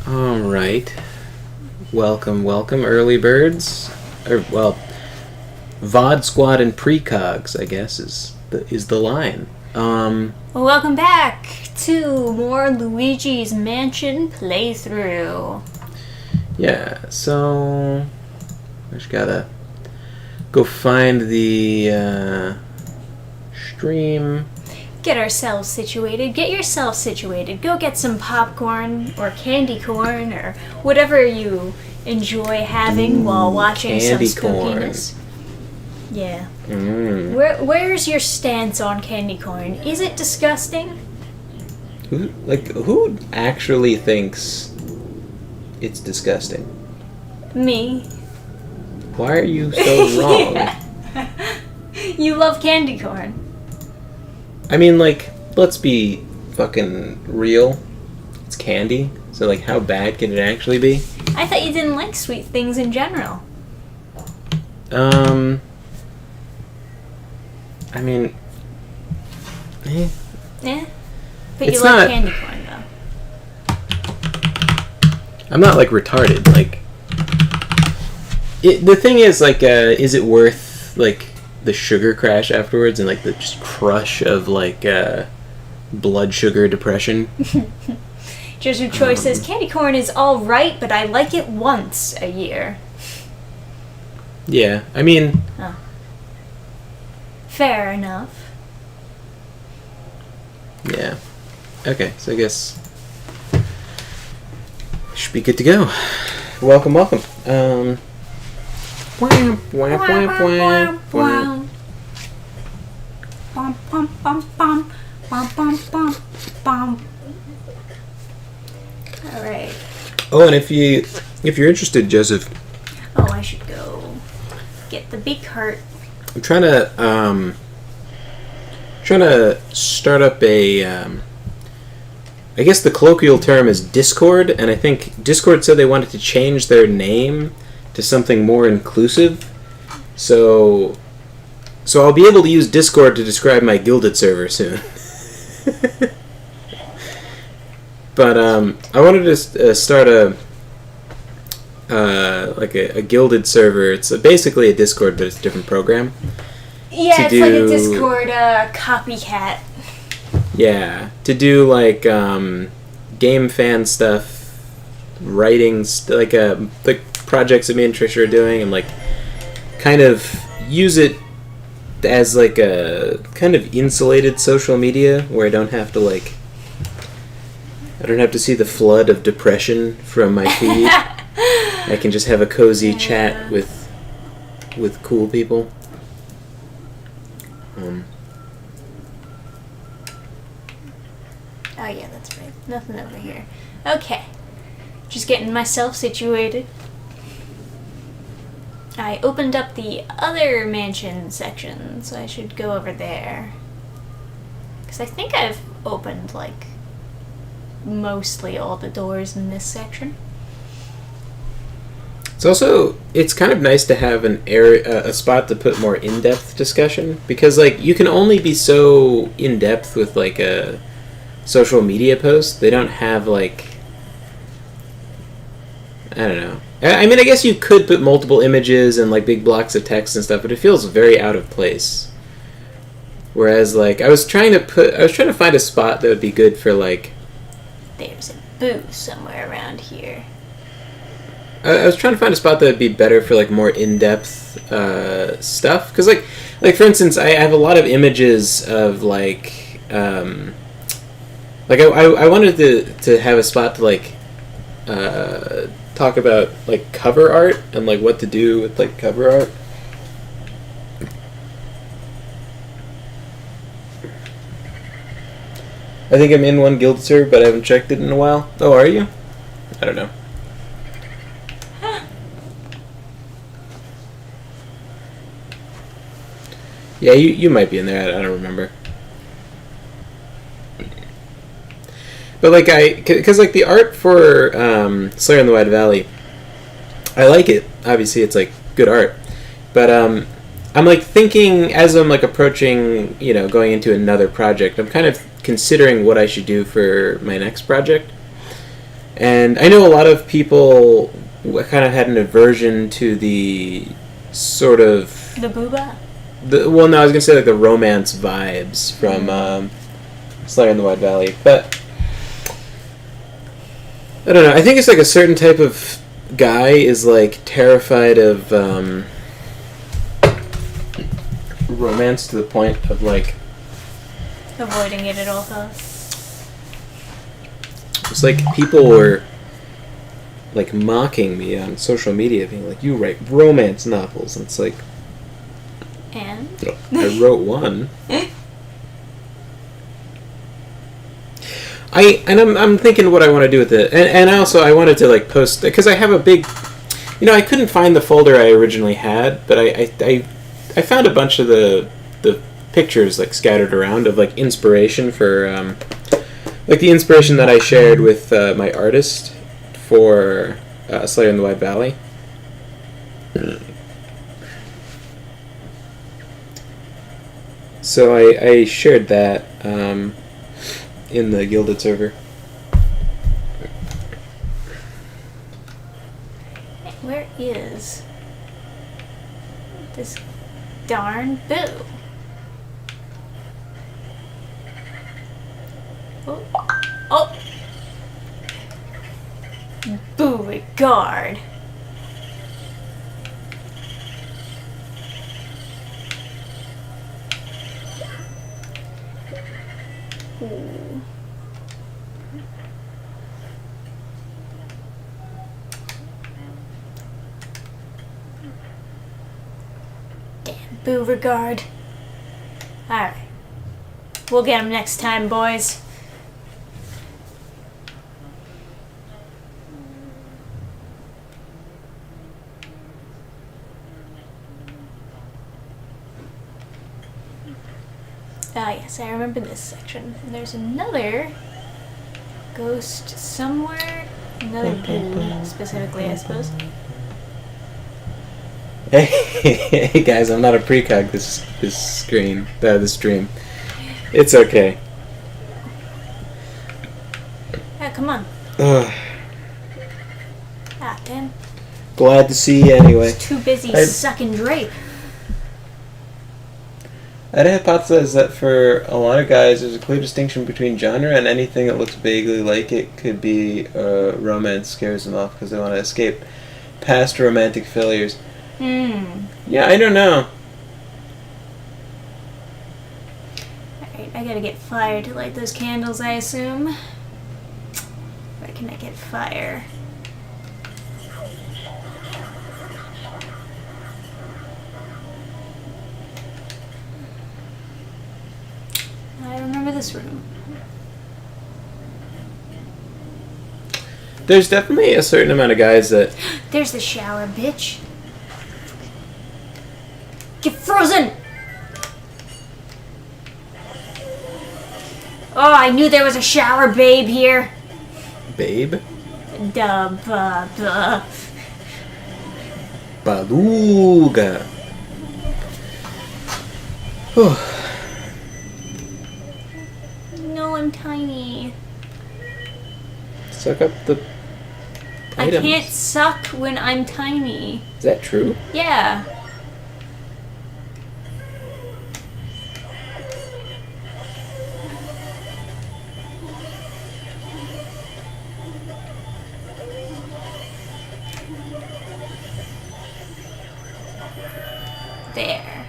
All right. Welcome, early birds. VOD Squad and Precogs, I guess, is the line. Well, welcome back to more Luigi's Mansion playthrough. Yeah, so I just gotta go find the stream. Get ourselves situated. Get yourself situated. Go get some popcorn or candy corn or whatever you enjoy having while watching some spookiness. Yeah. Where's your stance on candy corn? Is it disgusting? Who actually thinks it's disgusting? Me. Why are you so wrong? You love candy corn. I mean, let's be fucking real. It's candy, so how bad can it actually be? I thought you didn't like sweet things in general. I mean, Yeah? But It's you love not- candy corn, though. I'm not retarded. The thing is, is it worth the sugar crash afterwards and the just crush of blood sugar depression? Just your choice says candy corn is all right, but I like it once a year. Yeah, I mean, Fair enough. yeah. Okay, so I guess should be good to go. Welcome. Wham, wham, wham, wham, wham. Bum, bum, bum, bum, bum, bum, bum, bum. All right. Oh, and if you're interested, Joseph, Oh, I should go get the big cart. I'm trying to start up a I guess the colloquial term is Discord, and I think Discord said they wanted to change their name to something more inclusive. So I'll be able to use Discord to describe my Guilded server soon. But I wanted to start a Guilded server. It's basically a Discord, but it's a different program. Yeah, it's like a Discord copycat. Yeah, to do game fan stuff, writing projects that me and Trisha are doing, and kind of use it as a kind of insulated social media where I don't have to see the flood of depression from my feed. I can just have a cozy chat with cool people. Oh yeah, that's right. Nothing over here. Okay. Just getting myself situated. I opened up the other mansion section, so I should go over there. Because I think I've opened, mostly all the doors in this section. It's kind of nice to have a spot to put more in-depth discussion, because you can only be so in-depth with a social media post. They don't have I don't know. I mean, I guess you could put multiple images and big blocks of text and stuff, but it feels very out of place. Whereas I was trying to find a spot that would be good for There's a booth somewhere around here. I was trying to find a spot that would be better for more in-depth stuff, because for instance, I have a lot of images of I wanted to have a spot to talk about cover art and what to do with cover art. I think I'm in one guild server, but I haven't checked it in a while. Oh, are you? I don't know. Yeah, you might be in there. I don't remember. But because the art for Slayer in the Wide Valley, I like it. Obviously, it's good art. But I'm thinking as I'm approaching, going into another project. I'm kind of considering what I should do for my next project. And I know a lot of people kind of had an aversion to the sort of... The booba? Well, no, I was going to say like the romance vibes from Slayer in the White Valley. But, I don't know. I think it's like a certain type of guy is like terrified of romance to the point of like... Avoiding it at all costs. It's like people were like mocking me on social media, being like, "You write romance novels," and it's like, and I wrote one. I'm thinking what I want to do with it, and also I wanted to like post because I have a big, I couldn't find the folder I originally had, but I found a bunch of the pictures like scattered around of like inspiration for like the inspiration that I shared with my artist for Slayer in the White Valley. So I shared that in the Gilded server. Where is this darn boo? Oh! Beauregard. Ooh. Damn Beauregard. Alright. We'll get him next time, boys. Ah, yes, I remember this section. And there's another ghost somewhere. Another boo, specifically, I suppose. Hey guys, I'm not a precog this stream. It's okay. Yeah, come on. Ugh. Ah, damn. Glad to see you anyway. Too busy sucking drape. I'd hypothesize that for a lot of guys, there's a clear distinction between genre and anything that looks vaguely like it could be romance scares them off because they want to escape past romantic failures. Yeah, I don't know. Alright, I gotta get fire to light those candles, I assume. Where can I get fire? I remember this room. There's definitely a certain amount of guys that... There's the shower, bitch. Get frozen! Oh, I knew there was a shower babe here. Babe? Duh. Beluga. No, I'm tiny. Suck up the items. I can't suck when I'm tiny. Is that true? Yeah. There.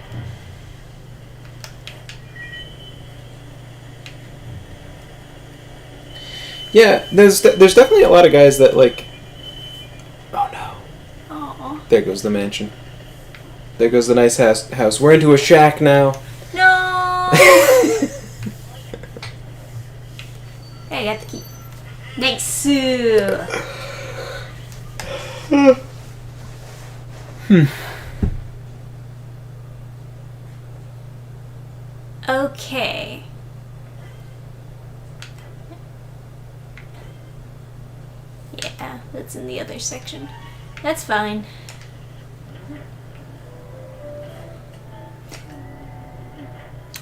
Yeah, there's definitely a lot of guys that like... Oh no. Oh. There goes the mansion. There goes the nice house. We're into a shack now. No! Hey, I got the key. Nice. Okay. Yeah, that's in the other section. That's fine.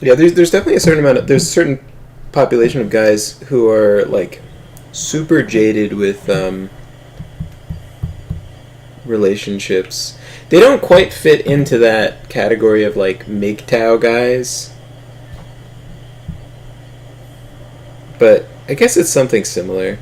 Yeah, there's definitely a certain amount of... There's a certain population of guys who are, like, super jaded with relationships. They don't quite fit into that category of like MGTOW guys. But I guess it's something similar.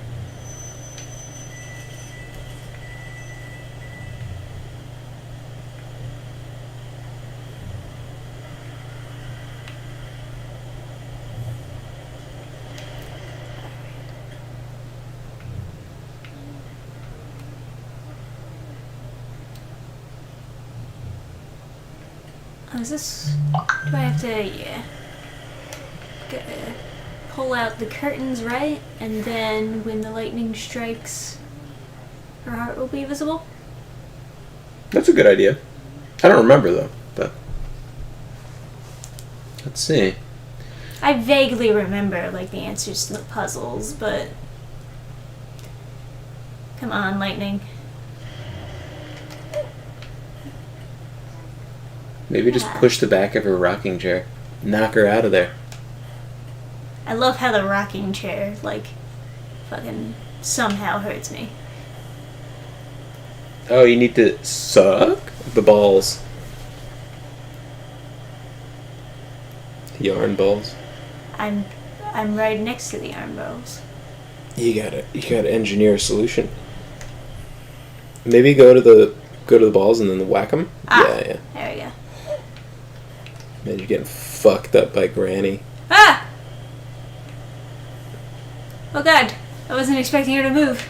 Oh, is this... Do I have to... Yeah. Gotta pull out the curtains, right? And then when the lightning strikes, her heart will be visible? That's a good idea. I don't remember, though. But let's see. I vaguely remember, like, the answers to the puzzles, but... Come on, lightning. Maybe just push the back of her rocking chair. Knock her out of there. I love how the rocking chair, like, fucking somehow hurts me. Oh, you need to suck the balls. The yarn balls. I'm right next to the arm balls. You gotta engineer a solution. Maybe go to the balls and then whack them. Ah, yeah. There we go. Man, you're getting fucked up by Granny. Ah! Oh god, I wasn't expecting her to move.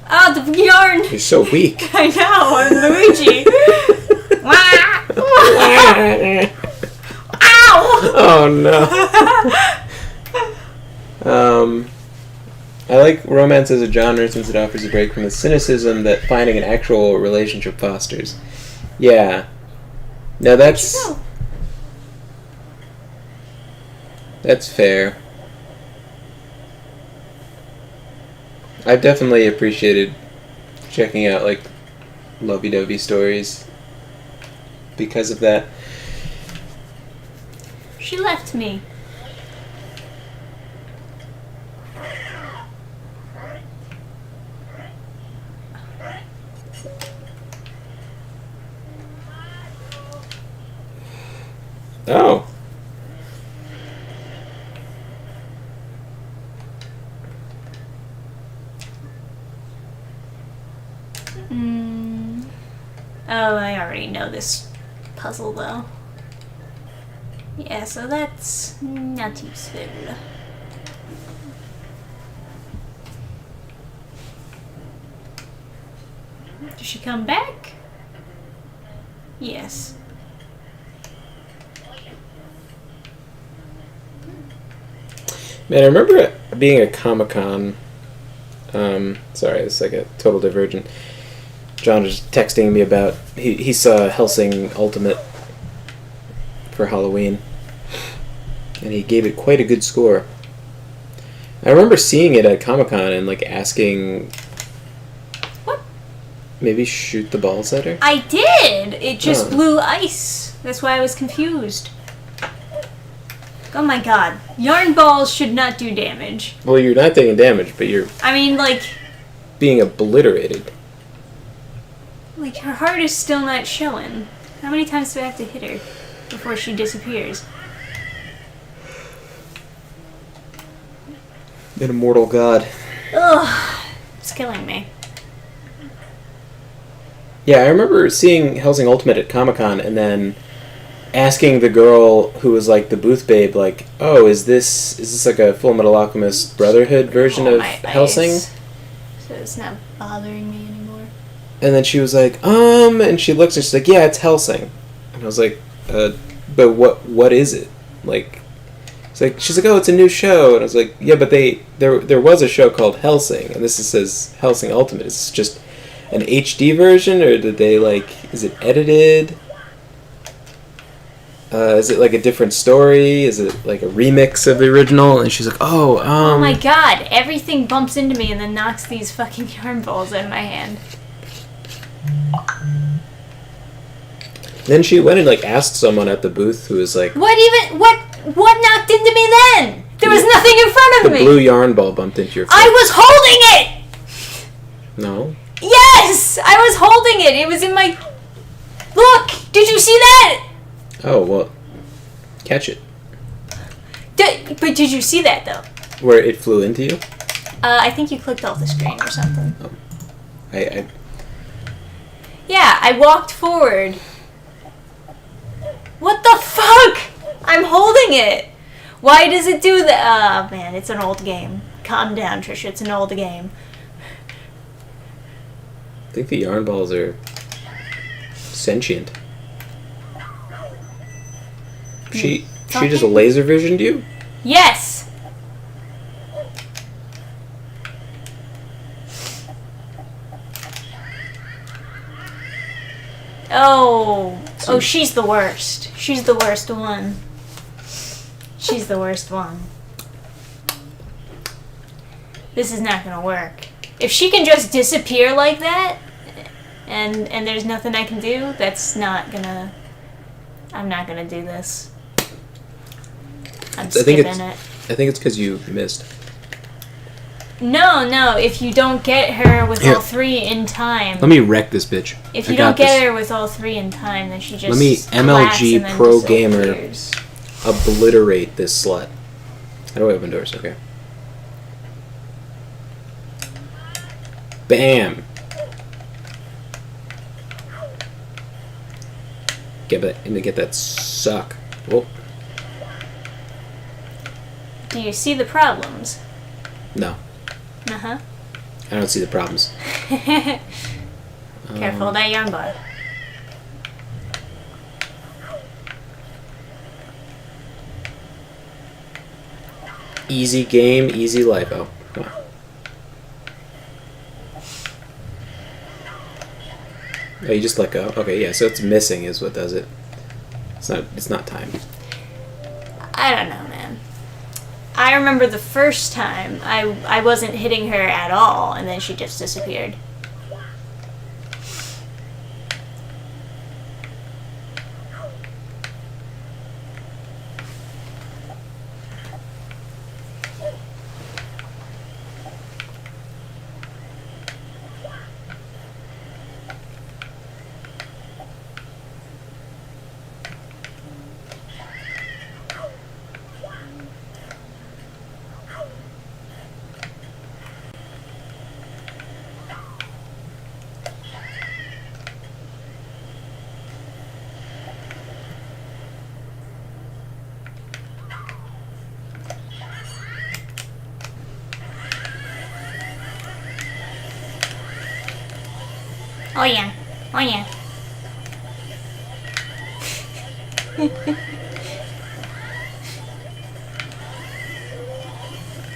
Oh, the yarn! You're so weak. I know, I'm Luigi. Ow! Oh no. I like romance as a genre since it offers a break from the cynicism that finding an actual relationship fosters. Yeah. Now that's fair. I've definitely appreciated checking out like lovey-dovey stories because of that. She left me. Oh. Oh, I already know this puzzle though. Yeah, so that's not useful. Does she come back? Yes. Man, I remember being at Comic-Con. Sorry, it's like a total divergent. John was texting me about he saw Hellsing Ultimate for Halloween, and he gave it quite a good score. I remember seeing it at Comic-Con and like asking, what? Maybe shoot the balls at her. I did. It just blew ice. That's why I was confused. Oh my god, yarn balls should not do damage. Well, you're not taking damage, but you're. I mean, like. Being obliterated. Like, her heart is still not showing. How many times do I have to hit her before she disappears? An immortal god. Ugh. It's killing me. Yeah, I remember seeing Hellsing Ultimate at Comic-Con and then asking the girl who was like the booth babe, like, oh, is this like a Full Metal Alchemist Brotherhood version of Hellsing? Eyes. So it's not bothering me anymore. And then she was like, and she looks and she's like, yeah, it's Hellsing. And I was like, but what is it? Like, it's like, she's like, oh, it's a new show. And I was like, yeah, but there was a show called Hellsing, and this says Hellsing Ultimate. Is this just an HD version, or did they like, is it edited? Is it like a different story? Is it like a remix of the original? And she's like, oh my god, everything bumps into me and then knocks these fucking yarn balls out of my hand. Then she went and like asked someone at the booth who was like, what knocked into me then? There was nothing in front of The me. blue yarn ball bumped into your foot. I was holding it! No. Yes! I was holding it. It was in my... Look! Did you see that? Oh, well, catch it. But did you see that, though? Where it flew into you? I think you clicked off the screen or something. Oh. I Yeah, I walked forward. What the fuck? I'm holding it. Why does it do that? Oh, man, it's an old game. Calm down, Trisha. It's an old game. think the yarn balls are sentient. She just laser visioned you? Yes. Oh, she's the worst. She's the worst one. She's the worst one. This is not gonna work. If she can just disappear like that, and there's nothing I can do, that's not gonna... I'm not gonna do this. I'm skipping it. I think it's because you missed. No, if you don't get her with all three in time... Let me wreck this bitch. If you don't get her with all three in time, then she just... Let me MLG Pro Gamer obliterate this slut. How do I open doors? Okay. Bam! Get that suck. Whoa. Do you see the problems? No. Uh-huh. I don't see the problems. Careful of that yarn bar. Easy game, easy life. Oh, come on. Oh, you just let go. Okay, yeah. So it's missing is what does it. It's not time. I don't know, man. I remember the first time I wasn't hitting her at all, and then she just disappeared. Oh yeah. Oh yeah.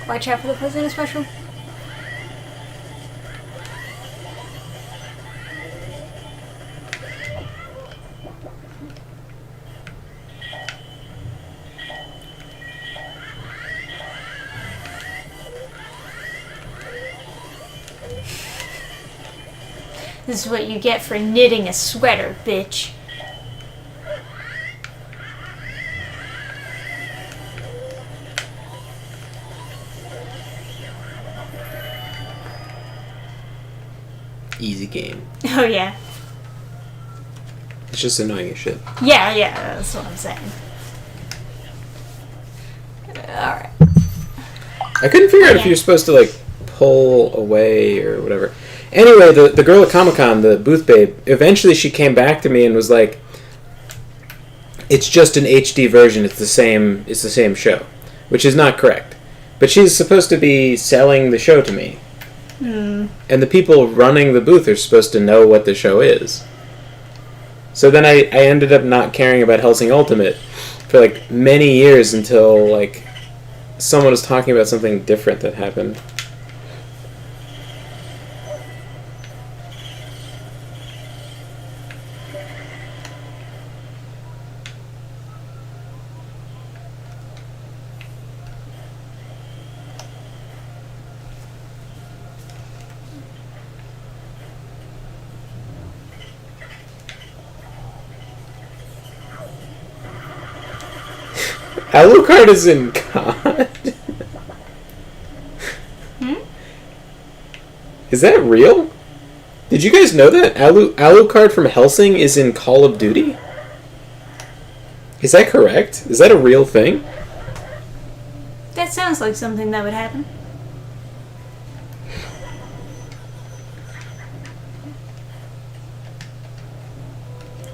Watch out for the President Special. This is what you get for knitting a sweater, bitch. Easy game. Oh yeah. It's just annoying as shit. Yeah, that's what I'm saying. Alright. I couldn't figure out if you're supposed to like pull away or whatever. Anyway, the girl at Comic-Con, the booth babe, eventually she came back to me and was like, it's just an HD version, it's the same show. Which is not correct. But she's supposed to be selling the show to me. And the people running the booth are supposed to know what the show is. So then I ended up not caring about Hellsing Ultimate for like many years until like someone was talking about something different that happened. Alucard is in COD. Is that real? Did you guys know that Alucard from Helsing is in Call of Duty? Is that correct? Is that a real thing? That sounds like something that would happen.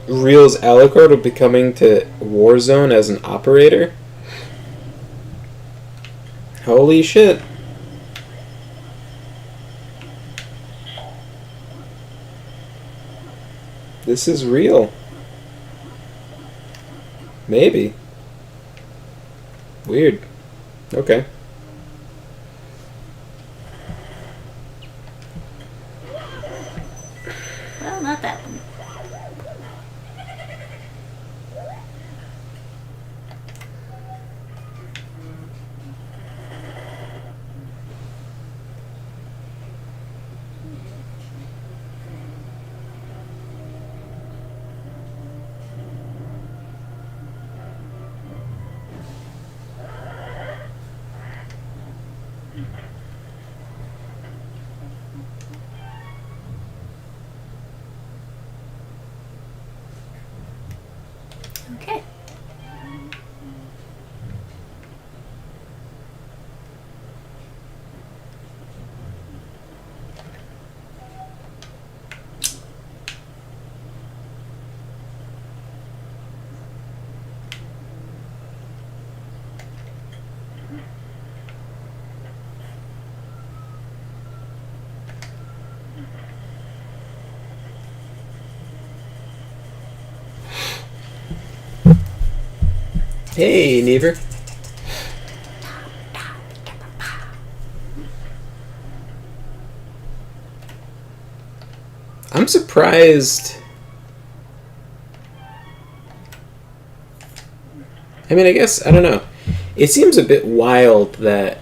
Real's Alucard will be coming to Warzone as an operator? Holy shit. This is real. Maybe. Weird. Okay. Well, not that one. Okay. Hey, Never. I'm surprised. I mean, I guess, I don't know. It seems a bit wild that...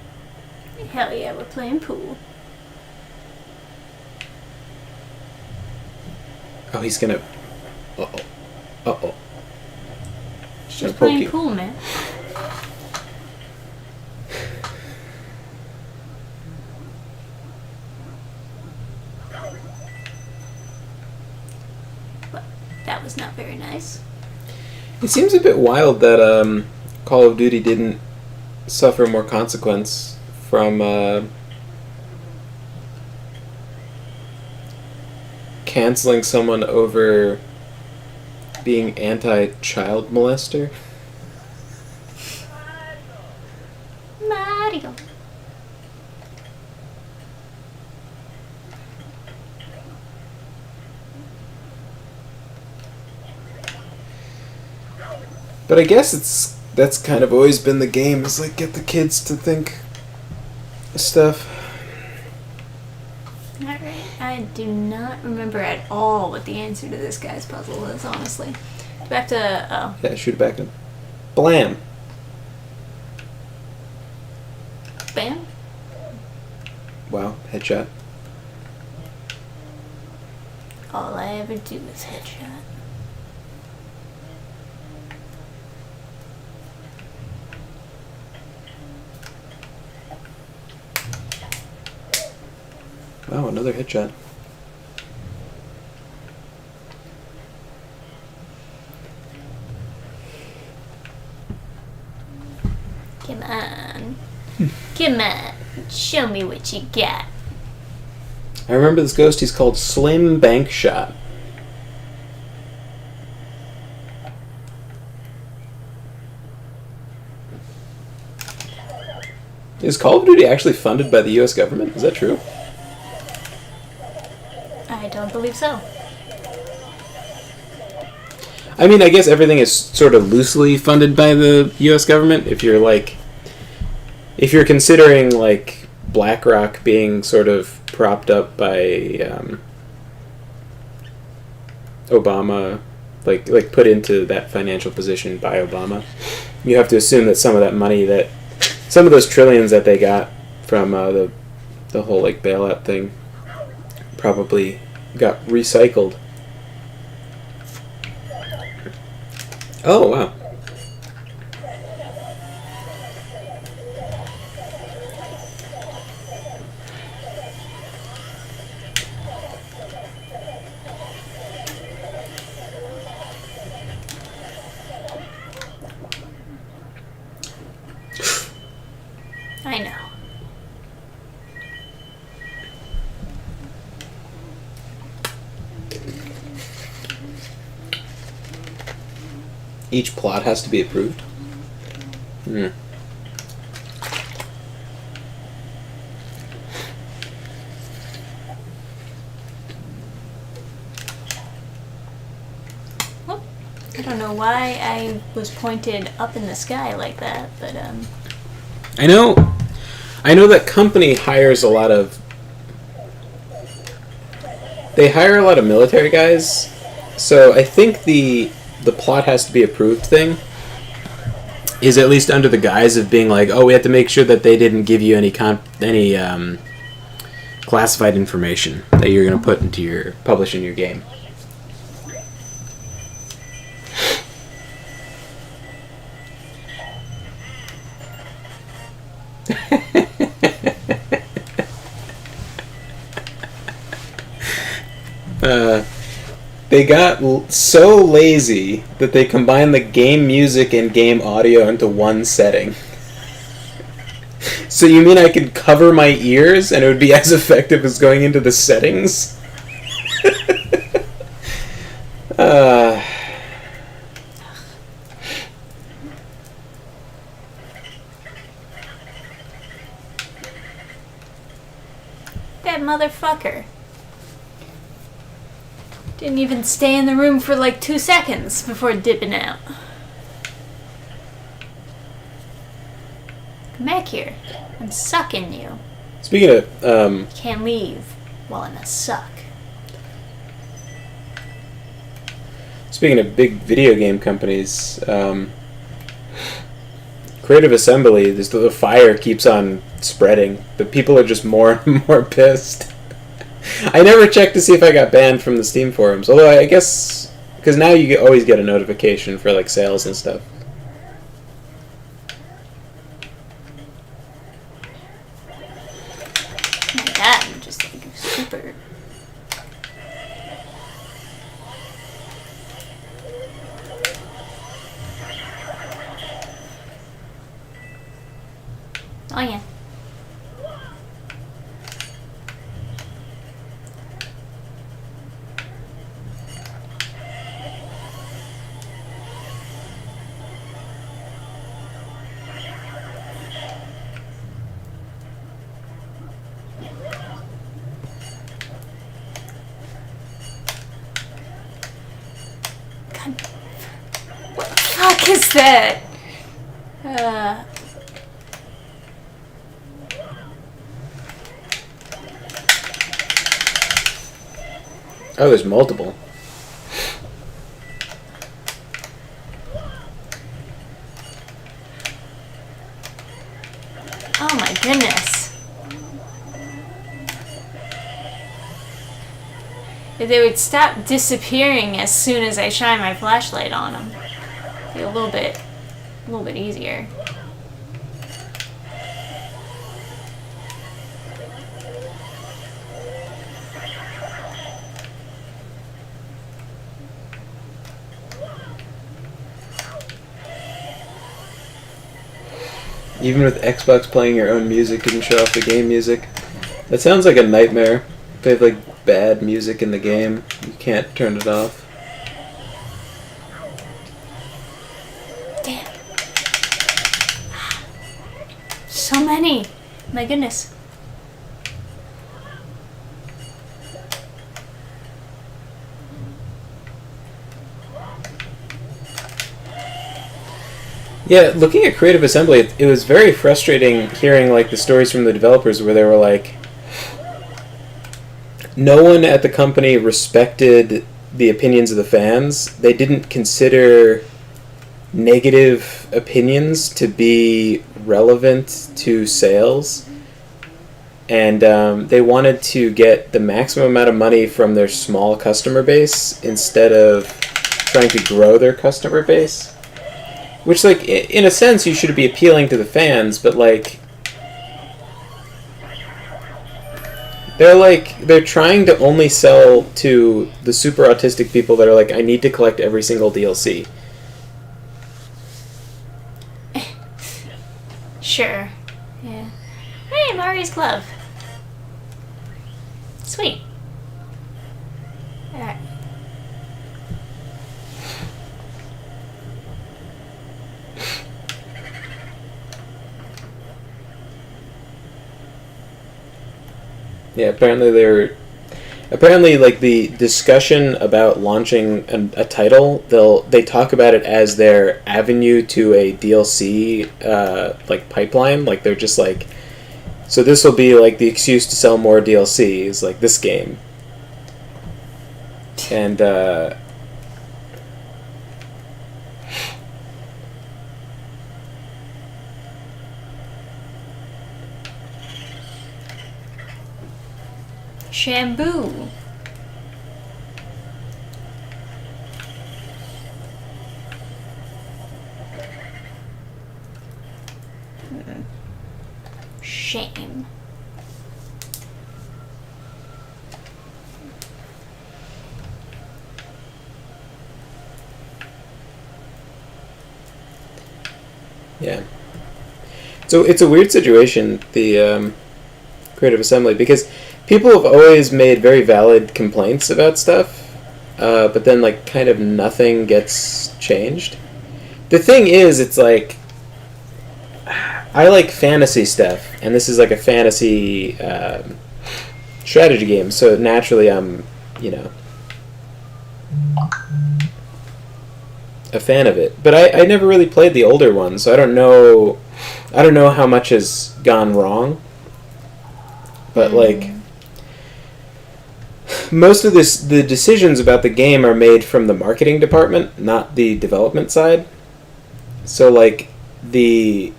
Hell yeah, we're playing pool. Oh, he's gonna... Uh-oh. Uh-oh. Just playing pool, man. Well, that was not very nice. It seems a bit wild that Call of Duty didn't suffer more consequence from canceling someone over being anti-child molester. Mario. But I guess that's kind of always been the game, is like get the kids to think stuff. Alright, I do not remember at all what the answer to this guy's puzzle is, honestly. Back to, oh. Yeah, shoot it back in. Blam. Bam? Wow, headshot. All I ever do is headshot. Wow, another headshot. Come on. Come on. Show me what you got. I remember this ghost, he's called Slim Bank Shot. Is Call of Duty actually funded by the US government? Is that true? I don't believe so. I mean, I guess everything is sort of loosely funded by the US government. If you're considering, like, BlackRock being sort of propped up by Obama, like put into that financial position by Obama, you have to assume that some of that money, that some of those trillions that they got from the whole, like, bailout thing probably got recycled. Oh, wow. Each plot has to be approved? Hmm. I don't know why I was pointed up in the sky like that, but I know that company hires a lot of... They hire a lot of military guys, so I think the plot has to be approved thing is at least under the guise of being like, oh, we have to make sure that they didn't give you any classified information that you're going to put into publish in your game. They got so lazy that they combined the game music and game audio into one setting. So you mean I could cover my ears and it would be as effective as going into the settings? that motherfucker didn't even stay in the room for like 2 seconds before dipping out. Come back here. I'm sucking you. Speaking of... Can't leave while I'm a suck. Speaking of big video game companies, Creative Assembly, the fire keeps on spreading. The people are just more and more pissed. I never checked to see if I got banned from the Steam forums, although I guess... Because now you always get a notification for like sales and stuff. Oh my god, I'm just like super... Oh yeah. God. What the fuck is that? Oh, there's multiple. Oh my goodness. If they would stop disappearing as soon as I shine my flashlight on them. Be a little bit easier. Even with Xbox playing your own music, you can show off the game music. That sounds like a nightmare. If they have like bad music in the game, you can't turn it off. Damn. So many. My goodness. Yeah, looking at Creative Assembly, it was very frustrating hearing like the stories from the developers where they were like, no one at the company respected the opinions of the fans. They didn't consider negative opinions to be relevant to sales. And they wanted to get the maximum amount of money from their small customer base instead of trying to grow their customer base. Which, like, in a sense, you should be appealing to the fans, but, like... They're trying to only sell to the super autistic people that are like, I need to collect every single DLC. Sure. Yeah. Hey, Mario's glove. Sweet. Alright. Yeah, apparently like the discussion about launching a title, they talk about it as their avenue to a DLC like pipeline. Like they're just like, so this will be like the excuse to sell more DLCs, like this game. And Shampoo. Shame. yeah. So it's a weird situation, the Creative Assembly, because people have always made very valid complaints about stuff, but then like kind of nothing gets changed. The thing is, it's like I like fantasy stuff, and this is like a fantasy strategy game, so naturally I'm, a fan of it. But I never really played the older ones, so I don't know how much has gone wrong. But like most of the decisions about the game are made from the marketing department, not the development side. So like the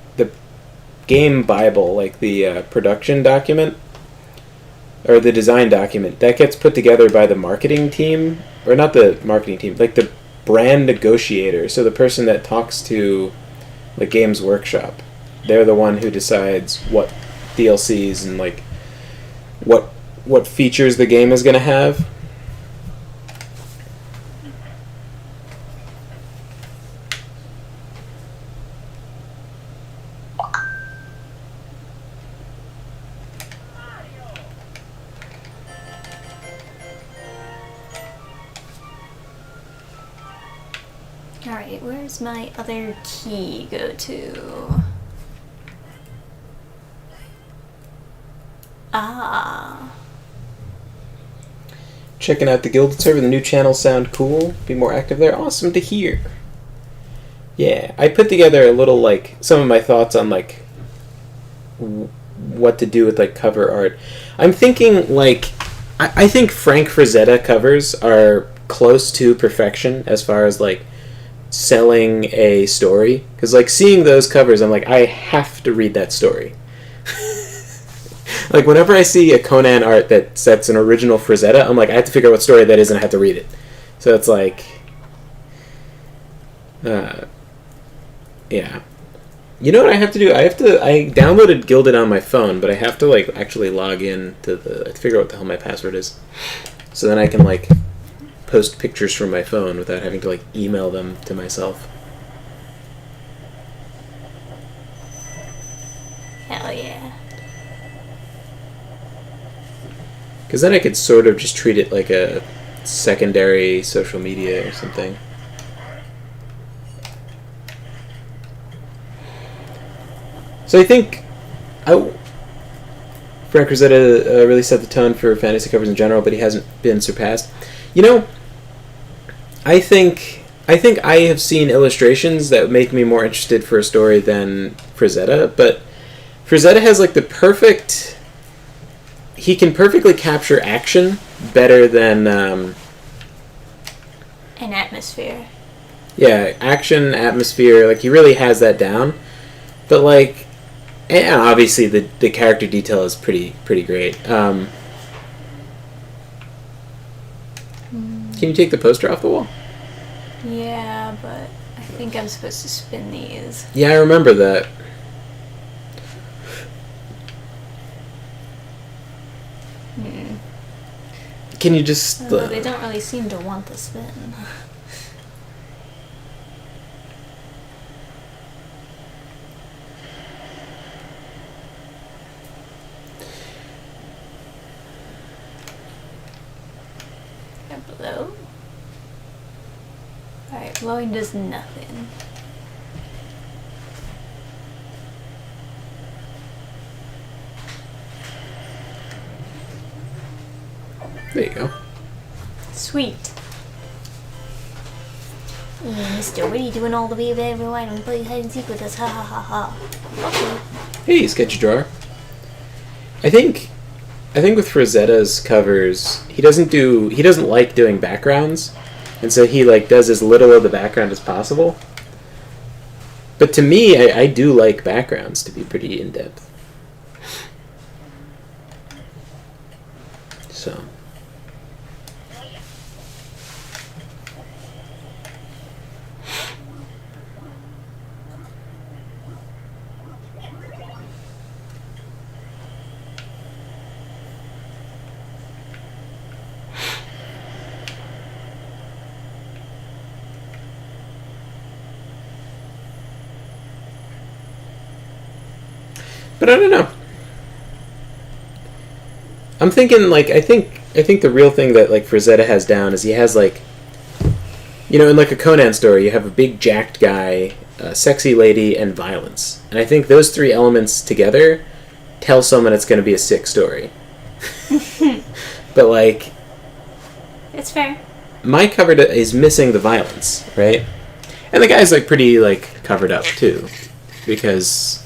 game Bible, like the production document or the design document, that gets put together by the marketing team, or not the marketing team, like the brand negotiator. So the person that talks to the Games Workshop, they're the one who decides what DLCs and like what features the game is going to have. Alright, where's my other key go to? Ah. Checking out the Gilded server, the new channels sound cool. Be more active there. Awesome to hear. Yeah, I put together a little, like, some of my thoughts on, like, what to do with, like, cover art. I'm thinking, like, I think Frank Frazetta covers are close to perfection as far as, like, selling a story. Because, like, seeing those covers, I'm like, I have to read that story. Like, whenever I see a Conan art that sets an original Frazetta, I'm like, I have to figure out what story that is and I have to read it. So it's like, yeah. You know what I have to do? I downloaded Gilded on my phone, but I have to, like, actually log in to figure out what the hell my password is. So then I can, like, post pictures from my phone without having to, like, email them to myself. Hell yeah. Because then I could sort of just treat it like a secondary social media or something. So I think Frank Rosetta really set the tone for fantasy covers in general, but he hasn't been surpassed. You know, I think I have seen illustrations that make me more interested for a story than Frazetta, but Frazetta has like the perfect... He can perfectly capture action better than... An atmosphere. Yeah, action, atmosphere, like he really has that down. But like, and obviously the character detail is pretty great. Can you take the poster off the wall? Yeah, but I think I'm supposed to spin these. Yeah, I remember that. Can you just... they don't really seem to want the spin. Blow. Alright, blowing does nothing. There you go. Sweet. Hey, mister, what are you doing all the way over there? Why don't you play hide and seek with us? Ha ha ha ha. Okay. Hey, sketchy drawer. I think with Rosetta's covers, he doesn't like doing backgrounds, and so he like does as little of the background as possible. But to me, I do like backgrounds to be pretty in depth. So. But I don't know. I'm thinking like I think the real thing that like Frazetta has down is he has like, you know, in like a Conan story you have a big jacked guy, a sexy lady, and violence, and I think those three elements together tell someone it's going to be a sick story. But like, it's fair. My cover is missing the violence, right? And the guy's like pretty like covered up too, because.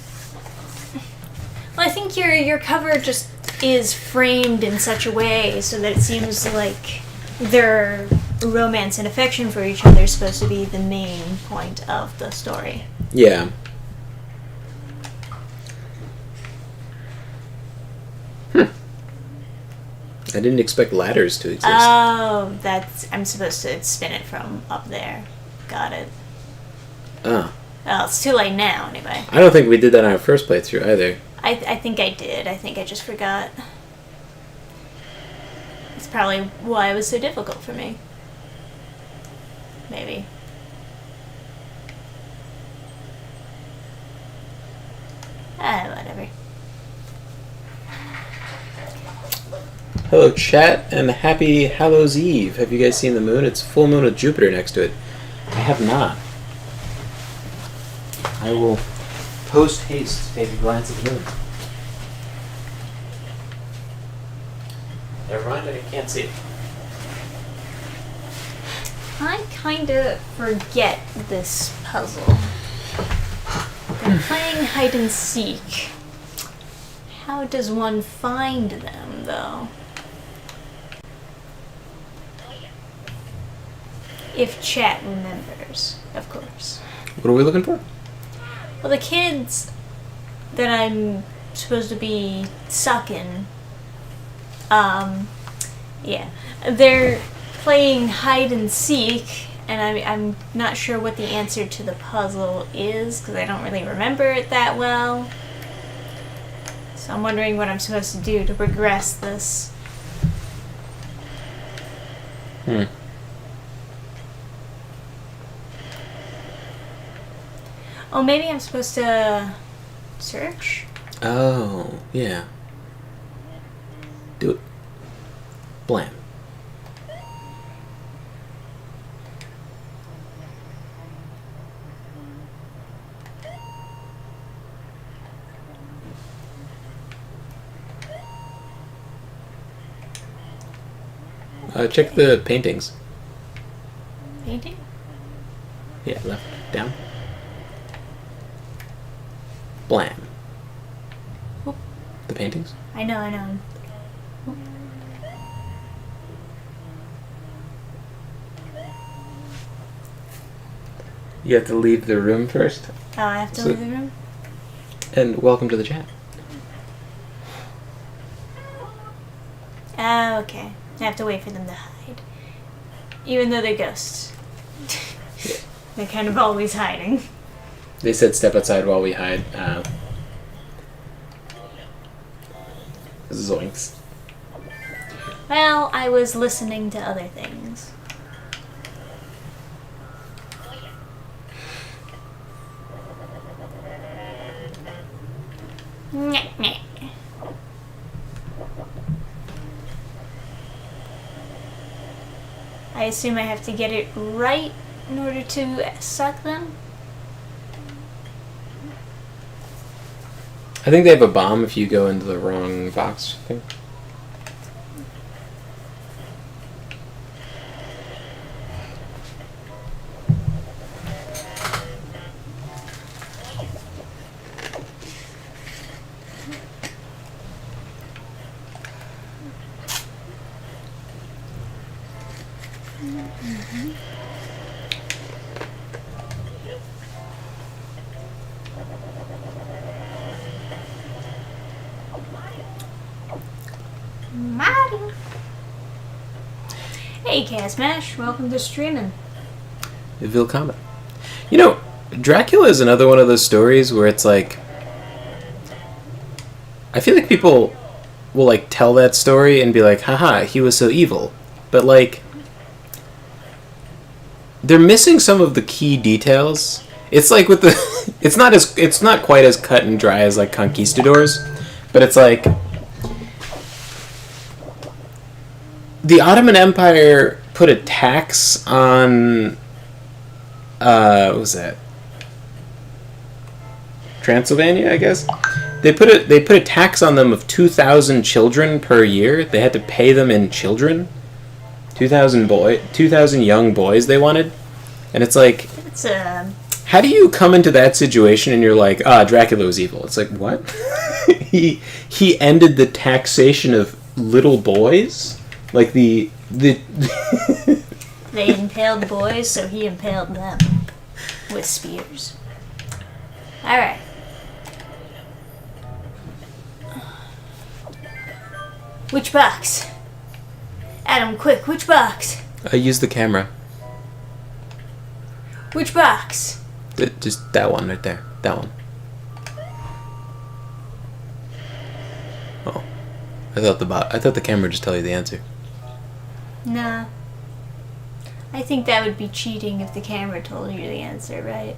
Well, I think your cover just is framed in such a way so that it seems like their romance and affection for each other is supposed to be the main point of the story. Yeah. I didn't expect ladders to exist. Oh, I'm supposed to spin it from up there. Got it. Oh. Well, it's too late now, anyway. I don't think we did that on our first playthrough either. I think I did. I think I just forgot. It's probably why it was so difficult for me. Maybe. Whatever. Hello, chat, and happy Hallows Eve. Have you guys seen the moon? It's full moon with Jupiter next to it. I have not. I will post haste take a glance at the moon. Never mind, I can't see it. I kind of forget this puzzle. I'm playing hide and seek. How does one find them, though? If chat remembers, of course. What are we looking for? Well, the kids that I'm supposed to be sucking, yeah, they're playing hide and seek, and I'm not sure what the answer to the puzzle is, because I don't really remember it that well. So I'm wondering what I'm supposed to do to progress this. Oh, maybe I'm supposed to search? Oh, yeah. Do it. Blam. Check the paintings. Painting? Yeah, left, down. Blam. Oop. The paintings? I know. Oop. You have to leave the room first. Oh, I have to leave the room? And welcome to the chat. Oh, okay. I have to wait for them to hide. Even though they're ghosts. Yeah. They're kind of always hiding. They said step outside while we hide. Zoinks. Well, I was listening to other things. Nyeh. I assume I have to get it right in order to suck them? I think they have a bomb if you go into the wrong box. I think. Mario. Hey, Casmash, welcome to streaming. Willkommen. You know, Dracula is another one of those stories where it's like, I feel like people will like tell that story and be like, haha, he was so evil. But like, they're missing some of the key details. It's like with the it's not quite as cut and dry as like Conquistadors, but it's like the Ottoman Empire put a tax on what was that? Transylvania, I guess. They put a tax on them of 2,000 children per year. They had to pay them in children. 2,000 young boys they wanted. And it's like, It's how do you come into that situation and you're like, Dracula was evil? It's like, what? he ended the taxation of little boys? Like the they impaled boys, so he impaled them with spears. Alright. Which box? Adam, quick, which box? I use the camera. Which box? Just that one right there. That one. Oh. I thought the camera would just tell you the answer. Nah. I think that would be cheating if the camera told you the answer, right?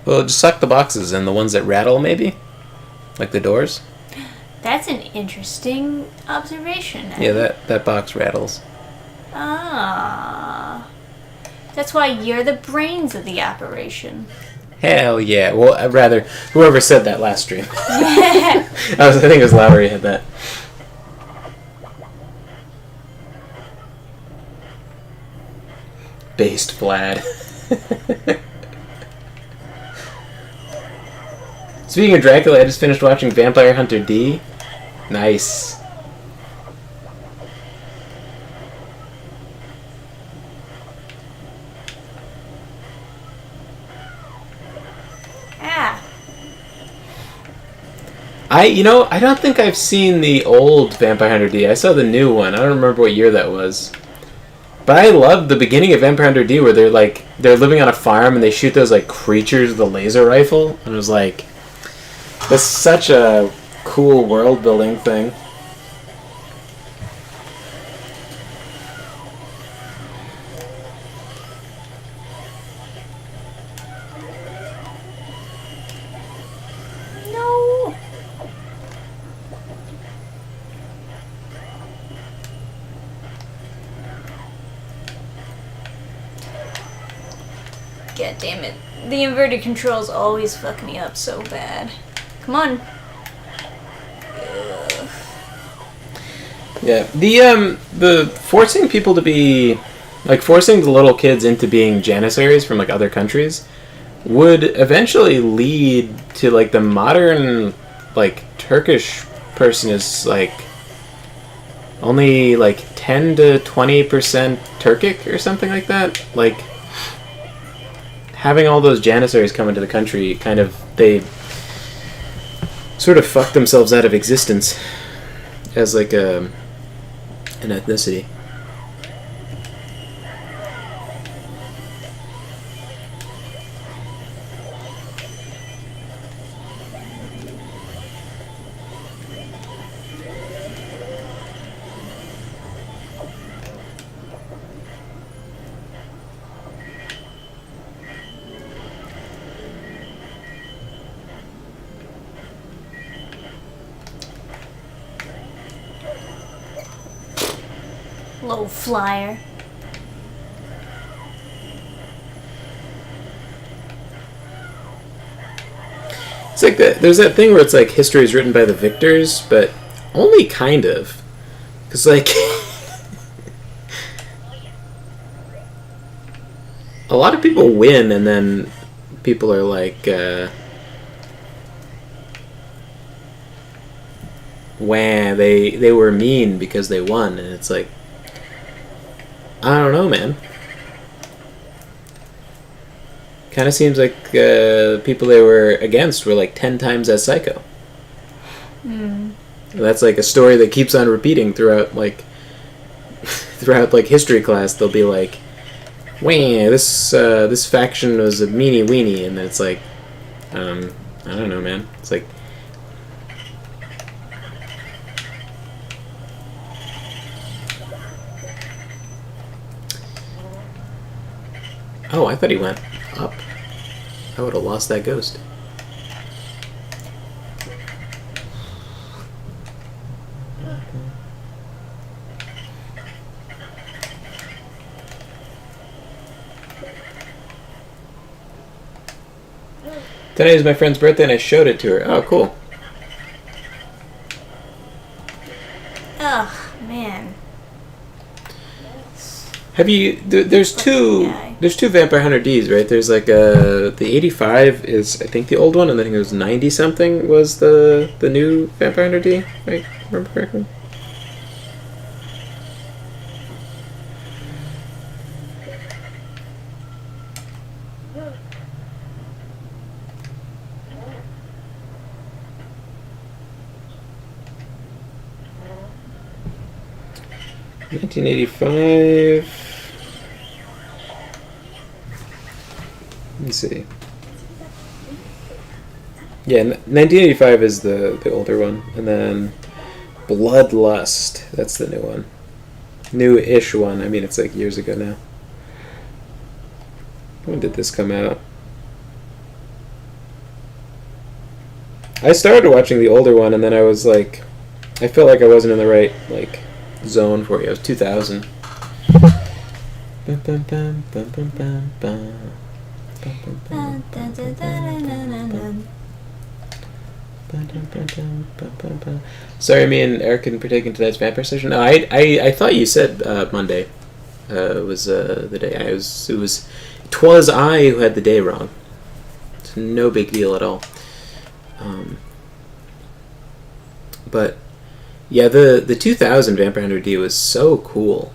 Well, just suck the boxes and the ones that rattle, maybe? Like the doors? That's an interesting observation. Yeah, that box rattles. Ah. That's why you're the brains of the operation. Hell yeah. Well, I'd rather... Whoever said that last stream. I think it was Lowry had that. Based Vlad. Speaking of Dracula, I just finished watching Vampire Hunter D. Nice. Ah. I don't think I've seen the old Vampire Hunter D. I saw the new one. I don't remember what year that was. But I loved the beginning of Vampire Hunter D where they're living on a farm and they shoot those like creatures with a laser rifle. And it was like, that's such a cool world building thing. No. God damn it. The inverted controls always fuck me up so bad. Come on. Ugh. Yeah, the forcing people to be, like, forcing the little kids into being janissaries from, like, other countries would eventually lead to, like, the modern, like, Turkish person is, like, only, like, 10 to 20% Turkic or something like that. Like, having all those janissaries come into the country, kind of, they sort of fuck themselves out of existence as, like, an ethnicity. Low flyer. It's like there's that thing where it's like history is written by the victors, but only kind of. Because, like, a lot of people win and then people are like, wah, they were mean because they won, and it's like, I don't know, man. Kind of seems like people they were against were like 10 times as psycho. That's like a story that keeps on repeating throughout like history class. They'll be like, "Wah, this faction was a meanie weenie," and then it's like, I don't know, man. It's like, oh, I thought he went up. I would have lost that ghost. Today is my friend's birthday and I showed it to her. Oh, cool. Ugh, man. Have you... There's two Vampire Hunter Ds, right? There's like the 85 is, I think, the old one, and then I think it was 90-something was the new Vampire Hunter D, right? Remember correctly? $1985. Let me see. Yeah, 1985 is the older one, and then Bloodlust, that's the new one. New-ish one. I mean, it's like years ago now. When did this come out? I started watching the older one, and then I was like, I felt like I wasn't in the right like zone for it. It was 2000. Sorry, me and Eric couldn't partake in tonight's vampire session. No, I thought you said Monday was the day. Twas I who had the day wrong. It's no big deal at all. But yeah, the 2000 Vampire Hunter D was so cool.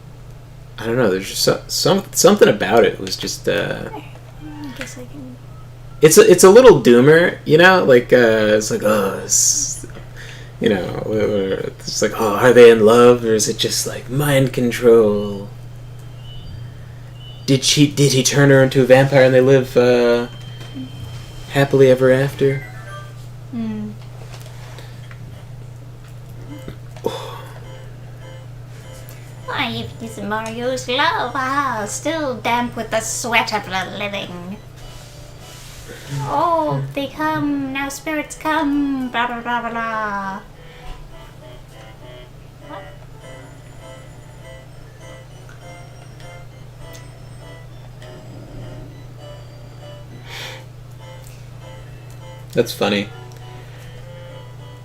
I don't know. There's just something about it was just. I guess I can. It's a little doomer, you know. Like it's like you know, it's like, oh, are they in love or is it just like mind control? Did he turn her into a vampire and they live happily ever after? Why, if it is Mario's love, still damp with the sweat of the living. Oh, they come, now spirits come, blah blah blah blah. What? That's funny.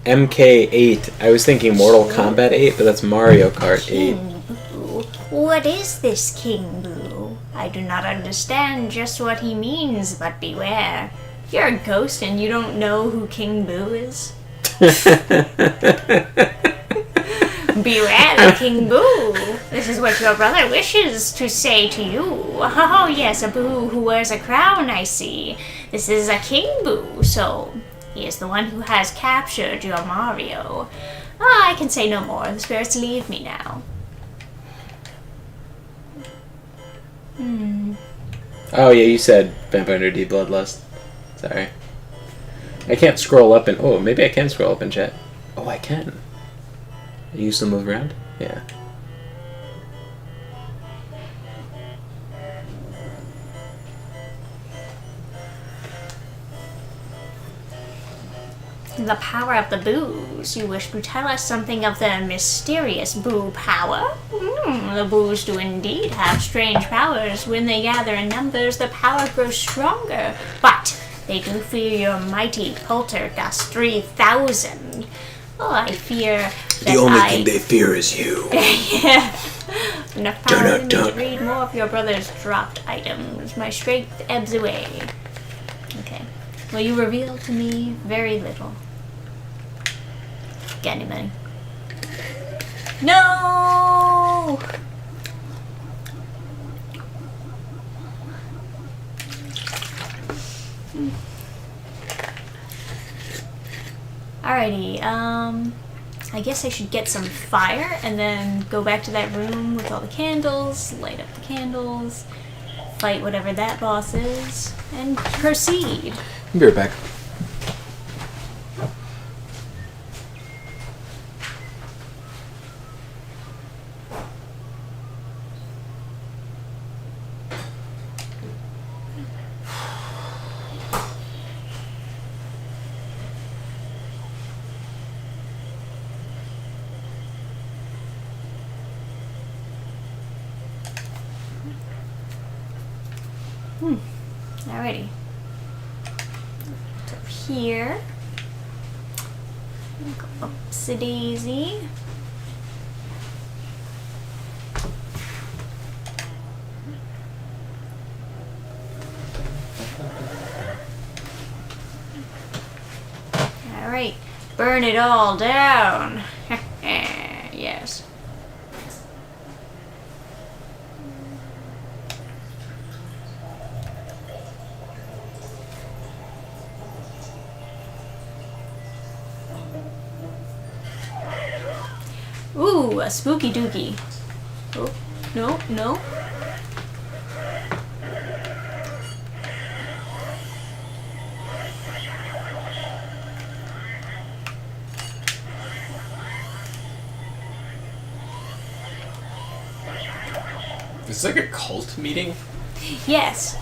MK8. I was thinking Mortal Kombat 8, but that's Mario Kart 8. King Boo. What is this King Boo? I do not understand just what he means, but beware. You're a ghost and you don't know who King Boo is? Beware the King Boo. This is what your brother wishes to say to you. Oh yes, a Boo who wears a crown, I see. This is a King Boo, so he is the one who has captured your Mario. I can say no more. The spirits leave me now. Oh yeah, you said Vampire Hunter D Bloodlust. Sorry. I can't scroll up and... Oh, maybe I can scroll up in chat. Oh, I can. You still move around? Yeah. The power of the Boos. You wish to tell us something of the mysterious Boo power? The Boos do indeed have strange powers. When they gather in numbers, the power grows stronger. But they do fear your mighty Poltergust 3000. Oh, I fear that The only thing they fear is you. Yeah. Enough power in me to read more of your brother's dropped items. My strength ebbs away. Okay. Well, you reveal to me very little. Got any money? No! Alrighty, I guess I should get some fire and then go back to that room with all the candles, light up the candles, fight whatever that boss is, and proceed. I'll be right back. Alrighty. Up here. Go upsy daisy. Alright. Burn it all down. Yes. Ooh, a spooky dookie. Oh, no, no. Is this like a cult meeting? Yes.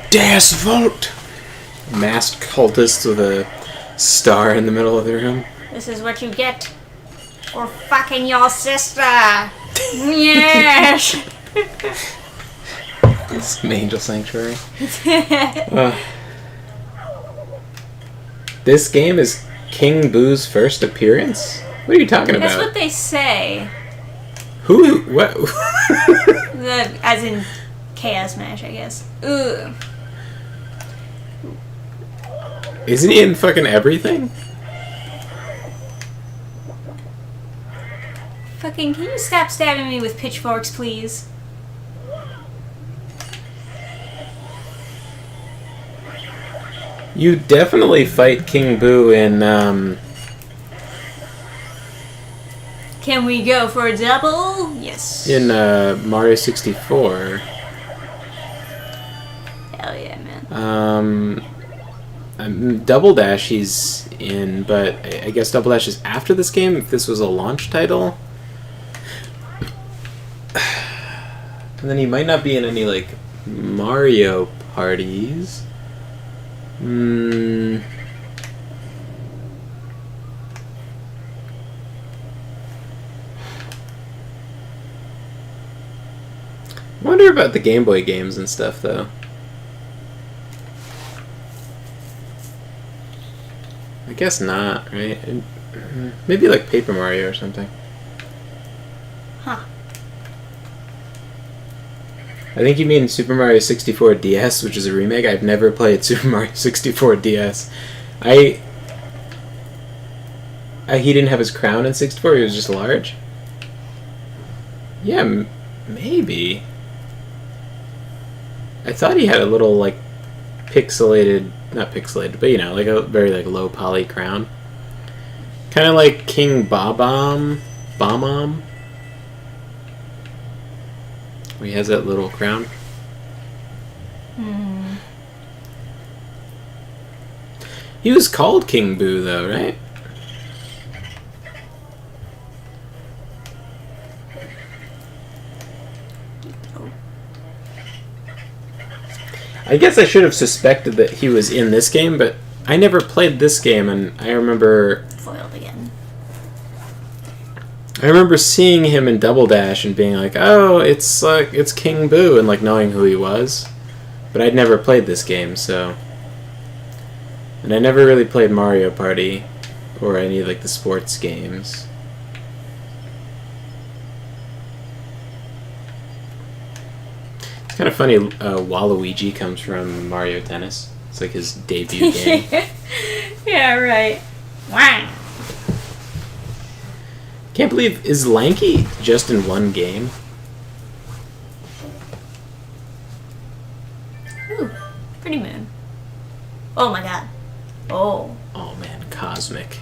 Das Vote! Masked cultists with a star in the middle of the room. This is what you get for fucking your sister. Yes. It's an angel sanctuary. This game is King Boo's first appearance? What are you talking about? That's what they say. Who? What? As in Chaos Smash, I guess. Ugh. Isn't he in fucking everything? Fucking, can you stop stabbing me with pitchforks, please? You definitely fight King Boo in, Can we go for a double? Yes. in, Mario 64. Hell yeah, man. Double Dash he's in, but I guess Double Dash is after this game, if this was a launch title. And then he might not be in any, like, Mario parties. I wonder about the Game Boy games and stuff, though. I guess not, right? Maybe like Paper Mario or something. Huh. I think you mean Super Mario 64 DS, which is a remake. I've never played Super Mario 64 DS. He didn't have his crown in 64, he was just large? Yeah, maybe. I thought he had a little, like, pixelated, not pixelated, but you know, like a very, like, low poly crown. Kind of like King Bob-omb. He has that little crown. He was called King Boo, though, right? I guess I should have suspected that he was in this game, but I never played this game, and I remember... Foiled again. I remember seeing him in Double Dash and being like, oh, it's King Boo, and like knowing who he was. But I'd never played this game, so... And I never really played Mario Party or any of like the sports games. It's kind of funny, Waluigi comes from Mario Tennis. It's like his debut game. Yeah, right. Wow. Can't believe, is Lanky just in one game? Ooh, pretty moon. Oh my god. Oh. Oh man, cosmic.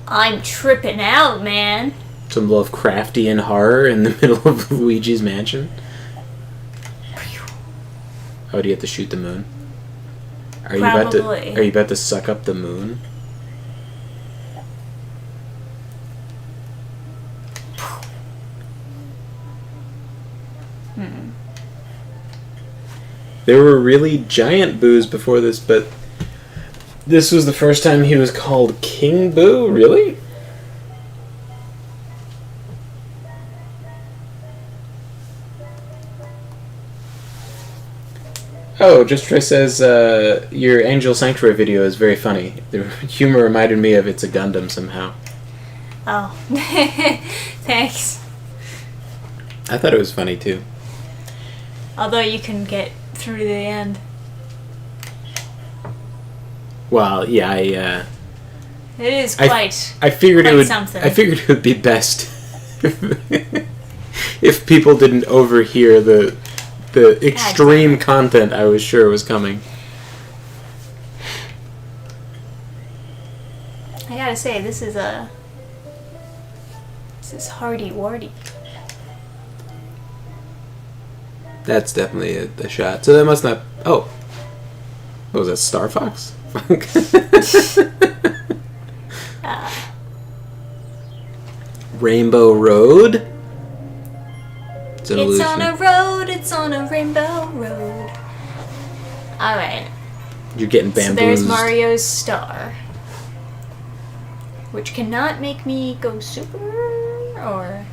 I'm tripping out, man. Some Lovecraftian horror in the middle of Luigi's mansion. Oh, do you have to shoot the moon? Are you about to suck up the moon? There were really giant Boos before this, but this was the first time he was called King Boo? Really? Oh, Just Troy says, your Angel Sanctuary video is very funny. The humor reminded me of It's a Gundam somehow. Oh. Thanks. I thought it was funny too. Although you can get through to the end. Well, yeah, it is quite. I figured quite it would. something. I figured it would be best if people didn't overhear the extreme content I was sure was coming. I gotta say, this is hardy wardy. That's definitely a shot. So that must not. Oh, what was that? Star Fox? Rainbow Road. It's on a road. It's on a rainbow road. All right. You're getting bamboozled. So there's Mario's star, which cannot make me go super or.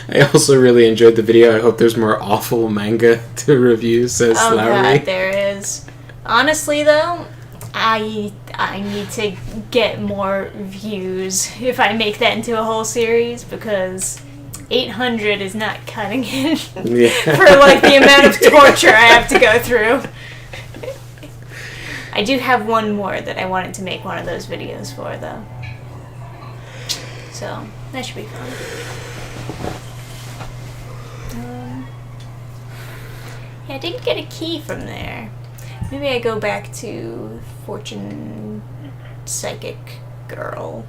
I also really enjoyed the video. I hope there's more awful manga to review, says Oh Lowry. god, there is. Honestly though, I need to get more views if I make that into a whole series, because 800 is not cutting it for like the amount of torture I have to go through. I do have one more that I wanted to make one of those videos for though. So, that should be fun. Yeah, I didn't get a key from there. Maybe I go back to Fortune Psychic Girl.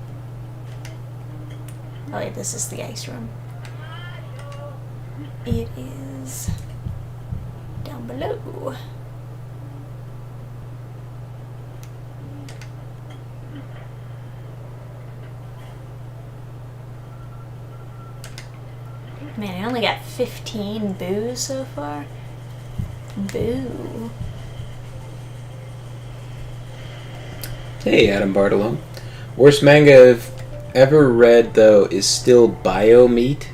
Oh wait, this is the ice room. It is down below. Man, I only got 15 boos so far. Boo. Hey, Adam Bartolo. Worst manga I've ever read, though, is still Biomeat.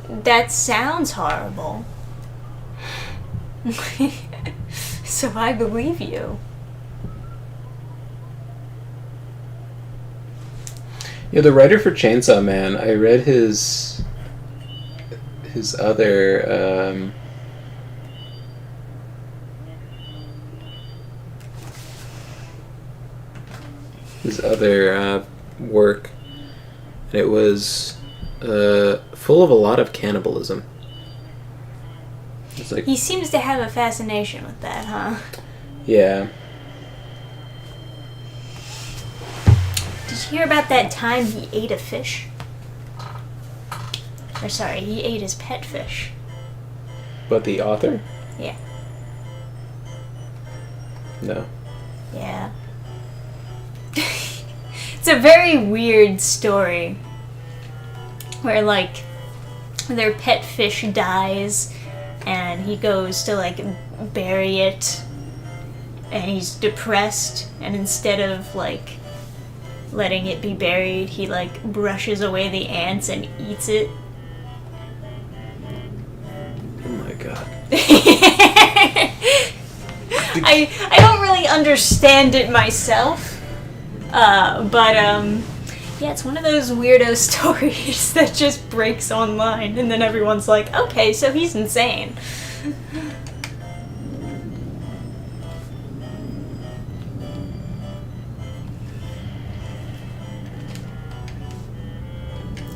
That sounds horrible. So I believe you. Yeah, the writer for Chainsaw Man, I read his other work, and it was full of a lot of cannibalism. It's like, He seems to have a fascination with that, huh? yeah. Did you hear about that time he ate a fish? Or sorry, he ate his pet fish. But the author? Yeah. No. Yeah. It's a very weird story where like their pet fish dies and he goes to like bury it and he's depressed, and instead of like letting it be buried, he like brushes away the ants and eats it. Oh my god. I don't really understand it myself. But yeah, it's one of those weirdo stories that just breaks online, and then everyone's like, okay, so he's insane.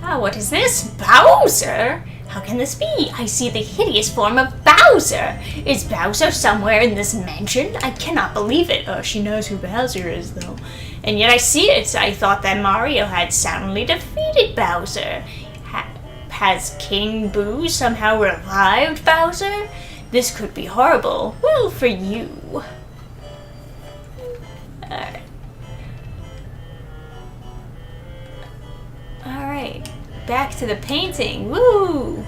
Ah, what is this? Bowser? How can this be? I see the hideous form of Bowser. Is Bowser somewhere in this mansion? I cannot believe it. Oh, she knows who Bowser is, though. And yet I see it. I thought that Mario had soundly defeated Bowser. Has King Boo somehow revived Bowser? This could be horrible. Well, for you. Alright. Alright. Back to the painting. Woo!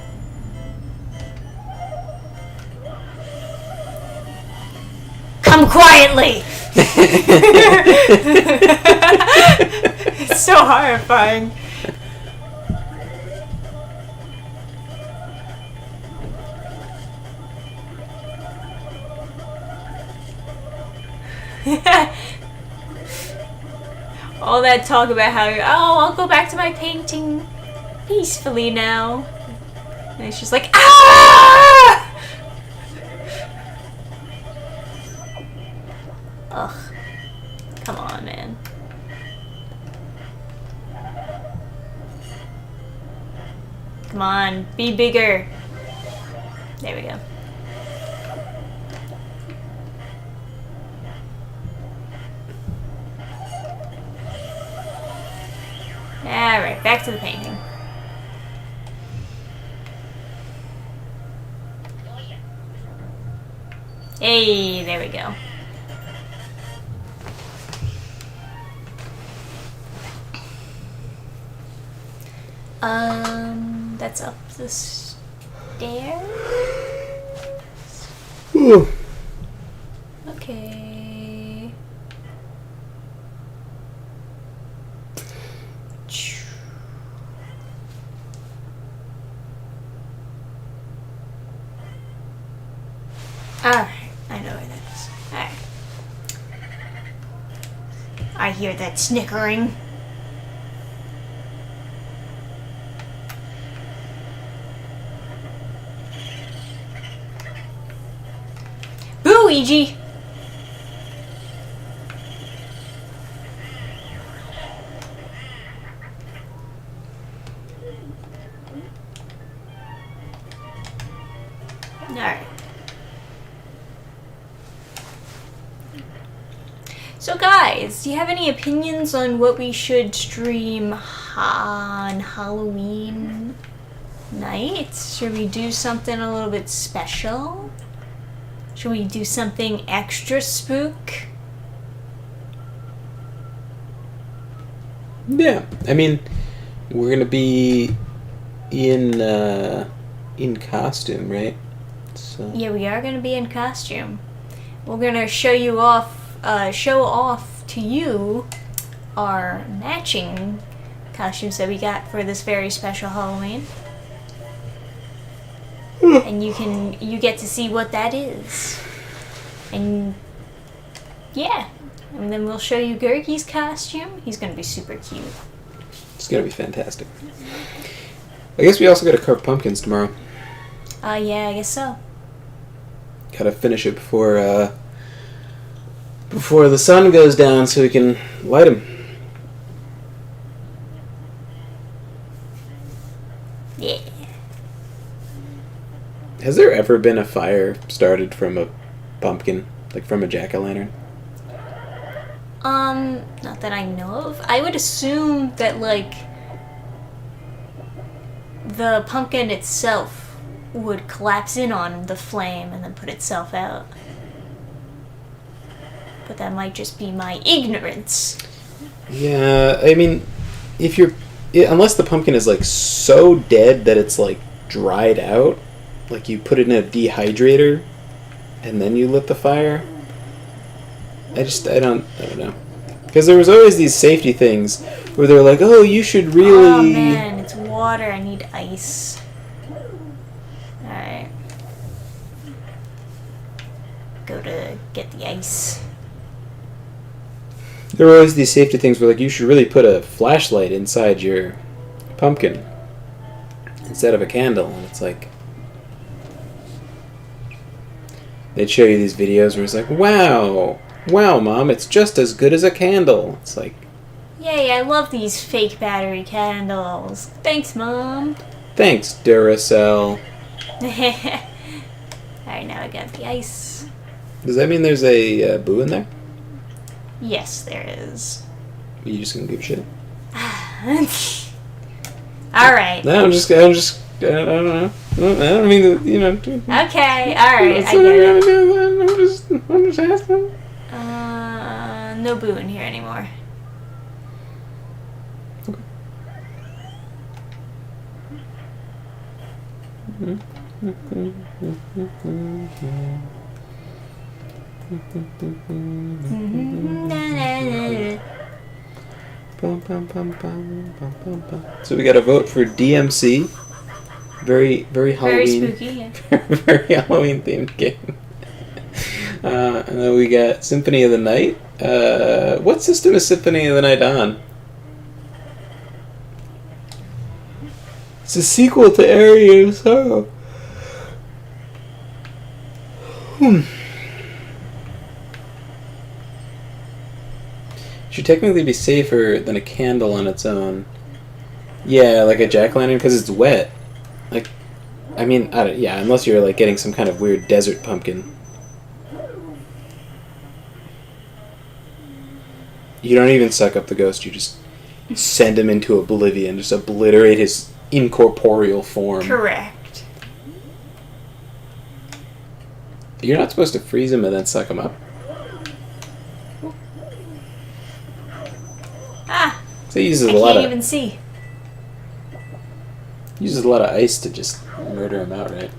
Come quietly! It's so horrifying. All that talk about how, oh, I'll go back to my painting peacefully now. And it's just like, ah! Ugh. Come on, man. Come on, be bigger. There we go. Alright, back to the painting. Hey, there we go. That's up the stairs? Ooh. Okay. Alright, I know where that is. Alright. I hear that snickering. Boo, Luigi! Alright. So guys, do you have any opinions on what we should stream on Halloween night? Should we do something a little bit special? Should we do something extra spook? Yeah, I mean, we're gonna be in costume, right? So. Yeah, we are gonna be in costume. We're gonna show off to you our matching costumes that we got for this very special Halloween. And you get to see what that is. And yeah. And then we'll show you Gurgi's costume. He's gonna be super cute. It's gonna be fantastic. I guess we also gotta carve pumpkins tomorrow. Yeah, I guess so. Gotta finish it before the sun goes down so we can light them. Yeah. Has there ever been a fire started from a pumpkin? Like from a jack-o'-lantern? Not that I know of. I would assume that, like, the pumpkin itself would collapse in on the flame and then put itself out. But that might just be my ignorance. Yeah, I mean, unless the pumpkin is, like, so dead that it's, like, dried out, like you put it in a dehydrator and then you lit the fire. I don't know. Because there was always these safety things where they're like, oh, you should really... Oh man, it's water. I need ice. Alright. Go to get the ice. There were always these safety things where, like, you should really put a flashlight inside your pumpkin instead of a candle. And it's like... They'd show you these videos where it's like, wow, Mom, it's just as good as a candle. It's like, Yay, I love these fake battery candles. Thanks, Mom. Thanks, Duracell. Alright, now I got the ice. Does that mean there's a boo in there? Yes, there is. Are you just gonna give a shit? Alright. No, I don't know. I don't mean to, you know. Okay, alright, I get it. I'm just asking. No boo in here anymore. So we got a vote for DMC. Very Halloween. Very spooky, yeah. Very Halloween themed game. And then we got Symphony of the Night. What system is Symphony of the Night on? It's a sequel to Area of Sorrow. Should technically be safer than a candle on its own. Yeah, like a jack-o'-lantern, because it's wet. Like, I mean, yeah, unless you're like getting some kind of weird desert pumpkin. You don't even suck up the ghost, you just send him into oblivion, just obliterate his incorporeal form. Correct. You're not supposed to freeze him and then suck him up. Ah! So he uses I a lot can't of even see. uses a lot of ice to just murder him outright.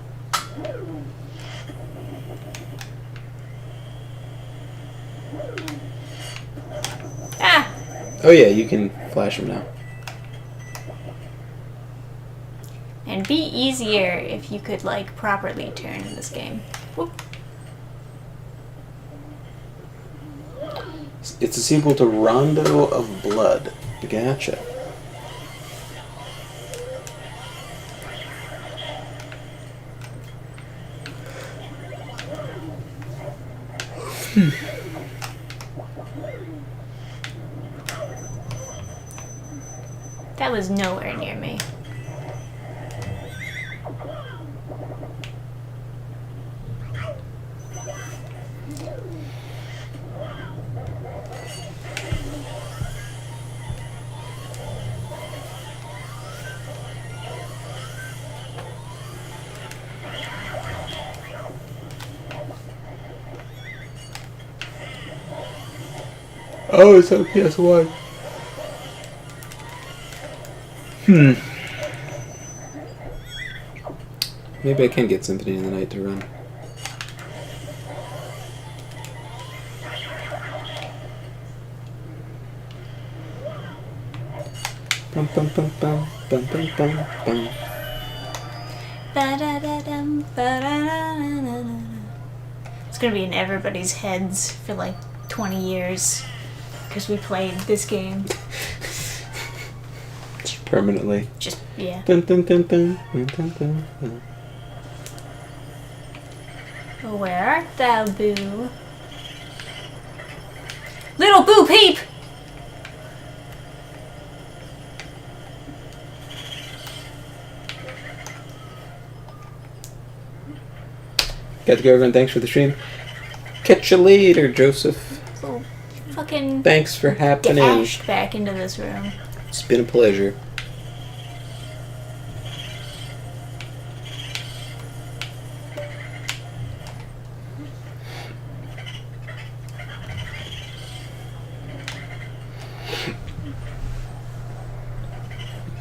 Ah! Oh yeah, you can flash him now. And be easier if you could, like, properly turn in this game. Whoop. It's a sequel to Rondo of Blood. Gotcha. That was nowhere near me. Oh, it's on PS1. Maybe I can get Symphony of the Night to run. Bum bum bum bum bum bum bum bum. Ba-da-da-dum, ba-da-da-da-da-da. It's gonna be in everybody's heads for like 20 years because we played this game. Permanently. Just, yeah. Dun, dun, dun, dun, dun, dun, dun, dun. Where art thou, Boo? Little Boo Peep! Got to go, everyone. Thanks for the stream. Catch you later, Joseph. So fucking Thanks for happening. dashed back into this room. It's been a pleasure.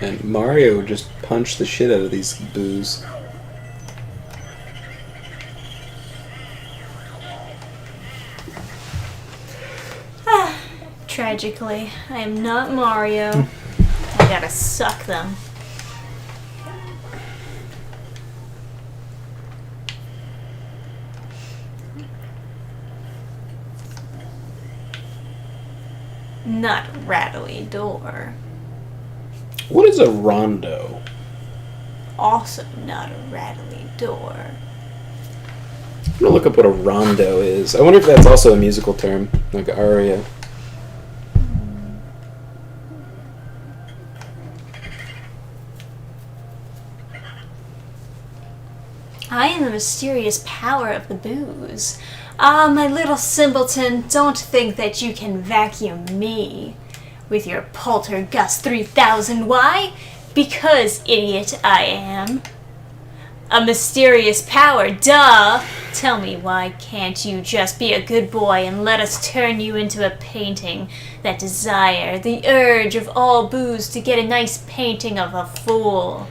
And Mario just punched the shit out of these boos. Tragically, I am not Mario. I gotta suck them. Not rattly door. What is a rondo? Also not a rattly door. I'm gonna look up what a rondo is. I wonder if that's also a musical term, like aria. I am the mysterious power of the booze. Ah, my little simpleton, don't think that you can vacuum me with your Poltergust 3000. Why? Because, idiot, I am a mysterious power, duh! Tell me, why can't you just be a good boy and let us turn you into a painting? That desire, the urge of all booze to get a nice painting of a fool.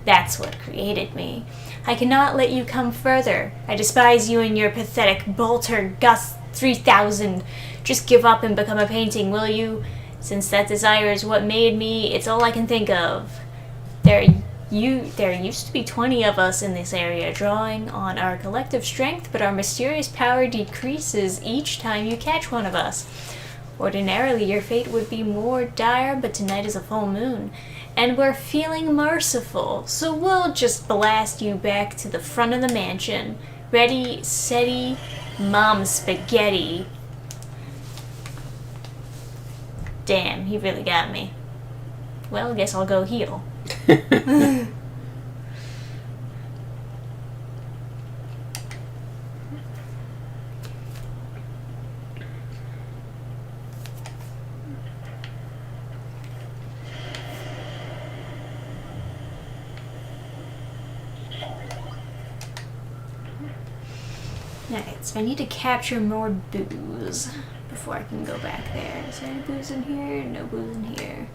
That's what created me. I cannot let you come further. I despise you and your pathetic Poltergust 3000. Just give up and become a painting, will you? Since that desire is what made me, it's all I can think of. There used to be 20 of us in this area, drawing on our collective strength, but our mysterious power decreases each time you catch one of us. Ordinarily, your fate would be more dire, but tonight is a full moon, and we're feeling merciful, so we'll just blast you back to the front of the mansion. Ready, steady, mom spaghetti. Damn, he really got me. Well, I guess I'll go heal. Alright, so I need to capture more booze before I can go back there. Is there any booze in here? No booze in here.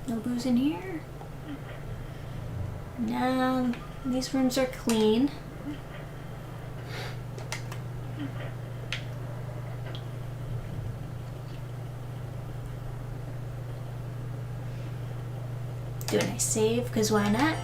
No booze in here? No, these rooms are clean. Do a nice save, because why not?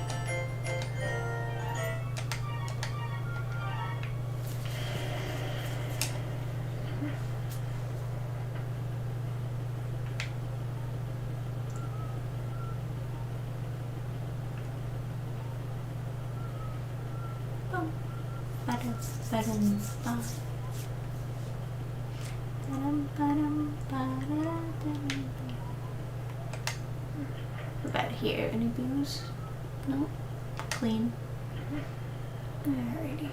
About here, any booze? Nope. Clean. Alrighty.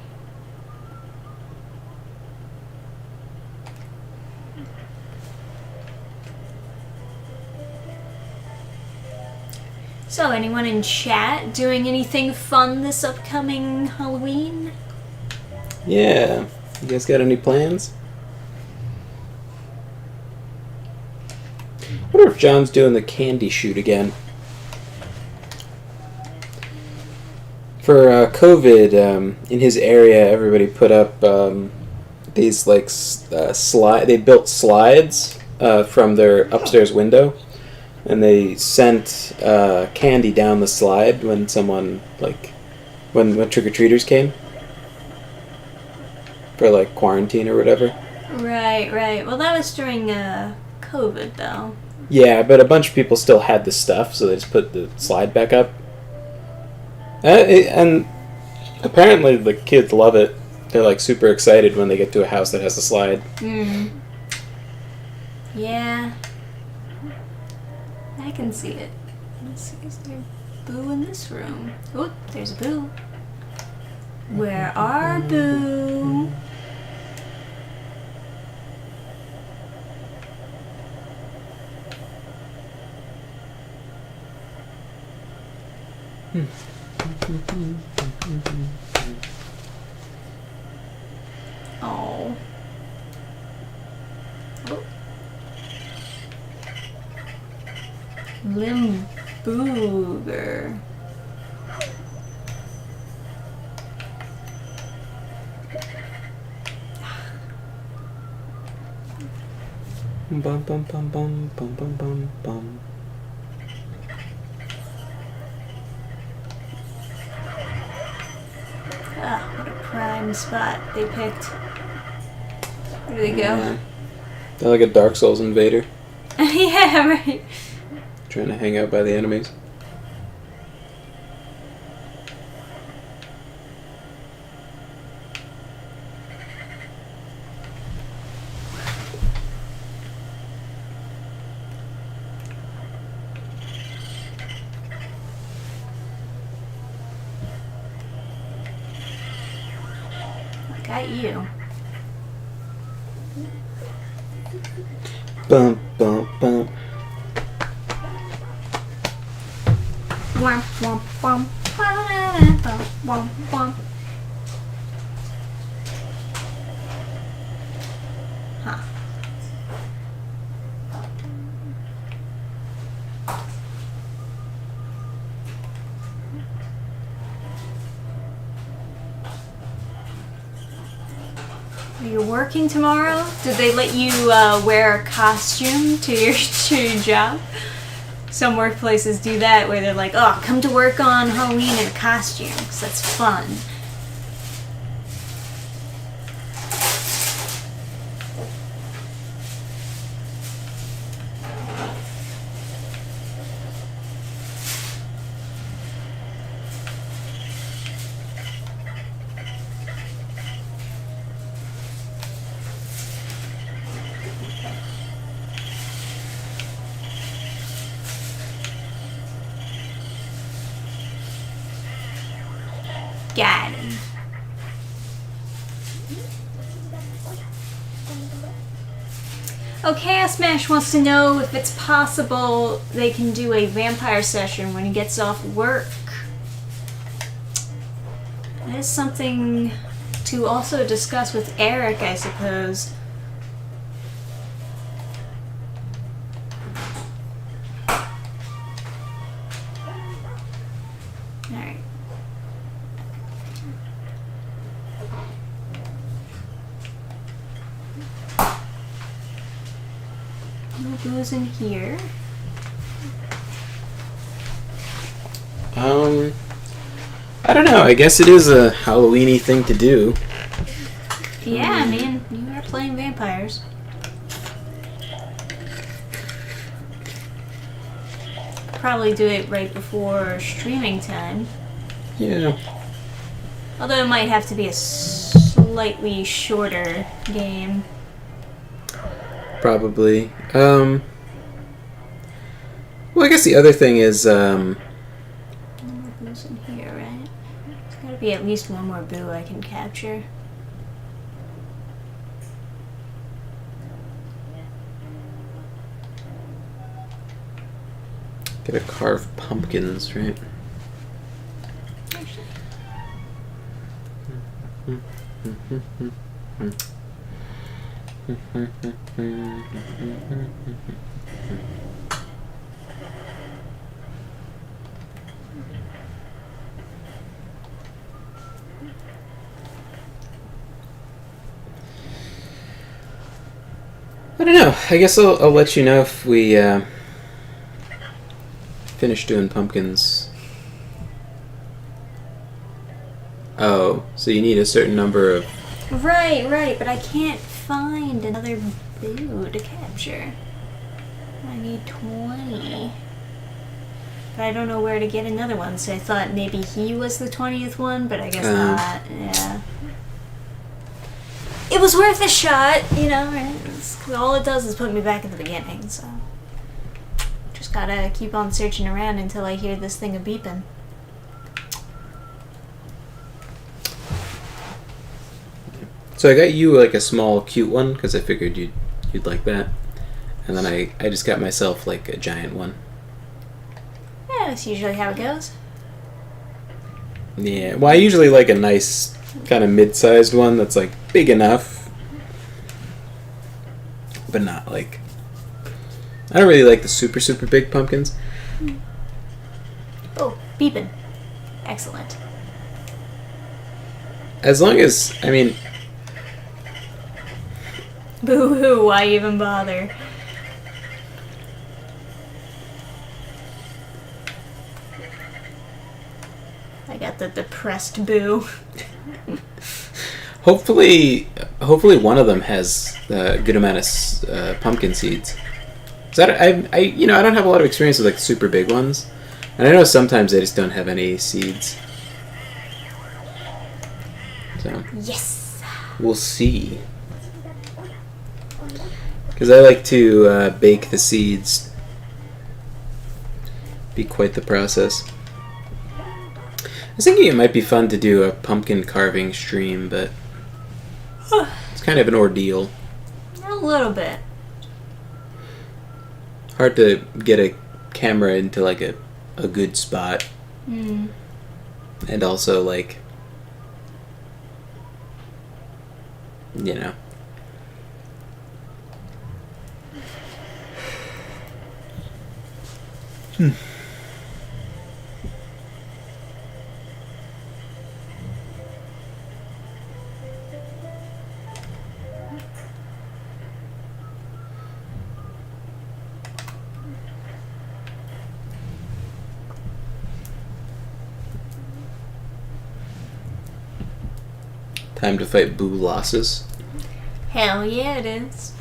So, anyone in chat doing anything fun this upcoming Halloween? Yeah. You guys got any plans? I wonder if John's doing the candy shoot again. For COVID, in his area, everybody put up these like slide. They built slides from their upstairs window, and they sent candy down the slide when someone when trick or treaters came for like quarantine or whatever. Right. Well, that was during COVID, though. Yeah, but a bunch of people still had the stuff, so they just put the slide back up. And apparently the kids love it. They're like super excited when they get to a house that has a slide. Mm. Yeah. I can see it. Let's see, is there Boo in this room? Oh, there's Boo. Where are Boo? Oh. Oh. Limbooger. Bum bum bum bum bum bum bum bum. Ah, what a prime spot they picked. Where do they go? Yeah. They're like a Dark Souls invader. Yeah, right. Trying to hang out by the enemies. Got you. Bum, bum, bum. Womp, womp, womp. Womp, womp, womp. Huh. Are you working tomorrow? Did they let you wear a costume to your job? Some workplaces do that where they're like, oh, come to work on Halloween in a costume, because that's fun. Got him. Oh, Chaos Smash wants to know if it's possible they can do a vampire session when he gets off work. That is something to also discuss with Eric, I suppose. Alright. What goes in here? I don't know. I guess it is a Halloween-y thing to do. Yeah, I mean, you are playing vampires. Probably do it right before streaming time. Yeah. Although it might have to be a slightly shorter game. Probably. Well, I guess the other thing is, What goes in here, right? There's gotta be at least one more boo I can capture. gotta carve pumpkins, right? I don't know. I guess I'll let you know if we finish doing pumpkins. Oh, so you need a certain number of... Right, but I can't find another boo to capture. I need 20. But I don't know where to get another one, so I thought maybe he was the 20th one, but I guess not. Yeah. It was worth a shot, you know, right? All it does is put me back at the beginning, so... Just gotta keep on searching around until I hear this thing a beeping. So I got you like a small cute one because I figured you'd like that, and then I just got myself like a giant one. Yeah, that's usually how it goes. Yeah, well I usually like a nice kind of mid-sized one that's like big enough, but not like... I don't really like the super big pumpkins. Oh, beeping. Excellent. As long as, I mean... Boo-hoo, why even bother? I got the depressed boo. Hopefully one of them has a good amount of pumpkin seeds. So I don't have a lot of experience with like super big ones, and I know sometimes they just don't have any seeds. So Yes. we'll see. Because I like to bake the seeds. Be quite the process. I was thinking it might be fun to do a pumpkin carving stream, but It's kind of an ordeal. A little bit. Hard to get a camera into like a good spot. Mm. And also like, you know. Time to fight boo losses. Hell yeah, it is.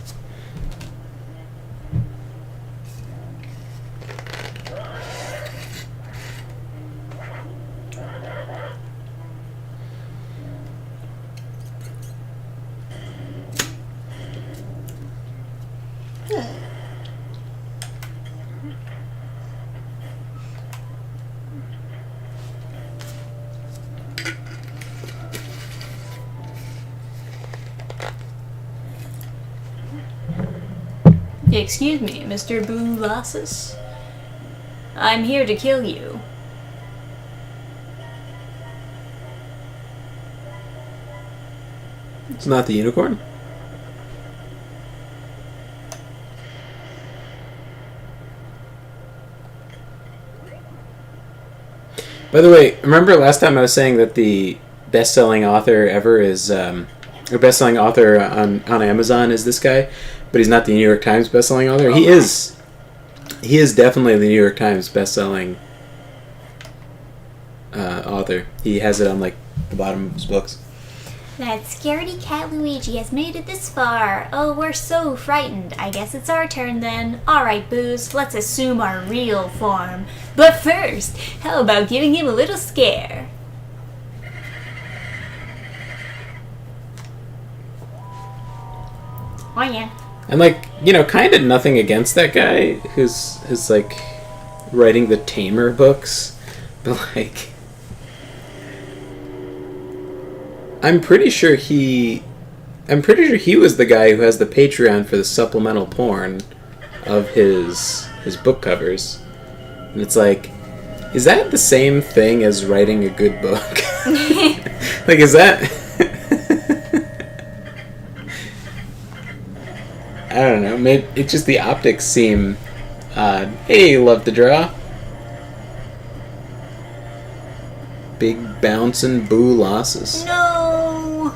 Excuse me, Mr. Boolassus. I'm here to kill you. It's not the unicorn? By the way, remember last time I was saying that the best-selling author ever is, or best-selling author on Amazon is this guy, but he's not the New York Times best-selling author? He is definitely the New York Times best-selling author. He has it on, like, the bottom of his books. That scaredy cat Luigi has made it this far. Oh, we're so frightened. I guess it's our turn then. Alright, Boos, let's assume our real form. But first, how about giving him a little scare? Oh yeah. And, like, you know, kind of nothing against that guy who's like, writing the Tamer books. But, like, I'm pretty sure he was the guy who has the Patreon for the supplemental porn of his book covers. And it's like, is that the same thing as writing a good book? Like, is that... I don't know. Maybe it's just the optics seem odd. Hey, love to draw. Big bouncing boo losses. No!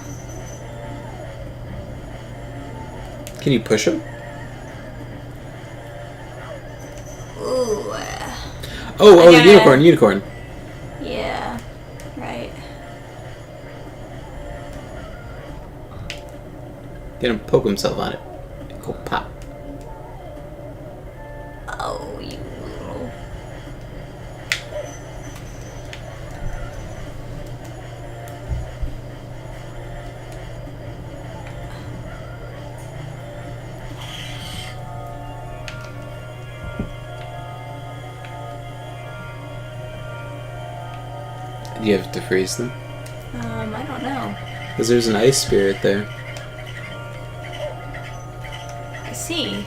Can you push him? Ooh. Oh, the unicorn. Yeah, right. Get him poke himself on it. Go pop. Oh, you little... Do you have to freeze them? I don't know. Because there's an ice spirit there. I see.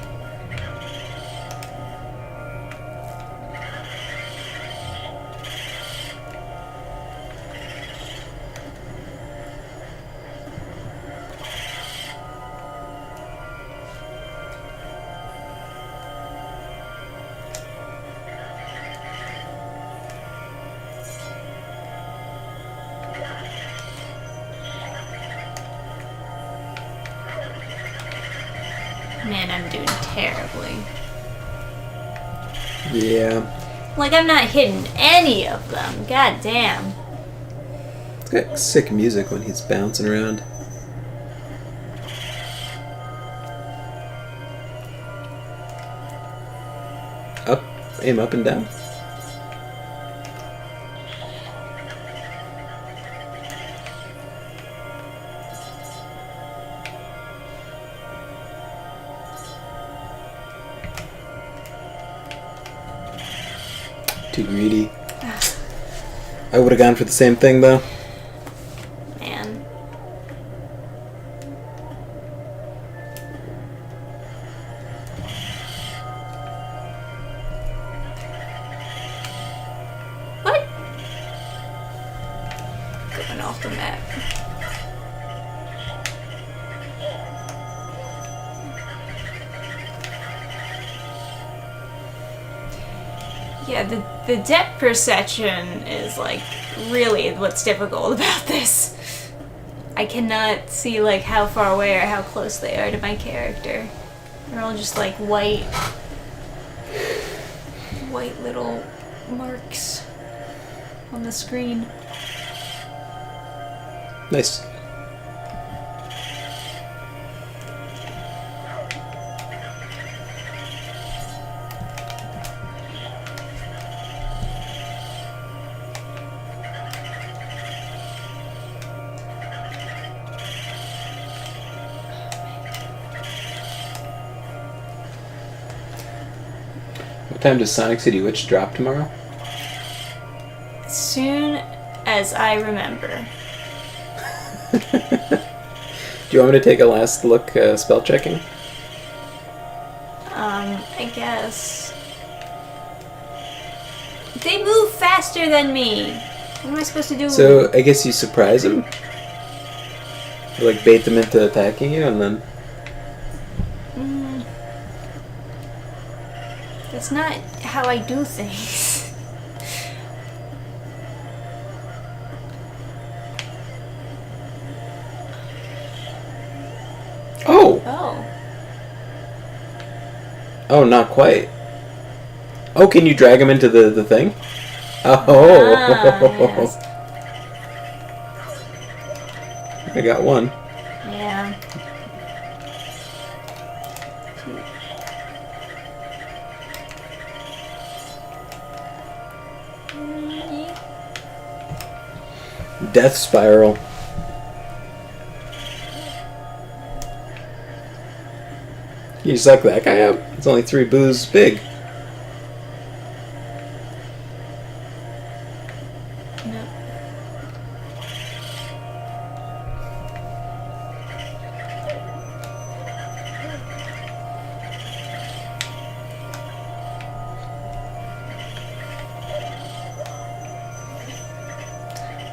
Man, I'm doing terribly. Yeah. Like, I'm not hitting any of them. God damn. It's got sick music when he's bouncing around. Up, aim up and down. Too greedy. I would have gone for the same thing though. Man. the map. Yeah, the depth perception is like really what's difficult about this. I cannot see like how far away or how close they are to my character. They're all just like white little marks on the screen. Nice. What time does Sonic City Witch drop tomorrow? As soon as I remember. Do you want me to take a last look spell checking? I guess. They move faster than me. What am I supposed to do? So I guess you surprise them? You, like bait them into attacking you and then... That's not how I do things. Oh! Oh. Oh, not quite. Oh, can you drag him into the thing? Oh! Yes. I got one. Yeah. Death Spiral. You suck that guy up? It's only 3 boos big. No.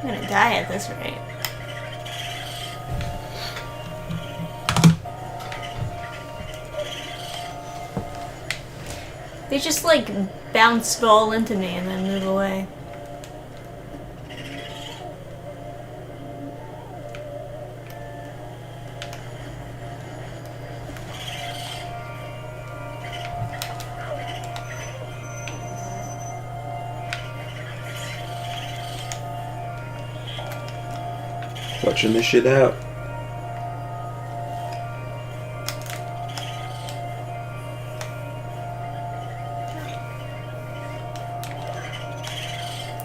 I'm gonna die at this rate. They just like bounce ball into me and then move away. Watching this shit out.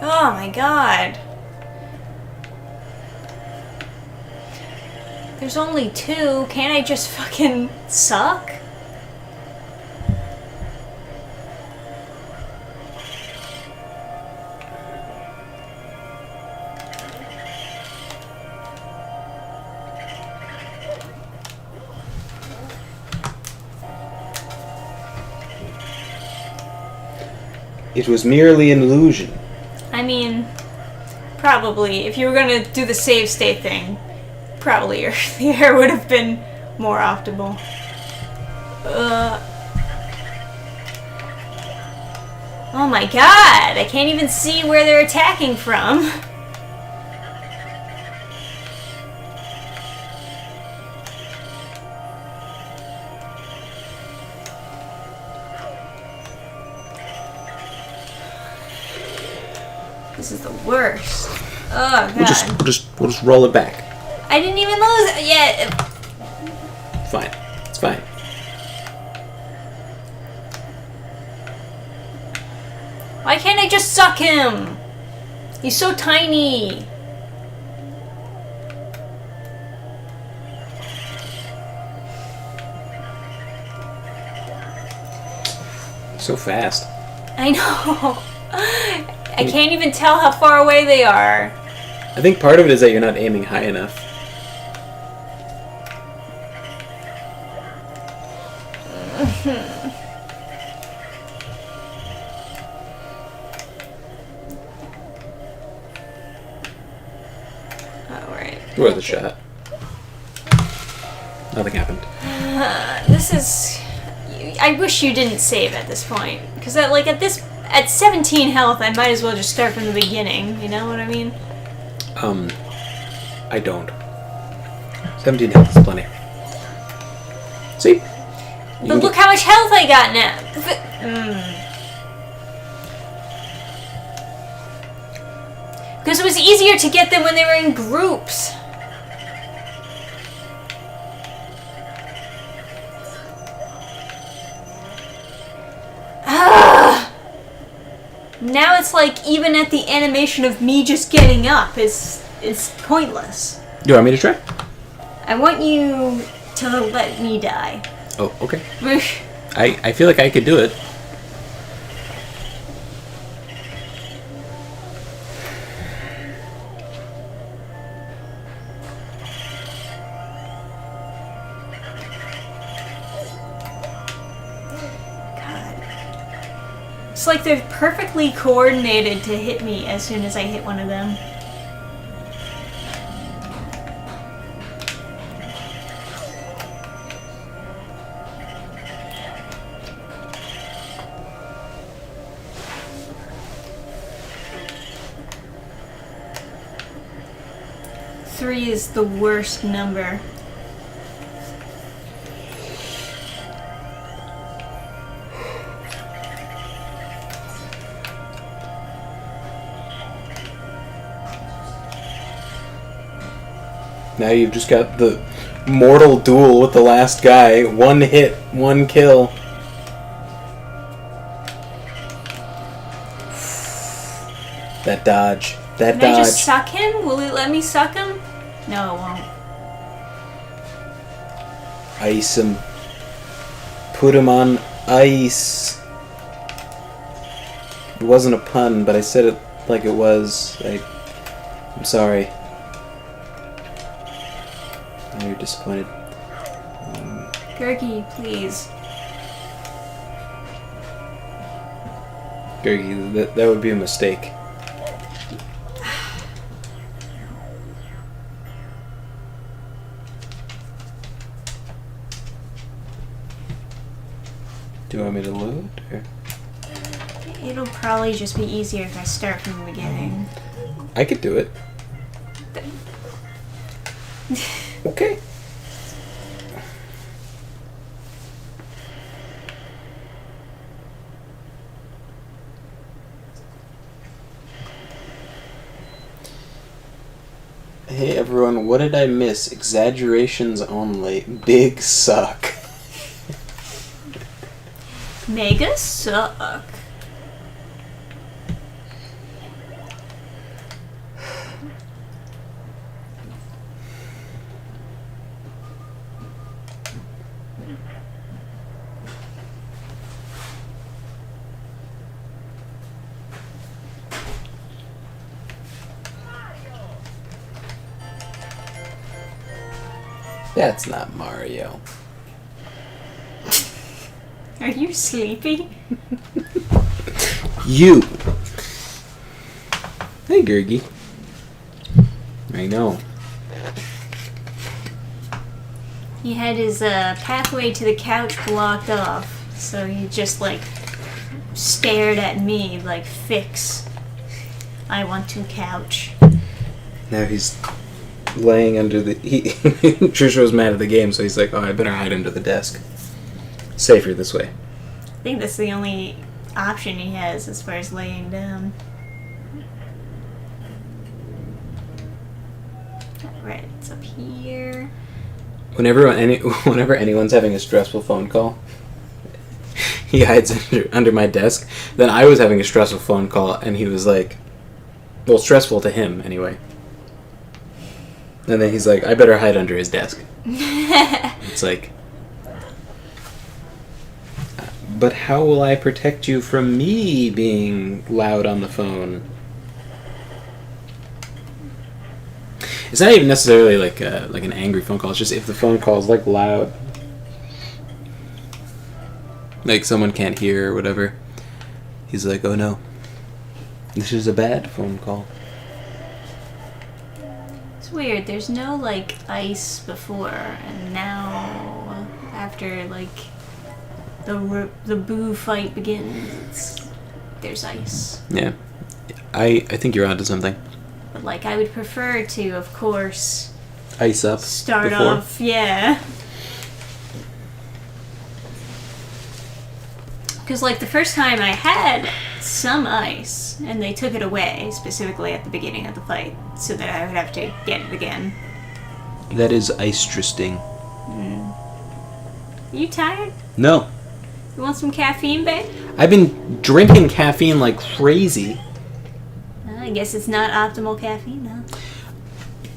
Oh my god. There's only 2. Can't I just fucking suck? It was merely an illusion. I mean, probably. If you were gonna do the save state thing, probably the air would have been more optimal. Oh my god! I can't even see where they're attacking from. This is the worst. Oh god. We'll just roll it back. I didn't even lose it yet. Fine. It's fine. Why can't I just suck him? He's so tiny. So fast. I know. I can't even tell how far away they are. I think part of it is that you're not aiming high enough. Worth a shot. Nothing happened. This is... I wish you didn't save at this point. Because at 17 health, I might as well just start from the beginning. You know what I mean? I don't. 17 health is plenty. See? But look how much health I got now. Because it was easier to get them when they were in groups. Now it's like even at the animation of me just getting up is pointless. Do you want me to try? I want you to let me die. Oh, okay. I feel like I could do it. It's like they're perfectly coordinated to hit me as soon as I hit one of them. Three is the worst number. Now you've just got the mortal duel with the last guy. One hit, one kill. That dodge. That Can dodge. I just suck him? Will it let me suck him? No, it won't. Ice him. Put him on ice. It wasn't a pun, but I said it like it was. I'm sorry. Now you're disappointed. Gergie, please. Gergie, that would be a mistake. Do you want me to load? Or? It'll probably just be easier if I start from the beginning. I could do it. Okay. Hey everyone, what did I miss? Exaggerations only. Big suck. Mega suck. That's not Mario. Are you sleepy? You! Hey, Gergie. I know. He had his pathway to the couch blocked off, so he just stared at me like, fix. I want to couch. Now he's laying under the... Trisha was mad at the game, so he's like, oh, I better hide under the desk. Safer this way. I think that's the only option he has as far as laying down. Alright, it's up here. Whenever anyone's having a stressful phone call, he hides under my desk. Then I was having a stressful phone call, and he was like... Well, stressful to him, anyway. And then he's like, I better hide under his desk. It's like... But how will I protect you from me being loud on the phone? It's not even necessarily like an angry phone call. It's just if the phone call is loud, like someone can't hear or whatever. He's like, oh no, this is a bad phone call. So weird. There's no, like, ice before, and now, after, like, the boo fight begins, there's ice. Yeah. I think you're onto something. But, like, I would prefer to, of course... Ice up Start before. off, yeah. Because, like, the first time I had some ice, and they took it away, specifically at the beginning of the fight, so that I would have to get it again. That is ice-tristing. You tired? No. You want some caffeine, babe? I've been drinking caffeine like crazy. I guess it's not optimal caffeine, though.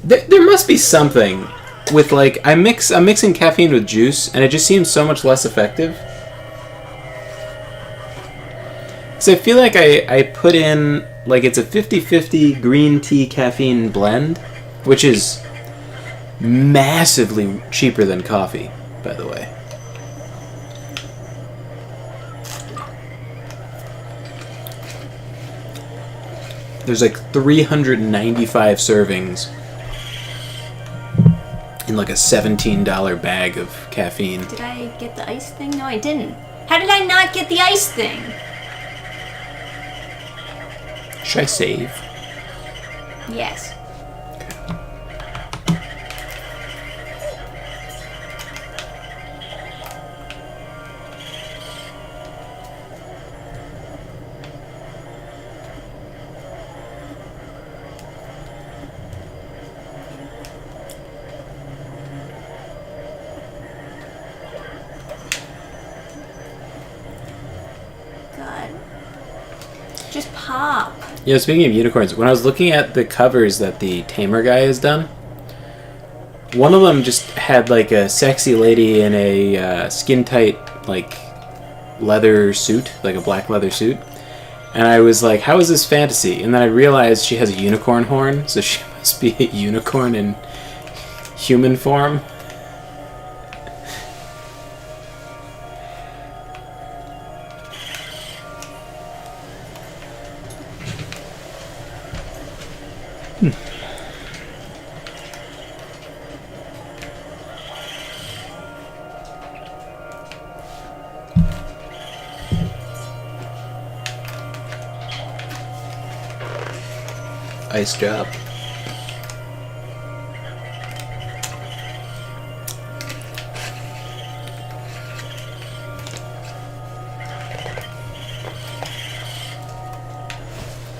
There must be something with, like, I'm mixing caffeine with juice, and it just seems so much less effective. So I feel like I put in, like, it's a 50-50 green tea caffeine blend, which is massively cheaper than coffee, by the way. There's like 395 servings in like a $17 bag of caffeine. Did I get the ice thing? No, I didn't. How did I not get the ice thing? Should I save? Yes. Just pop. Yeah, speaking of unicorns, when I was looking at the covers that the Tamer guy has done, one of them just had like a sexy lady in a skin-tight, like, leather suit, like a black leather suit. And I was like, how is this fantasy? And then I realized she has a unicorn horn, so she must be a unicorn in human form. Nice job.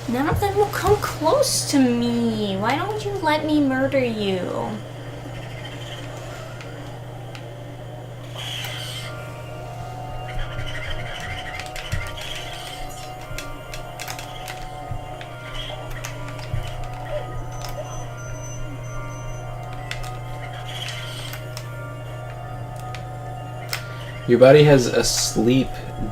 None of them will come close to me. Why don't you let me murder you? Your body has a sleep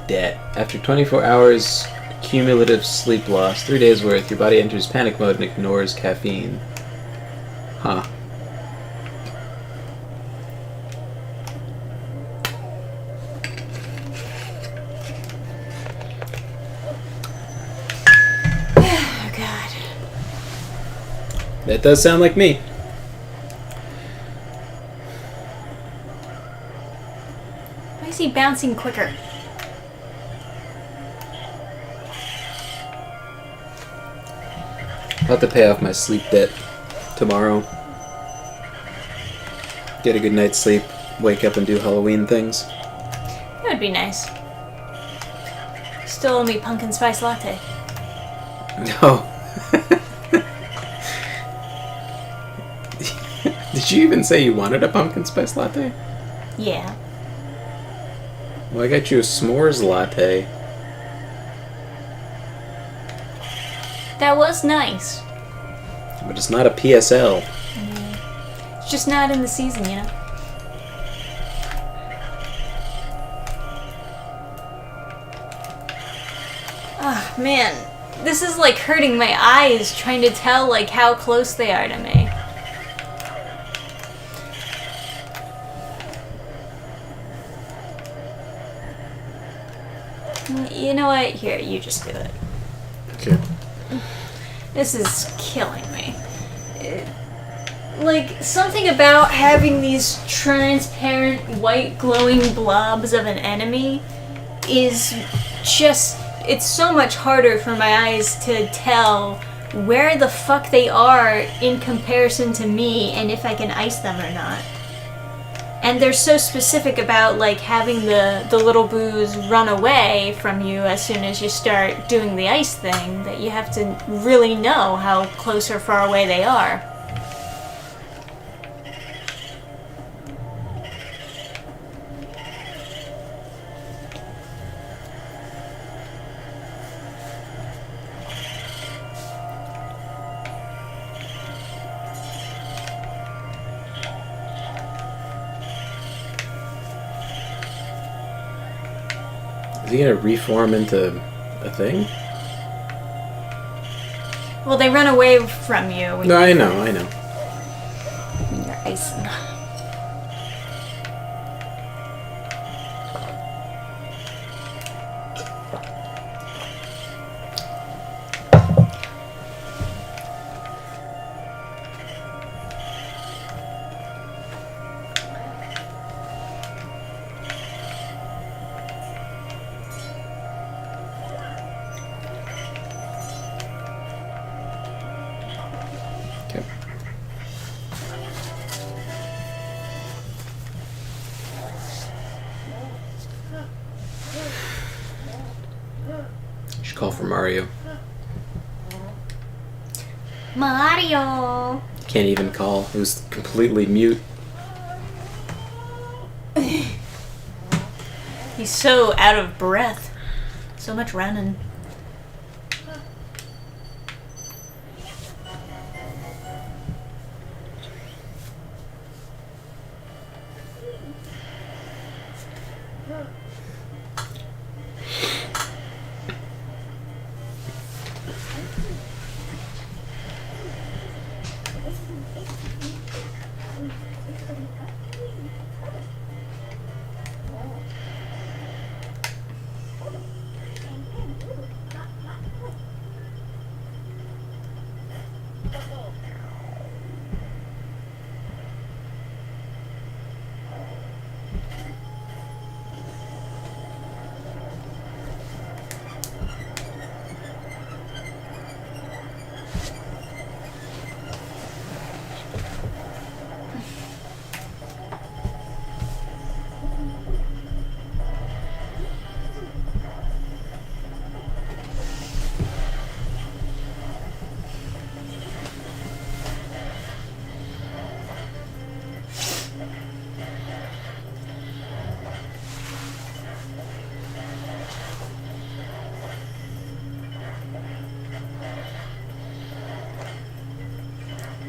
debt. After 24 hours cumulative sleep loss, 3 days worth, your body enters panic mode and ignores caffeine. Huh. Oh, God. That does sound like me. Why is he bouncing quicker? I'll have to pay off my sleep debt tomorrow. Get a good night's sleep, wake up and do Halloween things. That would be nice. Still owe me pumpkin spice latte. No. Did you even say you wanted a pumpkin spice latte? Yeah. Well, I got you a s'mores latte. That was nice. But it's not a PSL. It's just not in the season, you know? Ah, man. This is like hurting my eyes trying to tell like how close they are to me. You know what? Here, you just do it. Okay. This is killing me. like, something about having these transparent, white, glowing blobs of an enemy is just... It's so much harder for my eyes to tell where the fuck they are in comparison to me and if I can ice them or not. And they're so specific about, like, having the little boos run away from you as soon as you start doing the ice thing that you have to really know how close or far away they are. Is he gonna reform into a thing? Well, they run away from you. When No, I you're know. icing. Okay. You should call for Mario. Mario! Can't even call. It was completely mute. He's so out of breath. So much running.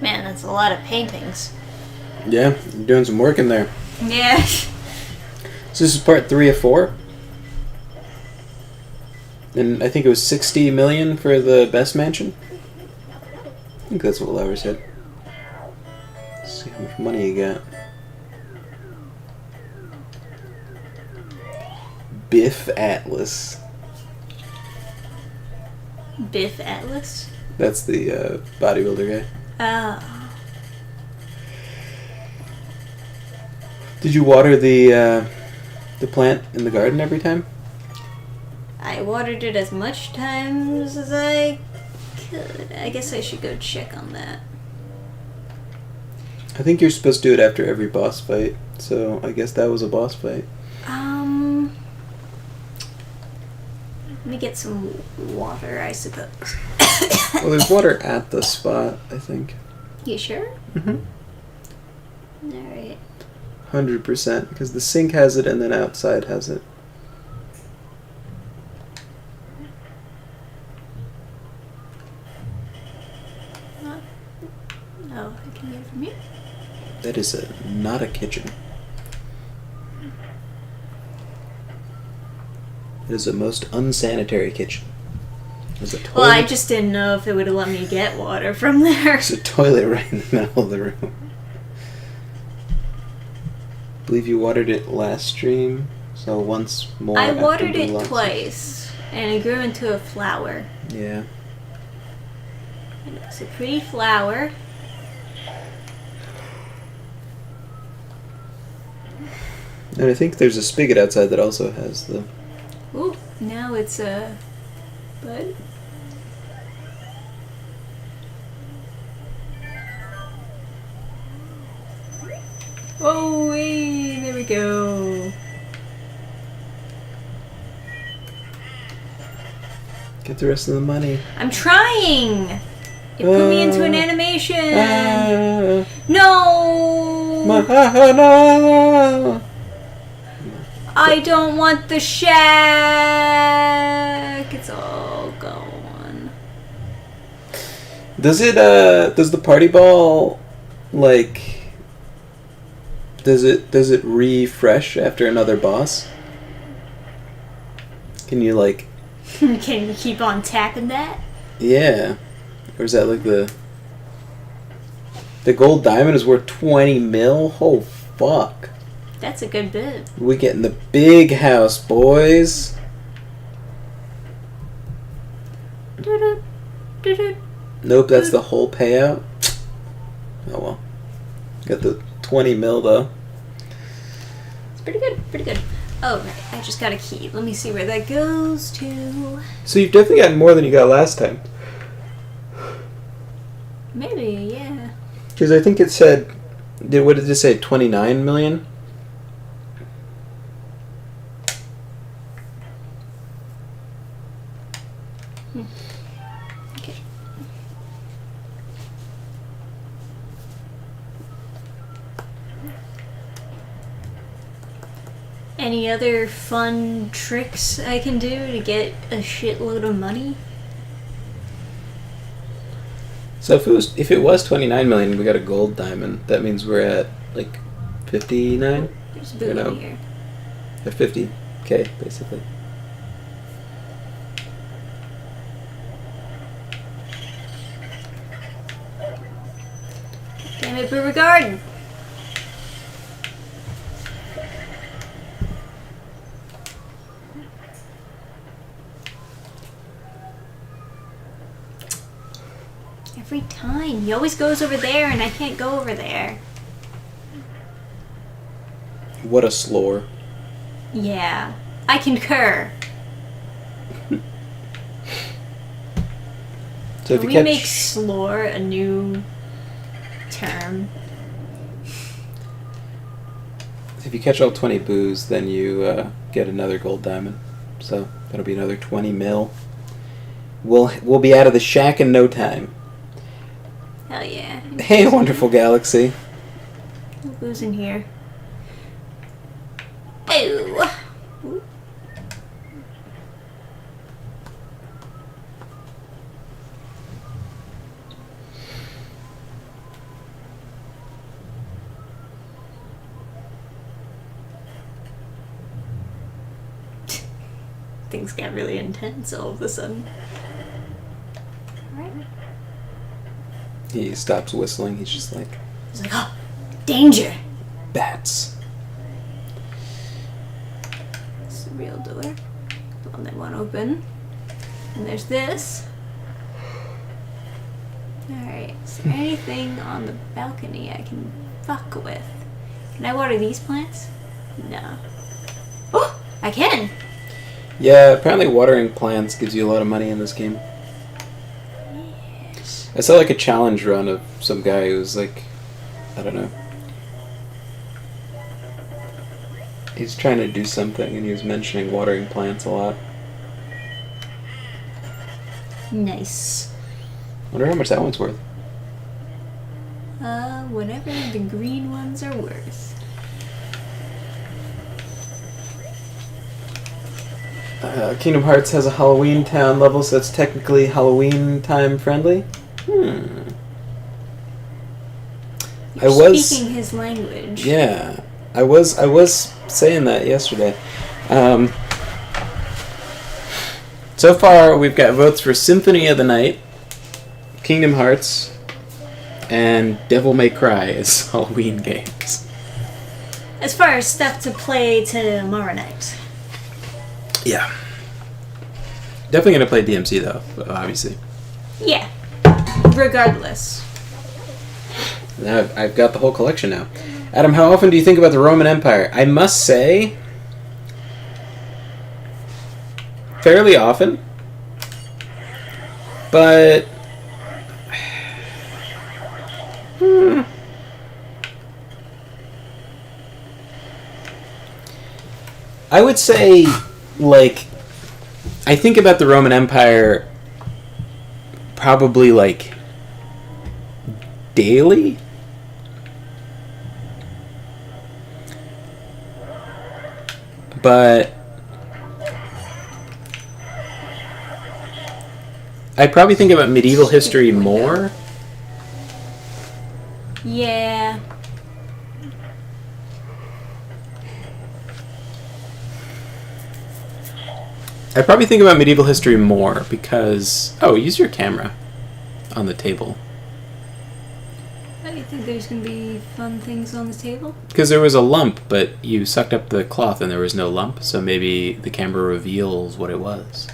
Man, that's a lot of paintings. Yeah, you're doing some work in there. Yeah. So this is part 3 of 4. And I think it was 60 million for the best mansion. I think that's what Lauer said. Let's see how much money you got. Biff Atlas. Biff Atlas? That's the bodybuilder guy. Oh. Did you water the plant in the garden every time? I watered it as much times as I could. I guess I should go check on that. I think you're supposed to do it after every boss fight, so I guess that was a boss fight. Let me get some water, I suppose. Well, there's water at the spot, I think. You sure? Mm-hmm. Alright. 100%, because the sink has it and then outside has it. Oh, I can get it from here. That is not a kitchen. It is a most unsanitary kitchen. There's a toilet. Well, I just didn't know if it would have let me get water from there. There's a toilet right in the middle of the room. I believe you watered it last stream, so once more. I after watered the it lots of- twice, and it grew into a flower. Yeah. And it's a pretty flower. And I think there's a spigot outside that also has the... Ooh, now it's a bud. Oh, hey, there we go. Get the rest of the money. I'm trying! You put me into an animation! No! No! I don't want the shack! It's all gone. Does it, does the party ball, like... Does it refresh after another boss? Can you, like... Can you keep on tapping that? Yeah. Or is that like the gold diamond is worth 20 mil? Oh fuck. That's a good bit. We getting the big house, boys. Nope, that's the whole payout. Oh well. Got the 20 mil though. It's pretty good, pretty good. Oh, right. I just got a key. Let me see where that goes to. So you've definitely gotten more than you got last time. Maybe, yeah. Because I think it said... What did it say? 29 million? Okay. Any other fun tricks I can do to get a shitload of money? So if it was 29 million, we got a gold diamond. That means we're at like 59? There's Boo in here. Or 50k basically. Damn it, Beauregard! Every time. He always goes over there and I can't go over there. What a slore. Yeah. I concur. So if Can you we catch... make slore a new term? If you catch all 20 boos, then you get another gold diamond. So that'll be another 20 mil. We'll be out of the shack in no time. Hell yeah. Hey, wonderful galaxy. Who's in here? Ooh. Ooh. Things got really intense all of a sudden. Alright. He stops whistling. He's just like... He's like, oh, danger! Bats. It's the real door. The one that won't open. And there's this. Alright, is there anything on the balcony I can fuck with? Can I water these plants? No. Oh, I can! Yeah, apparently watering plants gives you a lot of money in this game. Yes. I saw like a challenge run of some guy who was like... I don't know. He's trying to do something and he was mentioning watering plants a lot. Nice. Wonder how much that one's worth. Whatever the green ones are worth. Kingdom Hearts has a Halloween Town level, so it's technically Halloween time friendly. You're speaking his language. Yeah, I was saying that yesterday. So far, we've got votes for Symphony of the Night, Kingdom Hearts, and Devil May Cry as Halloween games. As far as stuff to play tomorrow night. Yeah. Definitely gonna play DMC though, obviously. Yeah. Regardless. Now I've got the whole collection now. Adam, how often do you think about the Roman Empire? I must say, fairly often. But... I would say, like, I think about the Roman Empire probably, like, daily? But I probably think about medieval history more. Yeah. I probably think about medieval history more because... Oh, use your camera on the table. Why do you think there's going to be fun things on the table? Because there was a lump, but you sucked up the cloth and there was no lump, so maybe the camera reveals what it was.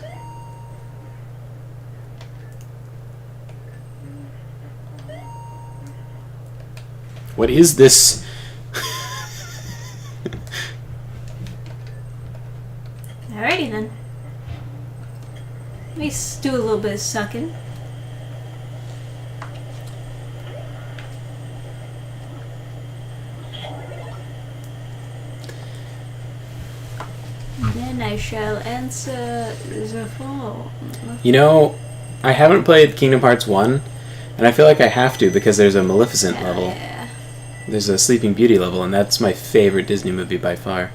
What is this? Alrighty then. Let me do a little bit of sucking. Then I shall answer the phone. You know, I haven't played Kingdom Hearts 1, and I feel like I have to because there's a Maleficent level. Yeah. There's a Sleeping Beauty level, and that's my favorite Disney movie by far.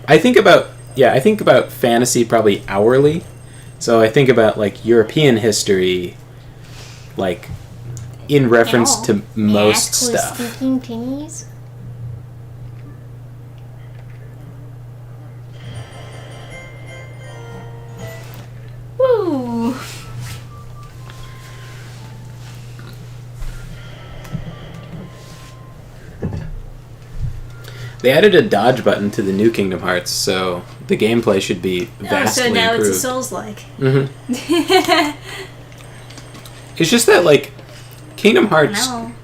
I think about fantasy probably hourly. So I think about like European history, like in reference to most stuff. Speaking pennies. Woo! They added a dodge button to the new Kingdom Hearts, so the gameplay should be vastly so now improved. it's a Souls-like. Mm-hmm. It's just that, like, Kingdom Hearts... No.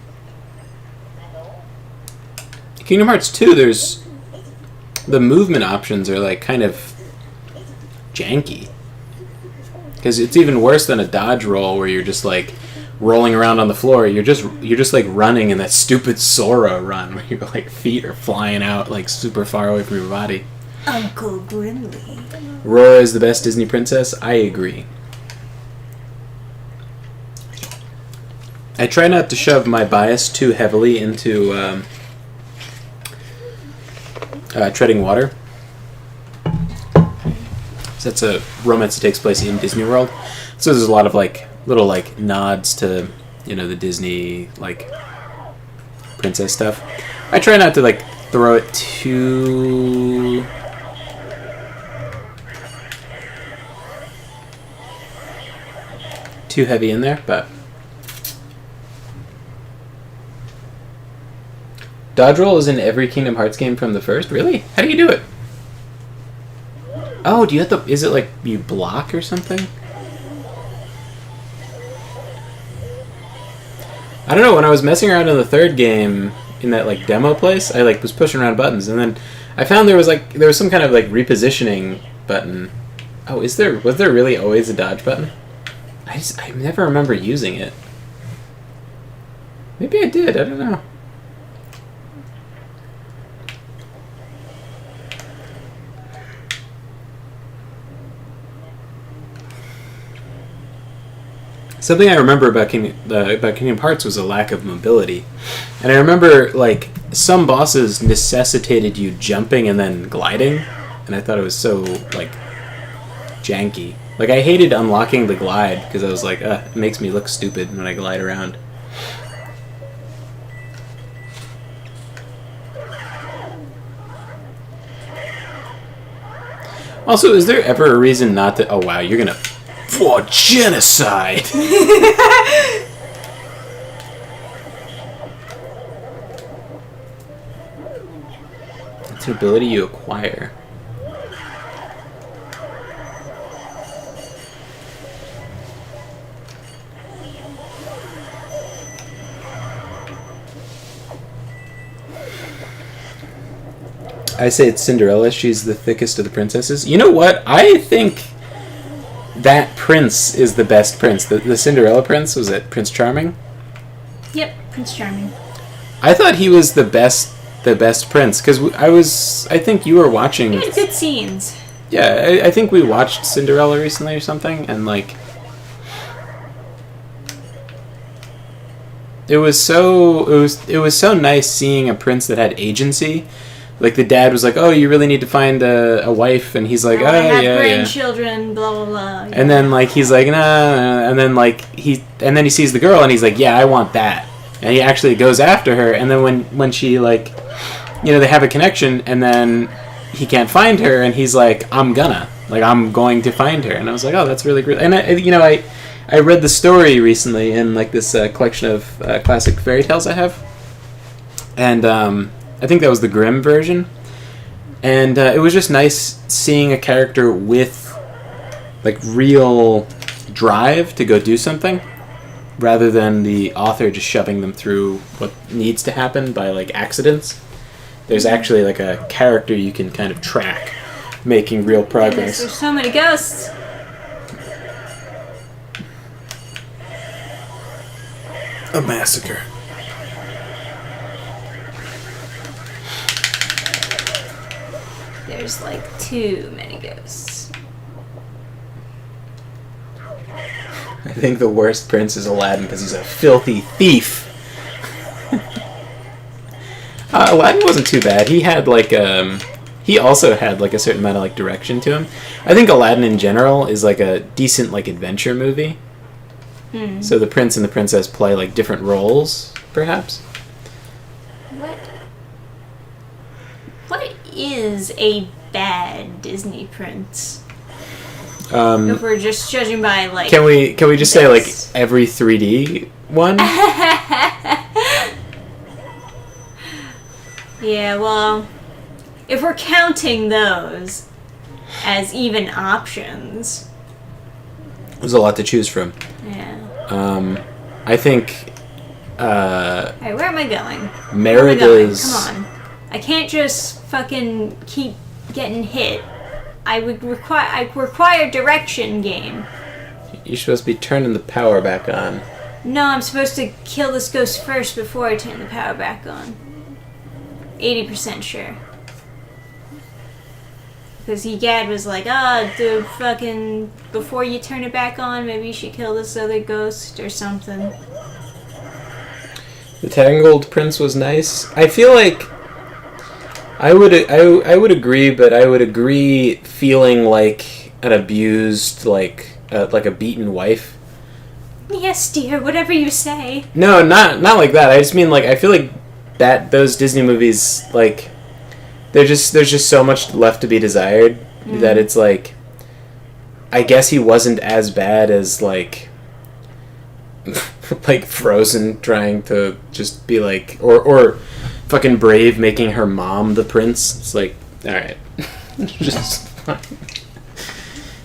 Kingdom Hearts 2, there's... The movement options are, like, kind of janky. Because it's even worse than a dodge roll where you're just, like, rolling around on the floor. You're just like running in that stupid Sora run where your like feet are flying out like super far away from your body. Uncle Grimly. Aurora is the best Disney princess. I agree. I try not to shove my bias too heavily into Treading Water. So that's a romance that takes place in Disney World. So there's a lot of like little like nods to, you know, the Disney like princess stuff. I try not to like throw it too heavy in there, but dodge roll is in every Kingdom Hearts game from the first. Really? How do you do it? Oh, do you have to? Is it like you block or something? I don't know, when I was messing around in the third game in that like demo place, I like was pushing around buttons and then I found there was some kind of like repositioning button. Oh, was there really always a dodge button? I never remember using it. Maybe I did, I don't know. Something I remember about Kingdom Hearts was a lack of mobility. And I remember, like, some bosses necessitated you jumping and then gliding, and I thought it was so, like, janky. Like, I hated unlocking the glide, because I was like, it makes me look stupid when I glide around. Also, is there ever a reason not to... Oh, wow, you're gonna... For genocide! It's an ability you acquire. I say it's Cinderella. She's the thickest of the princesses. You know what? I think that prince is the best prince. The Cinderella prince, was it Prince Charming? Yep, Prince Charming. I thought he was the best prince because I think you were watching. He had good scenes. Yeah, I think we watched Cinderella recently or something, and like it was so nice seeing a prince that had agency. Like the dad was like, "Oh, you really need to find a wife," and he's like, "Oh, I have yeah, grandchildren, blah blah blah." Yeah. And then like he's like, "Nah," and then like he sees the girl and he's like, "Yeah, I want that," and he actually goes after her. And then when she like, they have a connection, and then he can't find her, and he's like, I'm going to find her. And I was like, oh, that's really great. And I read the story recently in like this collection of classic fairy tales I have, and I think that was the Grimm version, and it was just nice seeing a character with like real drive to go do something, rather than the author just shoving them through what needs to happen by like accidents. There's actually like a character you can kind of track making real progress. There's so many ghosts. A massacre. There's like too many ghosts. I think the worst prince is Aladdin because he's a filthy thief. Aladdin wasn't too bad. He had like he also had like a certain amount of like direction to him. I think Aladdin in general is like a decent like adventure movie. So the prince and the princess play like different roles, perhaps. What is a bad Disney prince? If we're just judging by like, can we just say like every 3D one? Yeah, well, if we're counting those as even options, There's a lot to choose from. yeah. I think. Alright, where am I going? Merida's. Come on, I can't just fucking keep getting hit. I require direction, game. You're supposed to be turning the power back on. No, I'm supposed to kill this ghost first before I turn the power back on. 80% sure. Because Egad was like, dude, fucking, before you turn it back on, maybe you should kill this other ghost or something. The Tangled Prince was nice. I feel like I would agree, but I would agree feeling like an abused, like a beaten wife. Yes, dear, whatever you say. No, not like that. I just mean like I feel like that those Disney movies like there's just so much left to be desired that it's like I guess he wasn't as bad as like like Frozen trying to just be like or fucking Brave making her mom the prince. It's like, all right. Just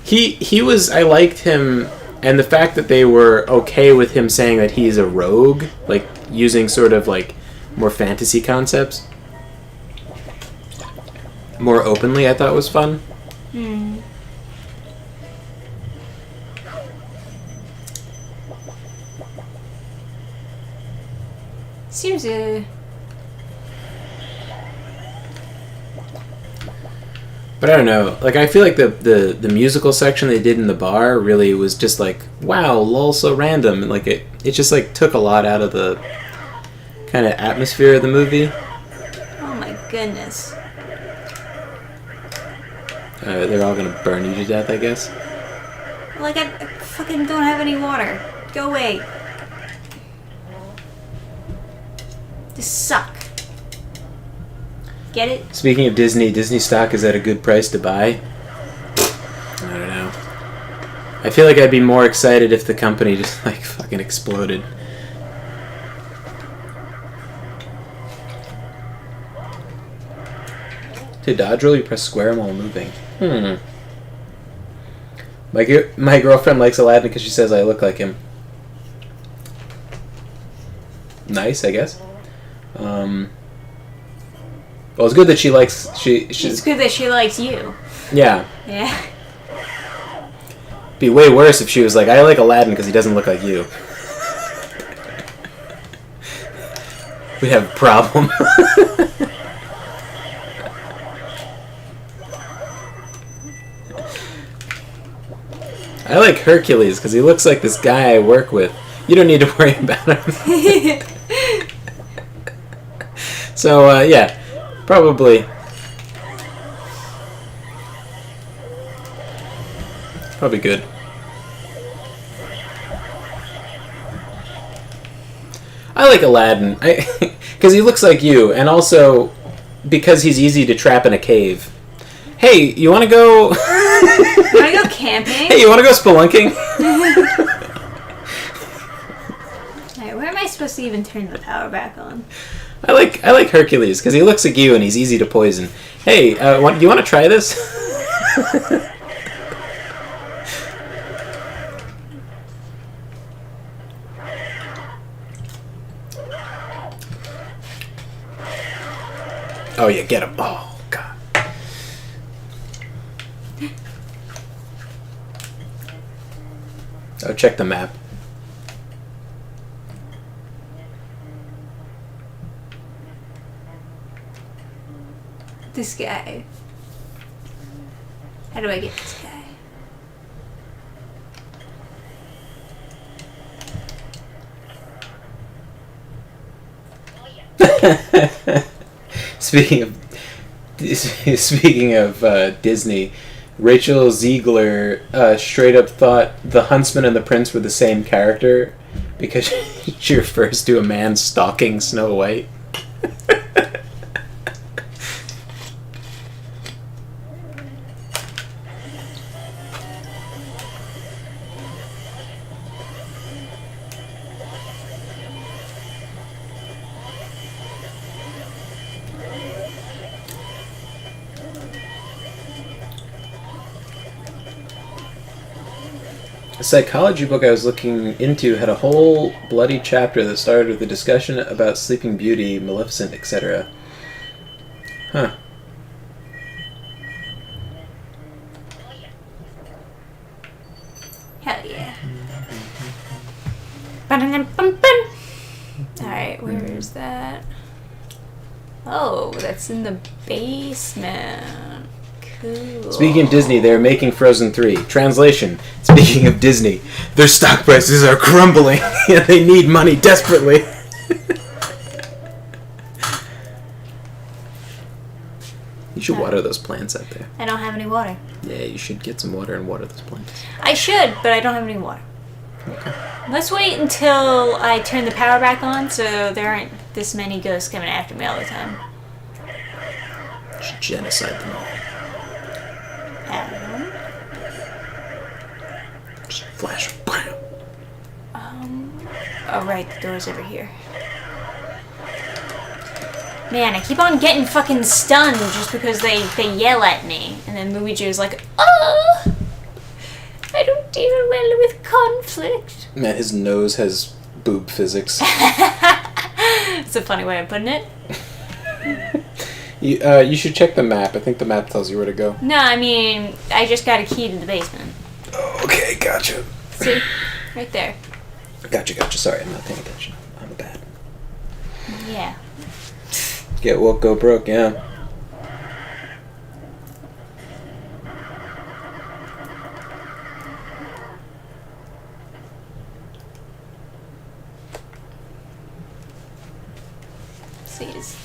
he was I liked him, and the fact that they were okay with him saying that he's a rogue, like using sort of like more fantasy concepts more openly, I thought was fun. Seems But I don't know. Like I feel like the musical section they did in the bar really was just like, wow, lol, so random, and like it just like took a lot out of the kind of atmosphere of the movie. Oh my goodness. They're all gonna burn you to death, I guess. Like, I fucking don't have any water. Go away. Just suck. Get it? Speaking of Disney stock is at a good price to buy. I don't know. I feel like I'd be more excited if the company just like fucking exploded. To dodge roll, you press square while moving. My girlfriend likes Aladdin because she says I look like him. Nice, I guess. Well, it's good that she likes... It's good that she likes you. Yeah. Yeah. Be way worse if she was like, I like Aladdin because he doesn't look like you. We'd have a problem. I like Hercules because he looks like this guy I work with. You don't need to worry about him. So, yeah. Probably good. I like Aladdin because he looks like you, and also because he's easy to trap in a cave. Hey, you want to go? Want to go camping? Hey, you want to go spelunking? Alright, where am I supposed to even turn the power back on? I like Hercules because he looks like you and he's easy to poison. Hey, do you want to try this? Oh yeah, get him! Oh god. Oh, check the map. This guy. How do I get this guy? Speaking of Disney, Rachel Ziegler straight up thought the Huntsman and the Prince were the same character because she refers to a man stalking Snow White. A psychology book I was looking into had a whole bloody chapter that started with a discussion about Sleeping Beauty, Maleficent, etc. Huh. Hell yeah. Alright, where is that? Oh, that's in the basement. Cool. Speaking of Disney, they're making Frozen 3. Translation: speaking of Disney, their stock prices are crumbling and they need money desperately. You should water those plants out there. I don't have any water. Yeah, you should get some water and water those plants. I should, but I don't have any water. Okay. Let's wait until I turn the power back on so there aren't this many ghosts coming after me all the time. You should genocide them all. Just flash. Oh right, the door's over here. Man, I keep on getting fucking stunned just because they yell at me. And then Luigi is like, oh! I don't deal well with conflict. Man, his nose has boob physics. It's a funny way of putting it. You should check the map. I think the map tells you where to go. No, I mean, I just got a key to the basement. Okay, gotcha. See? Right there. Gotcha. Sorry, I'm not paying attention. I'm bad. Yeah. Get woke, go broke, yeah. See, is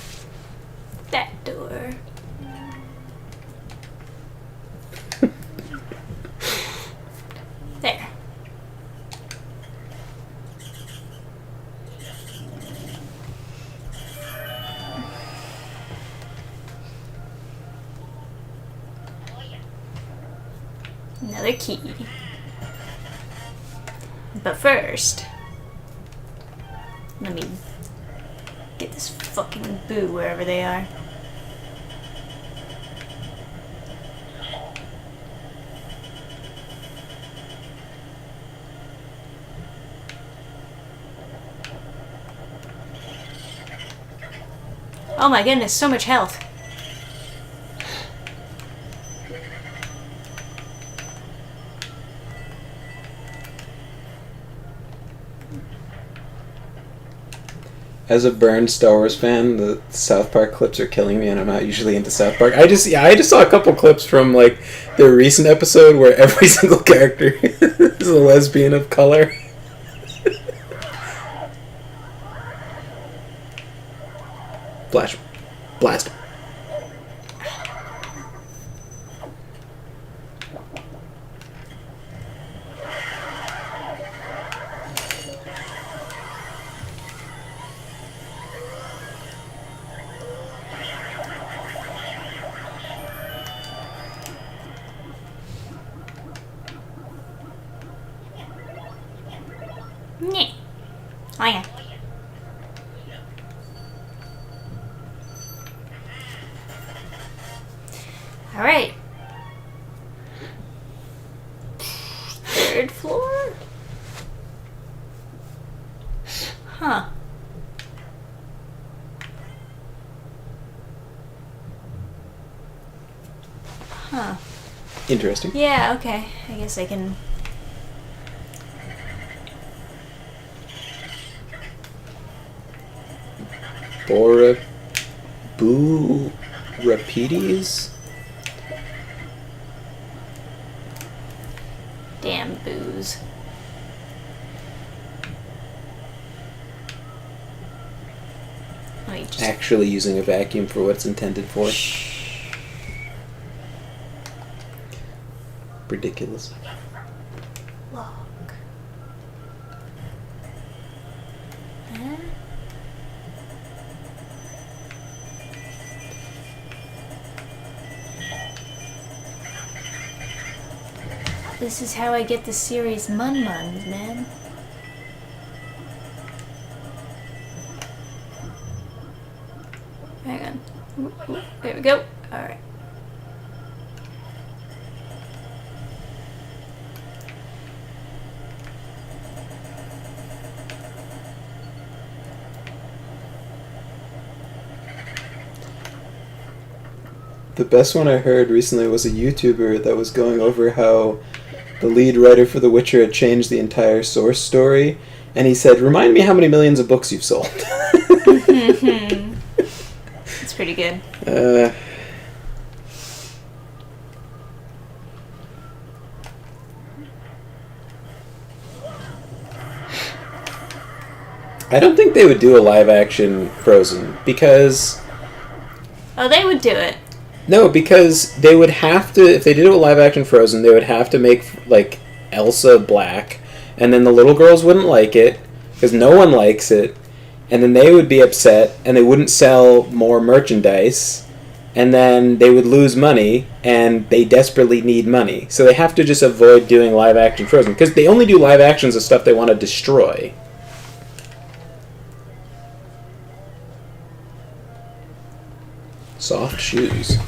that door. There. Another key. But first, let me get this fucking boo wherever they are. Oh my goodness, so much health. As a burned Star Wars fan, the South Park clips are killing me, and I'm not usually into South Park. I just saw a couple clips from like the recent episode where every single character is a lesbian of color. Blast. Yeah. Oh yeah. All right. Third floor? Huh. Huh. Interesting. Yeah, okay. I guess I can... Rapides? Damn booze. Oh, you just... Actually using a vacuum for what it's intended for. Ridiculous. Lock. Huh? This is how I get the series Mun-Muns, man. Hang on. Ooh, there we go. Alright. The best one I heard recently was a YouTuber that was going over how the lead writer for The Witcher had changed the entire source story, and he said, "Remind me how many millions of books you've sold." It's pretty good. I don't think they would do a live-action Frozen, because... Oh, they would do it. No, because they would have to, if they did a live-action Frozen, they would have to make, like, Elsa black, and then the little girls wouldn't like it, because no one likes it, and then they would be upset, and they wouldn't sell more merchandise, and then they would lose money, and they desperately need money. So they have to just avoid doing live-action Frozen, because they only do live-actions of stuff they want to destroy. Soft shoes.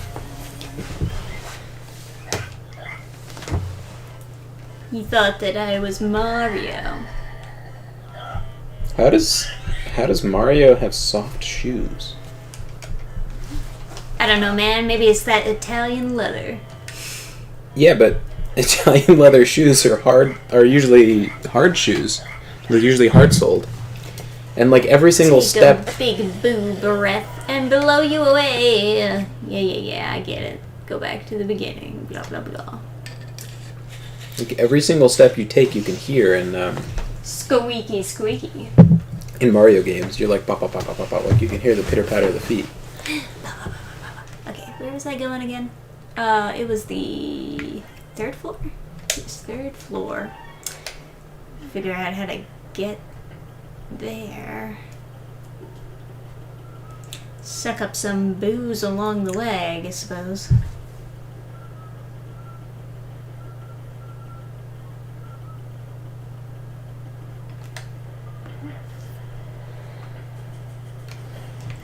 You thought that I was Mario. How does Mario have soft shoes? I don't know, man. Maybe it's that Italian leather. Yeah, but Italian leather shoes are usually hard shoes. They're usually hard soled. And like every single step... a big boo breath and blow you away. Yeah, I get it. Go back to the beginning. Blah, blah, blah. Like every single step you take, you can hear in... Squeaky, squeaky. In Mario games, you're like, pop, pop, pop, pop, pop, pop. Like you can hear the pitter-patter of the feet. Okay, where was I going again? It was the third floor? Yes, third floor. Figure out how to get there. Suck up some booze along the way, I suppose.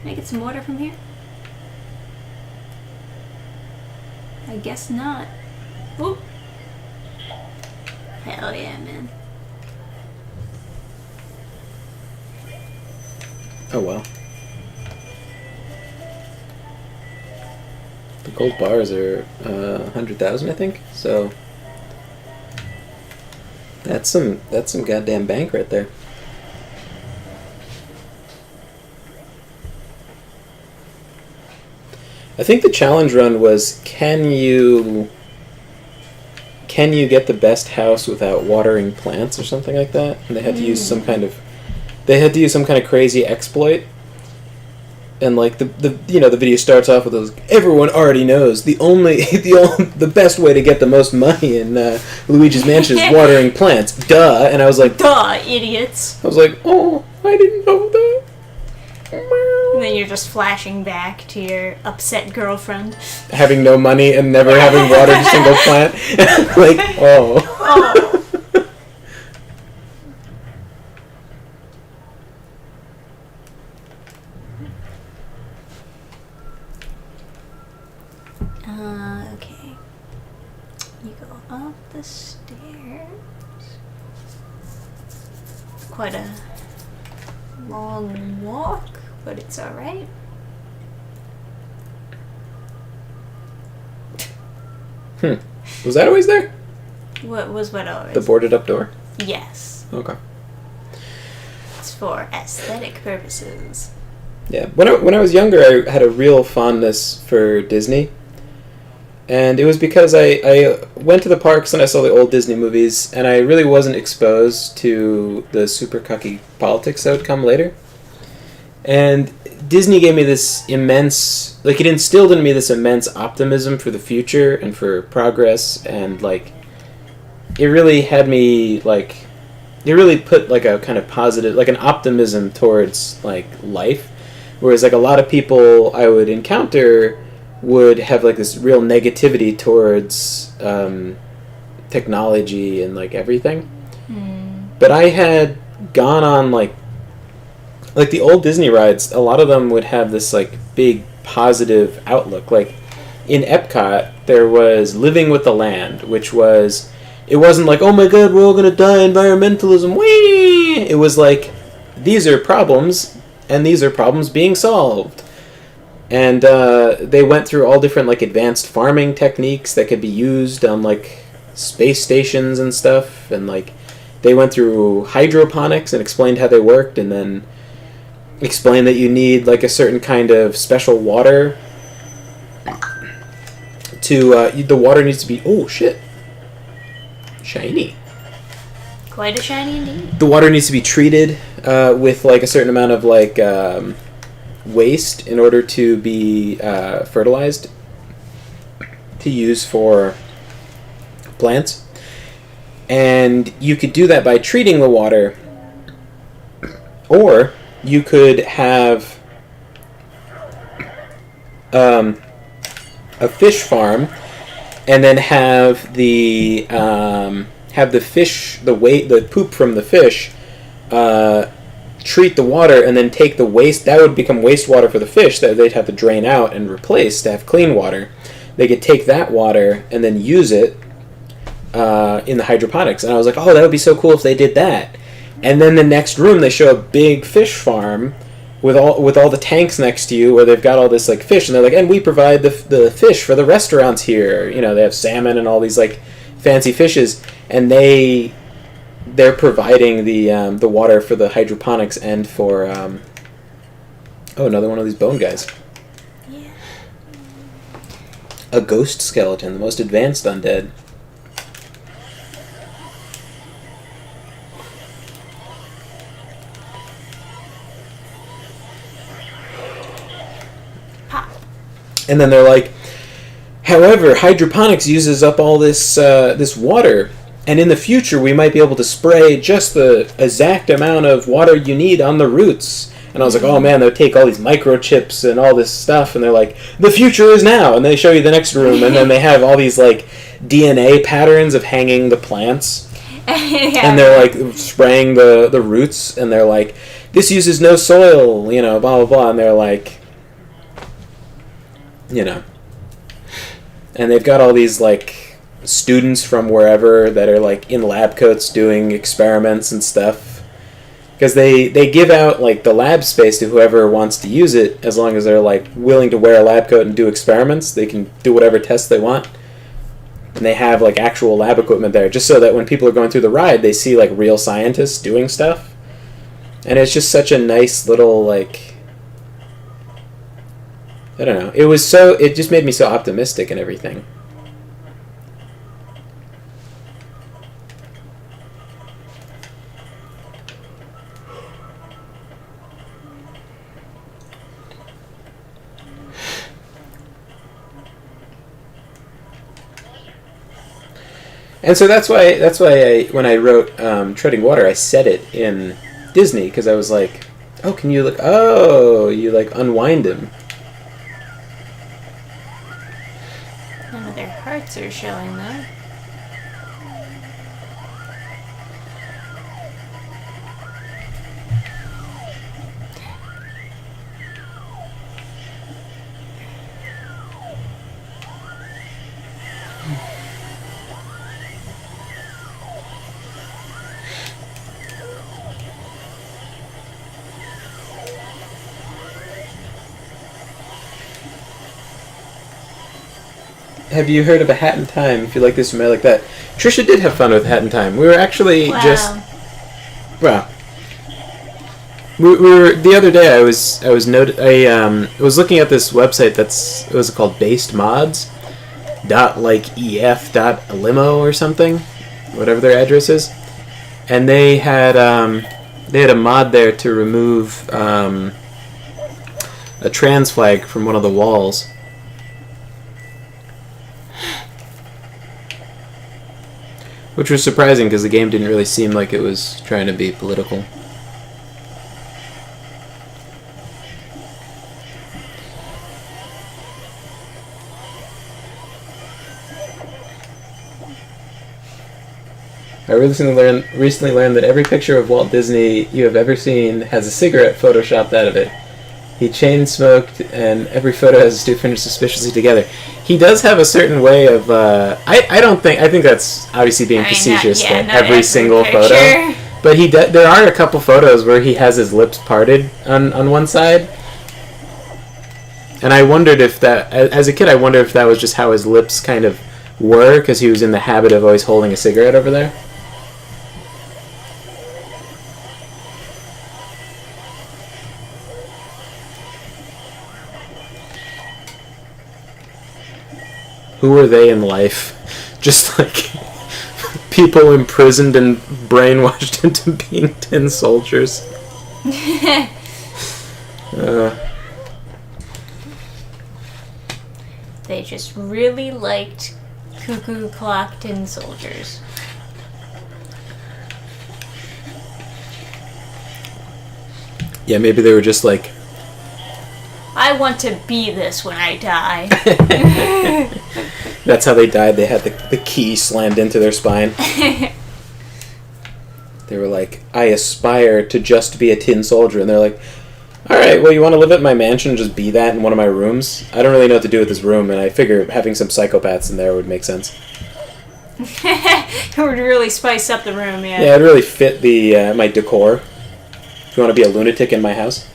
Can I get some water from here? I guess not. Whoop! Hell yeah, man. Oh well. The gold bars are 100,000, I think. So that's some goddamn bank right there. I think the challenge run was can you get the best house without watering plants or something like that? And they had to use some kind of crazy exploit. And like the video starts off with those. Everyone already knows the best way to get the most money in Luigi's Mansion is watering plants. Duh! And I was like, duh, idiots. I was like, oh, I didn't know that. And then you're just flashing back to your upset girlfriend, having no money and never having watered a single plant. Like, oh. Okay. You go up the stairs. It's quite a long walk, but it's alright. Was that always there? What always? The boarded up door? Yes. Okay. It's for aesthetic purposes. Yeah. When I was younger, I had a real fondness for Disney. And it was because I went to the parks and I saw the old Disney movies, and I really wasn't exposed to the super cucky politics that would come later. And Disney gave me this immense, like, it instilled in me this immense optimism for the future and for progress, and, like, it really had me, like, it really put, like, a kind of positive, like, an optimism towards, like, life. Whereas, like, a lot of people I would encounter would have, like, this real negativity towards technology and, like, everything. But I had gone on, like the old Disney rides, a lot of them would have this, like, big positive outlook. Like, in Epcot, there was Living with the Land, which was, it wasn't like, oh my god, we're all gonna die, environmentalism, whee! It was like, these are problems, and these are problems being solved. And they went through all different, like, advanced farming techniques that could be used on, like, space stations and stuff. And, like, they went through hydroponics and explained how they worked, and then explained that you need, like, a certain kind of special water to, the water needs to be, oh shit, shiny. Quite a shiny indeed. The water needs to be treated with, like, a certain amount of, like, waste in order to be fertilized to use for plants. And you could do that by treating the water, or you could have a fish farm and then have the fish, the poop from the fish, treat the water and then take the waste. That would become wastewater for the fish that they'd have to drain out and replace to have clean water. They could take that water and then use it in the hydroponics. And I was like, oh, that would be so cool if they did that. And then the next room, they show a big fish farm with all the tanks next to you, where they've got all this, like, fish, and they're like, and we provide the fish for the restaurants here. You know, they have salmon and all these, like, fancy fishes, and they're providing the water for the hydroponics and for another one of these bone guys. Yeah. A ghost skeleton, the most advanced undead. And then they're like, however, hydroponics uses up all this this water, and in the future we might be able to spray just the exact amount of water you need on the roots. And I was like, oh man, they'll take all these microchips and all this stuff, and they're like, the future is now. And they show you the next room, and then they have all these, like, DNA patterns of hanging the plants. Yeah. And they're, like, spraying the roots, and they're like, this uses no soil, you know, blah, blah, blah. And they're like, you know, and they've got all these, like, students from wherever that are, like, in lab coats doing experiments and stuff, because they give out, like, the lab space to whoever wants to use it, as long as they're, like, willing to wear a lab coat and do experiments. They can do whatever tests they want, and they have, like, actual lab equipment there, just so that when people are going through the ride, they see, like, real scientists doing stuff. And it's just such a nice little, like, I don't know. It just made me so optimistic and everything. And so that's why when I wrote Treading Water, I set it in Disney, because I was like, oh, can you look? Oh, you like unwind him. None of their hearts are showing though. Have you heard of A Hat in Time? If you like this, you might like that. Trisha did have fun with A Hat in Time. We were actually we were the other day. I was looking at this website what was it called? Based Mods .ef.limo or something, whatever their address is, and they had a mod there to remove a trans flag from one of the walls. Which was surprising because the game didn't really seem like it was trying to be political. I recently learned that every picture of Walt Disney you have ever seen has a cigarette photoshopped out of it. He chain smoked, and every photo has his two fingers suspiciously together. He does have a certain way of. I think that's obviously being facetious. Not every single picture. Photo, but there are a couple photos where he has his lips parted on one side, and I wondered if that, as a kid, I wondered if that was just how his lips kind of were, because he was in the habit of always holding a cigarette over there. Who are they in life? Just like people imprisoned and brainwashed into being tin soldiers. They just really liked cuckoo clock tin soldiers. Yeah, maybe they were just like, I want to be this when I die. That's how they died. They had the key slammed into their spine. They were like, I aspire to just be a tin soldier. And they're like, alright, well, you want to live at my mansion and just be that in one of my rooms? I don't really know what to do with this room, and I figure having some psychopaths in there would make sense. It would really spice up the room, yeah. Yeah, it'd really fit the my decor. If you want to be a lunatic in my house.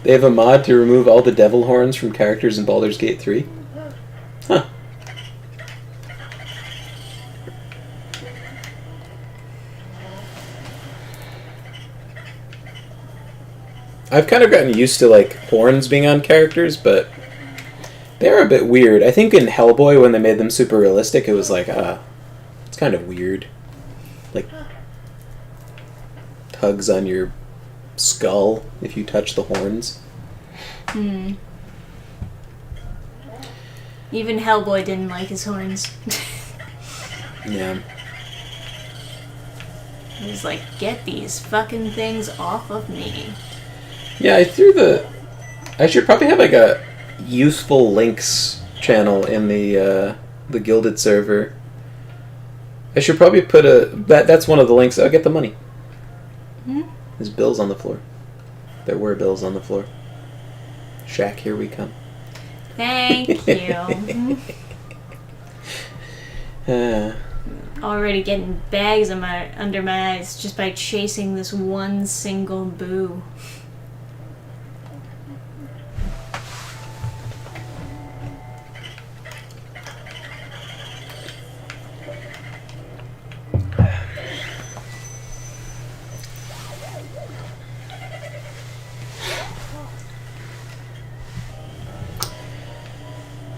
They have a mod to remove all the devil horns from characters in Baldur's Gate 3. Huh. I've kind of gotten used to like horns being on characters, but they're a bit weird. I think in Hellboy, when they made them super realistic, it was like, it's kind of weird. Like, tugs on your skull if you touch the horns. Even Hellboy didn't like his horns. Yeah. He was like, get these fucking things off of me. Yeah, I should probably have like a useful links channel in the Guilded server. I should probably put that's one of the links. I'll get the money. There's bills on the floor. There were bills on the floor. Shaq, here we come. Thank you. Already getting bags under my eyes just by chasing this one single boo.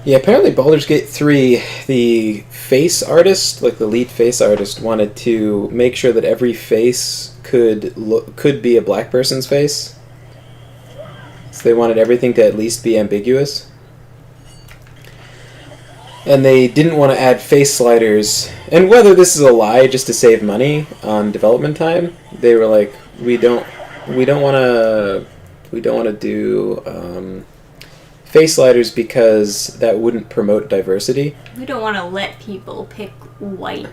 Yeah, apparently Baldur's Gate 3, the face artist, like the lead face artist, wanted to make sure that every face could be a black person's face. So they wanted everything to at least be ambiguous. And they didn't want to add face sliders. And whether this is a lie just to save money on development time, they were like, we don't want to do face sliders because that wouldn't promote diversity. We don't want to let people pick white.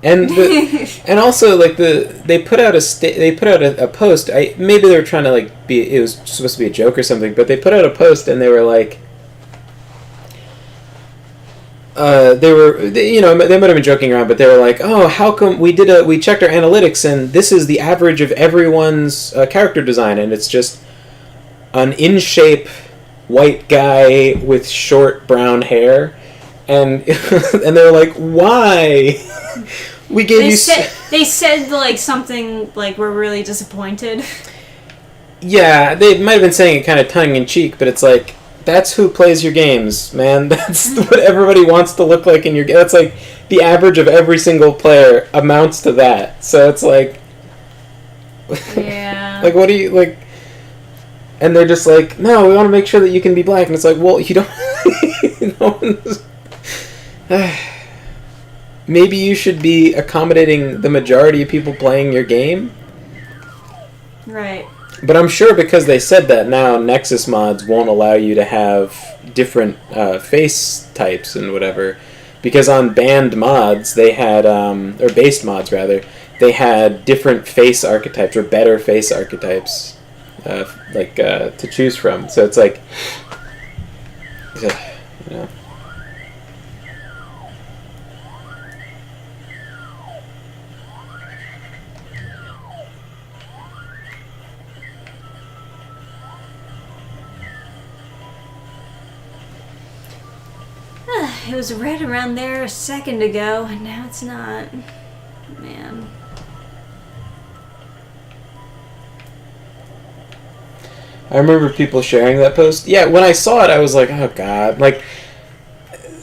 And and also like they put out a post. Maybe they were trying to like it was supposed to be a joke or something, but they put out a post and they were like, they might have been joking around, but they were like, oh, how come we checked our analytics and this is the average of everyone's character design, and it's just an in shape white guy with short brown hair, and and they were like, why? We gave They said like something like, we're really disappointed. Yeah, they might have been saying it kind of tongue in cheek, but it's like, that's who plays your games, man. That's what everybody wants to look like in your game. That's like the average of every single player amounts to that. So it's like, yeah. Like, what do you like? And they're just like, no, we want to make sure that you can be black. And it's like, well, you don't. Maybe you should be accommodating the majority of people playing your game. Right. But I'm sure because they said that now, Nexus mods won't allow you to have different face types and whatever. Because on banned mods, they had, or based mods rather, they had different face archetypes or better face archetypes, to choose from. So it's like, you know. It was right around there a second ago, and now it's not. Man. I remember people sharing that post. Yeah, when I saw it, I was like, oh god. Like,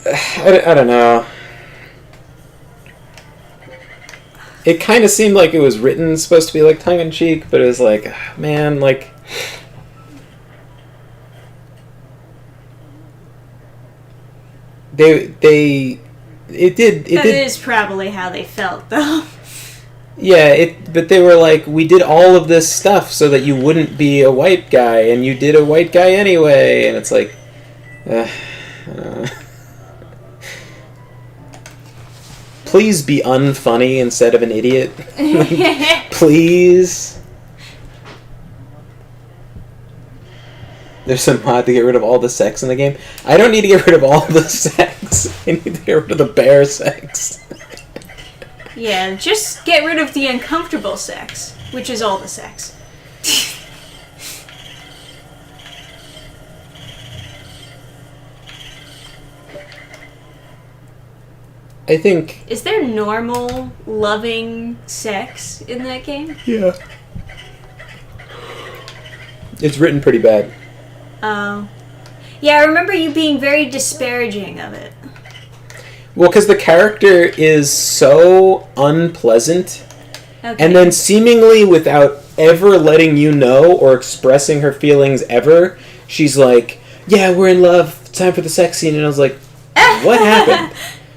I don't know. It kind of seemed like it was written supposed to be like tongue-in-cheek, but it was like, man, like... It is probably how they felt, though. Yeah, but they were like, we did all of this stuff so that you wouldn't be a white guy, and you did a white guy anyway, and it's like, please be unfunny instead of an idiot. Please. There's some mod to get rid of all the sex in the game. I don't need to get rid of all the sex. I need to get rid of the bare sex. Yeah, just get rid of the uncomfortable sex, which is all the sex. I think... Is there normal, loving sex in that game? Yeah. It's written pretty bad. Oh. Yeah, I remember you being very disparaging of it. Well, because the character is so unpleasant, okay. And then seemingly without ever letting you know or expressing her feelings ever, she's like, yeah, we're in love, it's time for the sex scene. And I was like, what happened?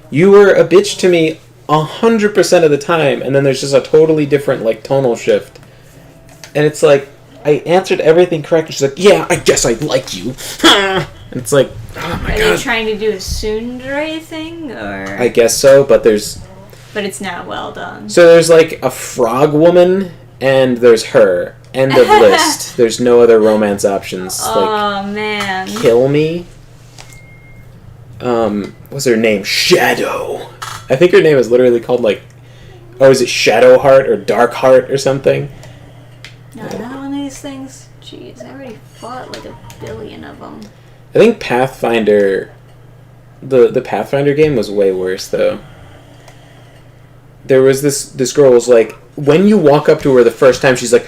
You were a bitch to me 100% of the time, and then there's just a totally different, like, tonal shift. And it's like, I answered everything correct. She's like, yeah, I guess I like you. And it's like, oh my god. Are they trying to do a tsundere thing, or? I guess so, but there's... But it's not well done. So there's like a frog woman, and there's her. End of list. There's no other romance options. Oh, man. Kill me. What's her name? Shadow. I think her name is literally called like... Oh, is it Shadow Heart or Dark Heart or something? No, not one of these things. Jeez, I already fought like a billion of them. I think Pathfinder... The Pathfinder game was way worse, though. There was this girl was like... When you walk up to her the first time, she's like...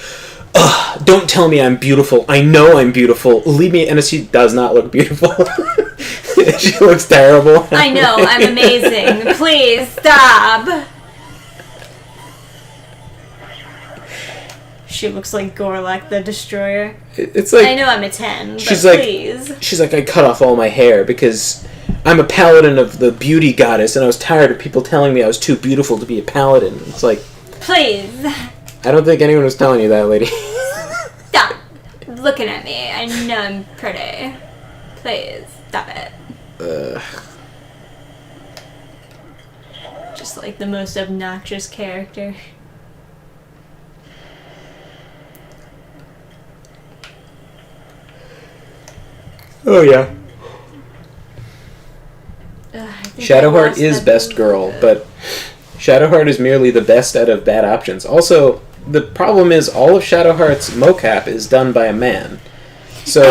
Ugh, don't tell me I'm beautiful. I know I'm beautiful. Leave me... And she does not look beautiful. She looks terrible. I know, I'm amazing. Please, stop. She looks like Gorlak the Destroyer. It's like... I know I'm a 10, but please. She's like, I cut off all my hair because I'm a paladin of the beauty goddess, and I was tired of people telling me I was too beautiful to be a paladin. It's like... Please. I don't think anyone was telling you that, lady. Stop looking at me. I know I'm pretty. Please, stop it. Just like the most obnoxious character. Oh, yeah. Shadowheart is best girl, but Shadowheart is merely the best out of bad options. Also, the problem is all of Shadowheart's mocap is done by a man. So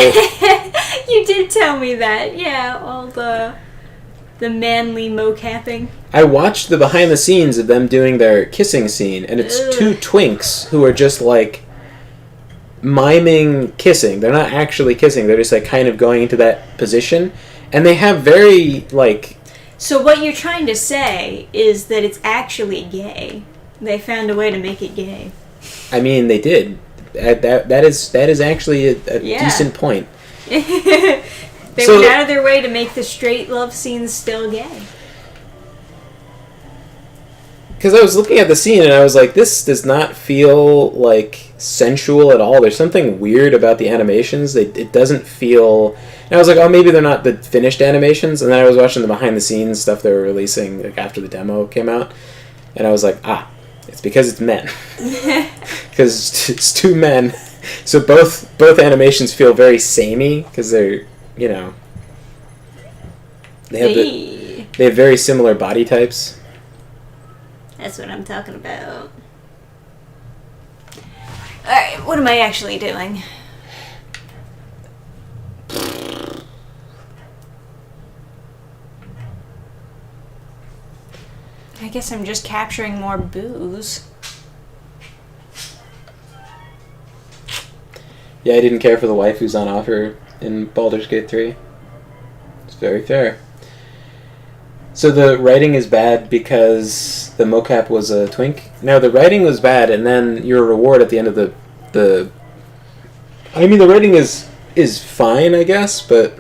you did tell me that. Yeah, all the manly mocapping. I watched the behind the scenes of them doing their kissing scene, and it's two twinks who are just like miming kissing. They're not actually kissing. They're just like kind of going into that position, and they have very like... So what you're trying to say is that it's actually gay. They found a way to make it gay. I mean, they did. That is actually a decent point. They went out of their way to make the straight love scenes still gay. Because I was looking at the scene and I was like, this does not feel like sensual at all. There's something weird about the animations. It doesn't feel... And I was like, oh, maybe they're not the finished animations. And then I was watching the behind the scenes stuff they were releasing like after the demo came out. And I was like, it's because it's men. Because it's two men. So both animations feel very samey because they're, you know... They have very similar body types. That's what I'm talking about. Alright, what am I actually doing? I guess I'm just capturing more booze. Yeah, I didn't care for the waifus on offer in Baldur's Gate 3. It's very fair. So the writing is bad because the mocap was a twink? No, the writing was bad, and then your reward at the end of the... I mean, the writing is fine, I guess, but...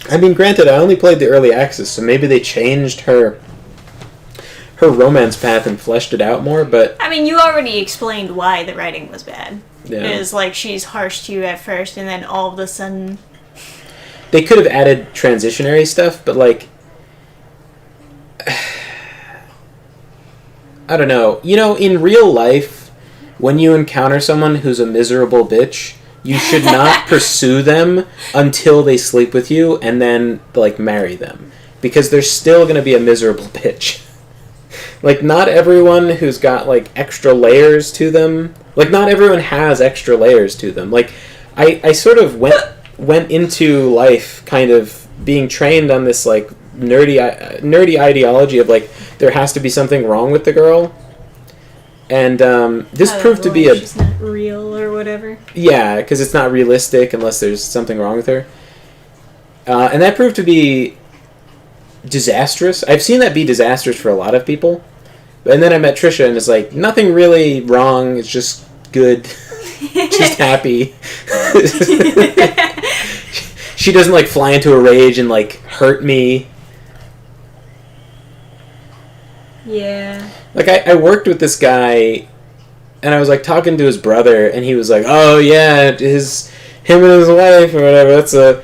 I mean, granted, I only played the early access, so maybe they changed her romance path and fleshed it out more, but... I mean, you already explained why the writing was bad. Yeah. It was like she's harsh to you at first, and then all of a sudden... They could have added transitionary stuff, but, like... I don't know. You know, in real life, when you encounter someone who's a miserable bitch, you should not pursue them until they sleep with you and then, like, marry them. Because they're still going to be a miserable bitch. Like, not everyone who's got, like, extra layers to them... Like, not everyone has extra layers to them. Like, I sort of went into life kind of being trained on this, like, nerdy ideology of, like, there has to be something wrong with the girl. And this proved to be a... She's not real or whatever. Yeah, because it's not realistic unless there's something wrong with her. And that proved to be disastrous. I've seen that be disastrous for a lot of people. And then I met Trisha, and it's like, nothing really wrong, it's just good. Just happy. She doesn't, like, fly into a rage and, like, hurt me. Yeah. Like, I worked with this guy, and I was, like, talking to his brother, and he was like, oh, yeah, him and his wife, or whatever, it's a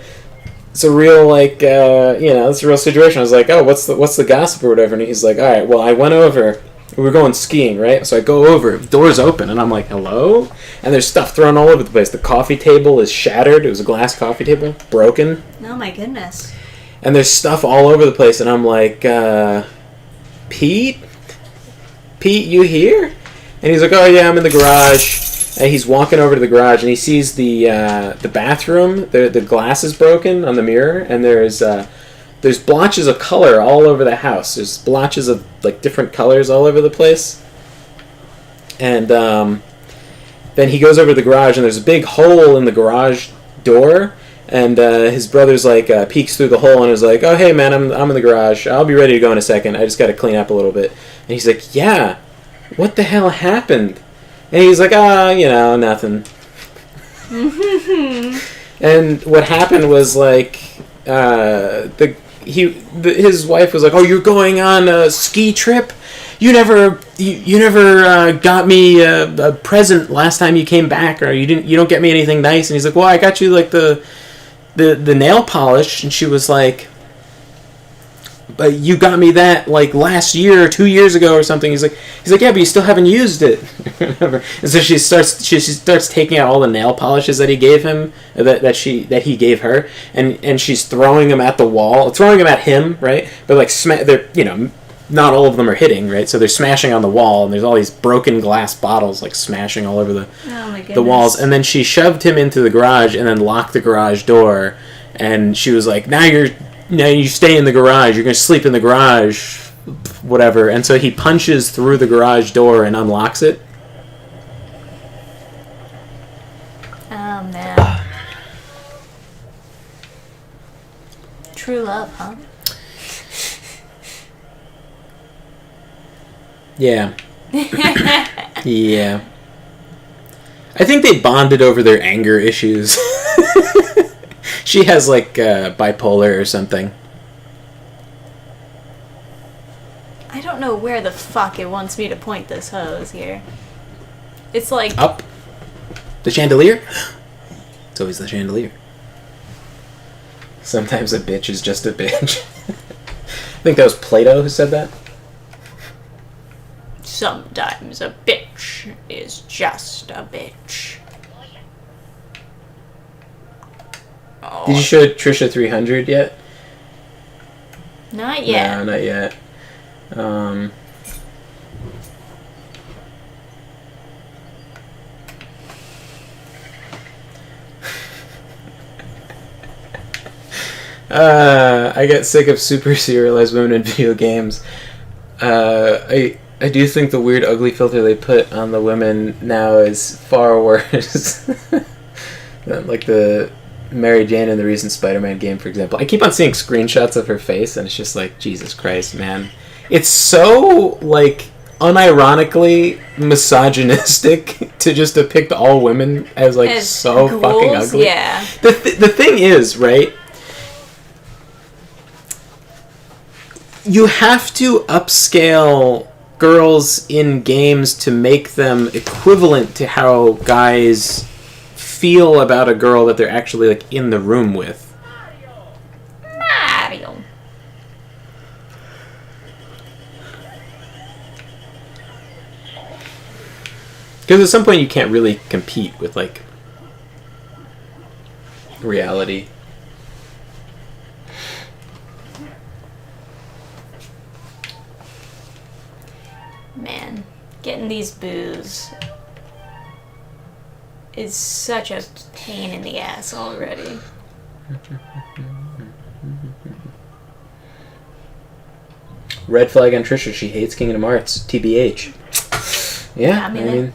real, like, it's a real situation. I was like, oh, what's the gossip or whatever? And he's like, all right, well, I went over. We were going skiing, right? So I go over. The door's open, and I'm like, hello? And there's stuff thrown all over the place. The coffee table is shattered. It was a glass coffee table, broken. Oh, my goodness. And there's stuff all over the place, and I'm like, Pete, you here? And he's like, oh, yeah, I'm in the garage. And he's walking over to the garage, and he sees the bathroom. The glass is broken on the mirror, and there's blotches of color all over the house. There's blotches of, like, different colors all over the place. And then he goes over to the garage, and there's a big hole in the garage door, And his brother's like peeks through the hole and is like, "Oh hey man, I'm in the garage. I'll be ready to go in a second. I just got to clean up a little bit." And he's like, "Yeah, what the hell happened?" And he's like, nothing." And what happened was like his wife was like, "Oh, you're going on a ski trip? You never got me a present last time you came back, or you don't get me anything nice." And he's like, "Well, I got you like the nail polish." And she was like, "But you got me that like last year or 2 years ago or something." He's like, "Yeah, but you still haven't used it." And so she starts taking out all the nail polishes that he gave him, that he gave her, and she's throwing them at the wall, throwing them at him, right? But like they're not all of them are hitting, right? So they're smashing on the wall, and there's all these broken glass bottles like smashing all over the walls. And then she shoved him into the garage and then locked the garage door. And she was like, Now you stay in the garage. You're going to sleep in the garage, whatever." And so he punches through the garage door and unlocks it. Oh, man. True love, huh? Yeah. Yeah. I think they bonded over their anger issues. She has like bipolar or something. I don't know where the fuck it wants me to point this hose here. It's like... Up. The chandelier? It's always the chandelier. Sometimes a bitch is just a bitch. I think that was Plato who said that. Sometimes a bitch is just a bitch. Oh. Did you show Trisha 300 yet? Not yet. No, not yet. I get sick of super serialized women in video games. I do think the weird ugly filter they put on the women now is far worse than like the Mary Jane in the recent Spider-Man game, for example. I keep on seeing screenshots of her face, and it's just like, Jesus Christ, man. It's so, like, unironically misogynistic to just depict all women as, like, so ghouls, fucking ugly. Yeah. The thing is, right, you have to upscale girls in games to make them equivalent to how guys feel about a girl that they're actually like in the room with. Mario. Because at some point you can't really compete with like reality. Man, getting these boos is such a pain in the ass already. Red flag on Trisha. She hates Kingdom Hearts. TBH. Yeah, I mean...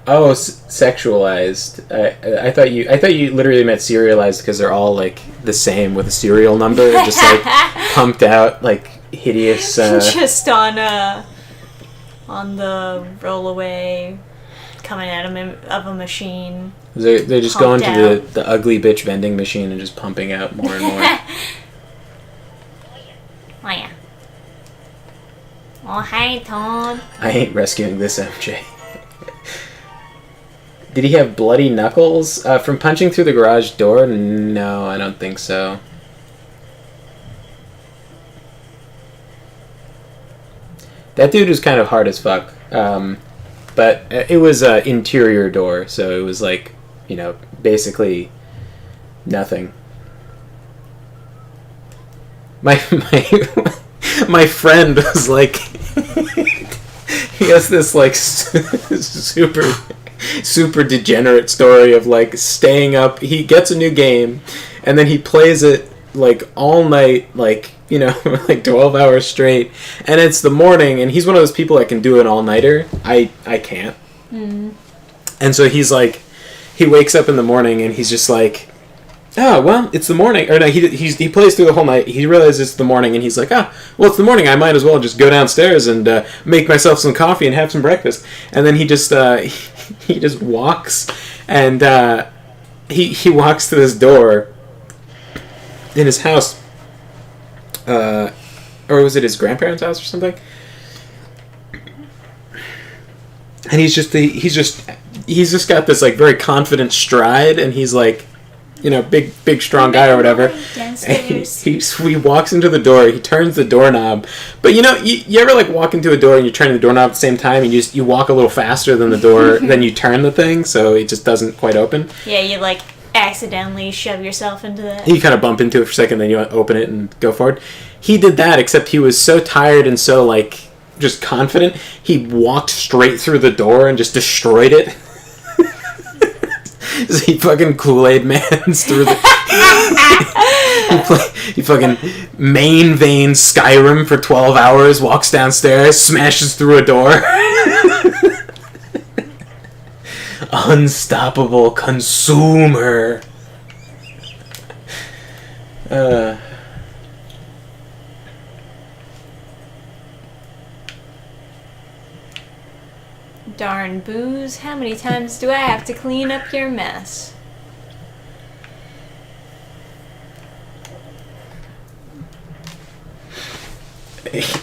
Oh, sexualized. I thought you literally meant serialized because they're all like the same with a serial number, just like pumped out like hideous. Just on the rollaway, coming out of a machine. They're just going to the ugly bitch vending machine and just pumping out more and more. Oh yeah. Oh hey Todd. I ain't rescuing this MJ. Did he have bloody knuckles from punching through the garage door? No, I don't think so. That dude was kind of hard as fuck. But it was an interior door, so it was like, you know, basically nothing. My friend was like, he has this like super degenerate story of like staying up. He gets a new game and then he plays it like all night, like, you know, like 12 hours straight, and it's the morning, and he's one of those people that can do an all-nighter. I can't. And so he's like, he wakes up in the morning, and he's just like, oh, well, it's the morning. Or no, he plays through the whole night. He realizes it's the morning, and he's like, well, it's the morning. I might as well just go downstairs and make myself some coffee and have some breakfast. And then he just he just walks, and he walks to this door in his house, or was it his grandparents' house or something? And he's just got this like very confident stride, and he's like, you know, big strong guy or whatever. He walks into the door. He turns the doorknob. But you know, you ever like walk into a door and you're turning the doorknob at the same time, and you walk a little faster than the door, then you turn the thing, so it just doesn't quite open. Yeah, you like accidentally shove yourself into that. You kind of bump into it for a second, then you open it and go forward. He did that, except he was so tired and so like just confident. He walked straight through the door and just destroyed it. He fucking Kool-Aid Mans through the... he fucking main vein Skyrim for 12 hours, walks downstairs, smashes through a door. Unstoppable consumer. Darn booze, how many times do I have to clean up your mess?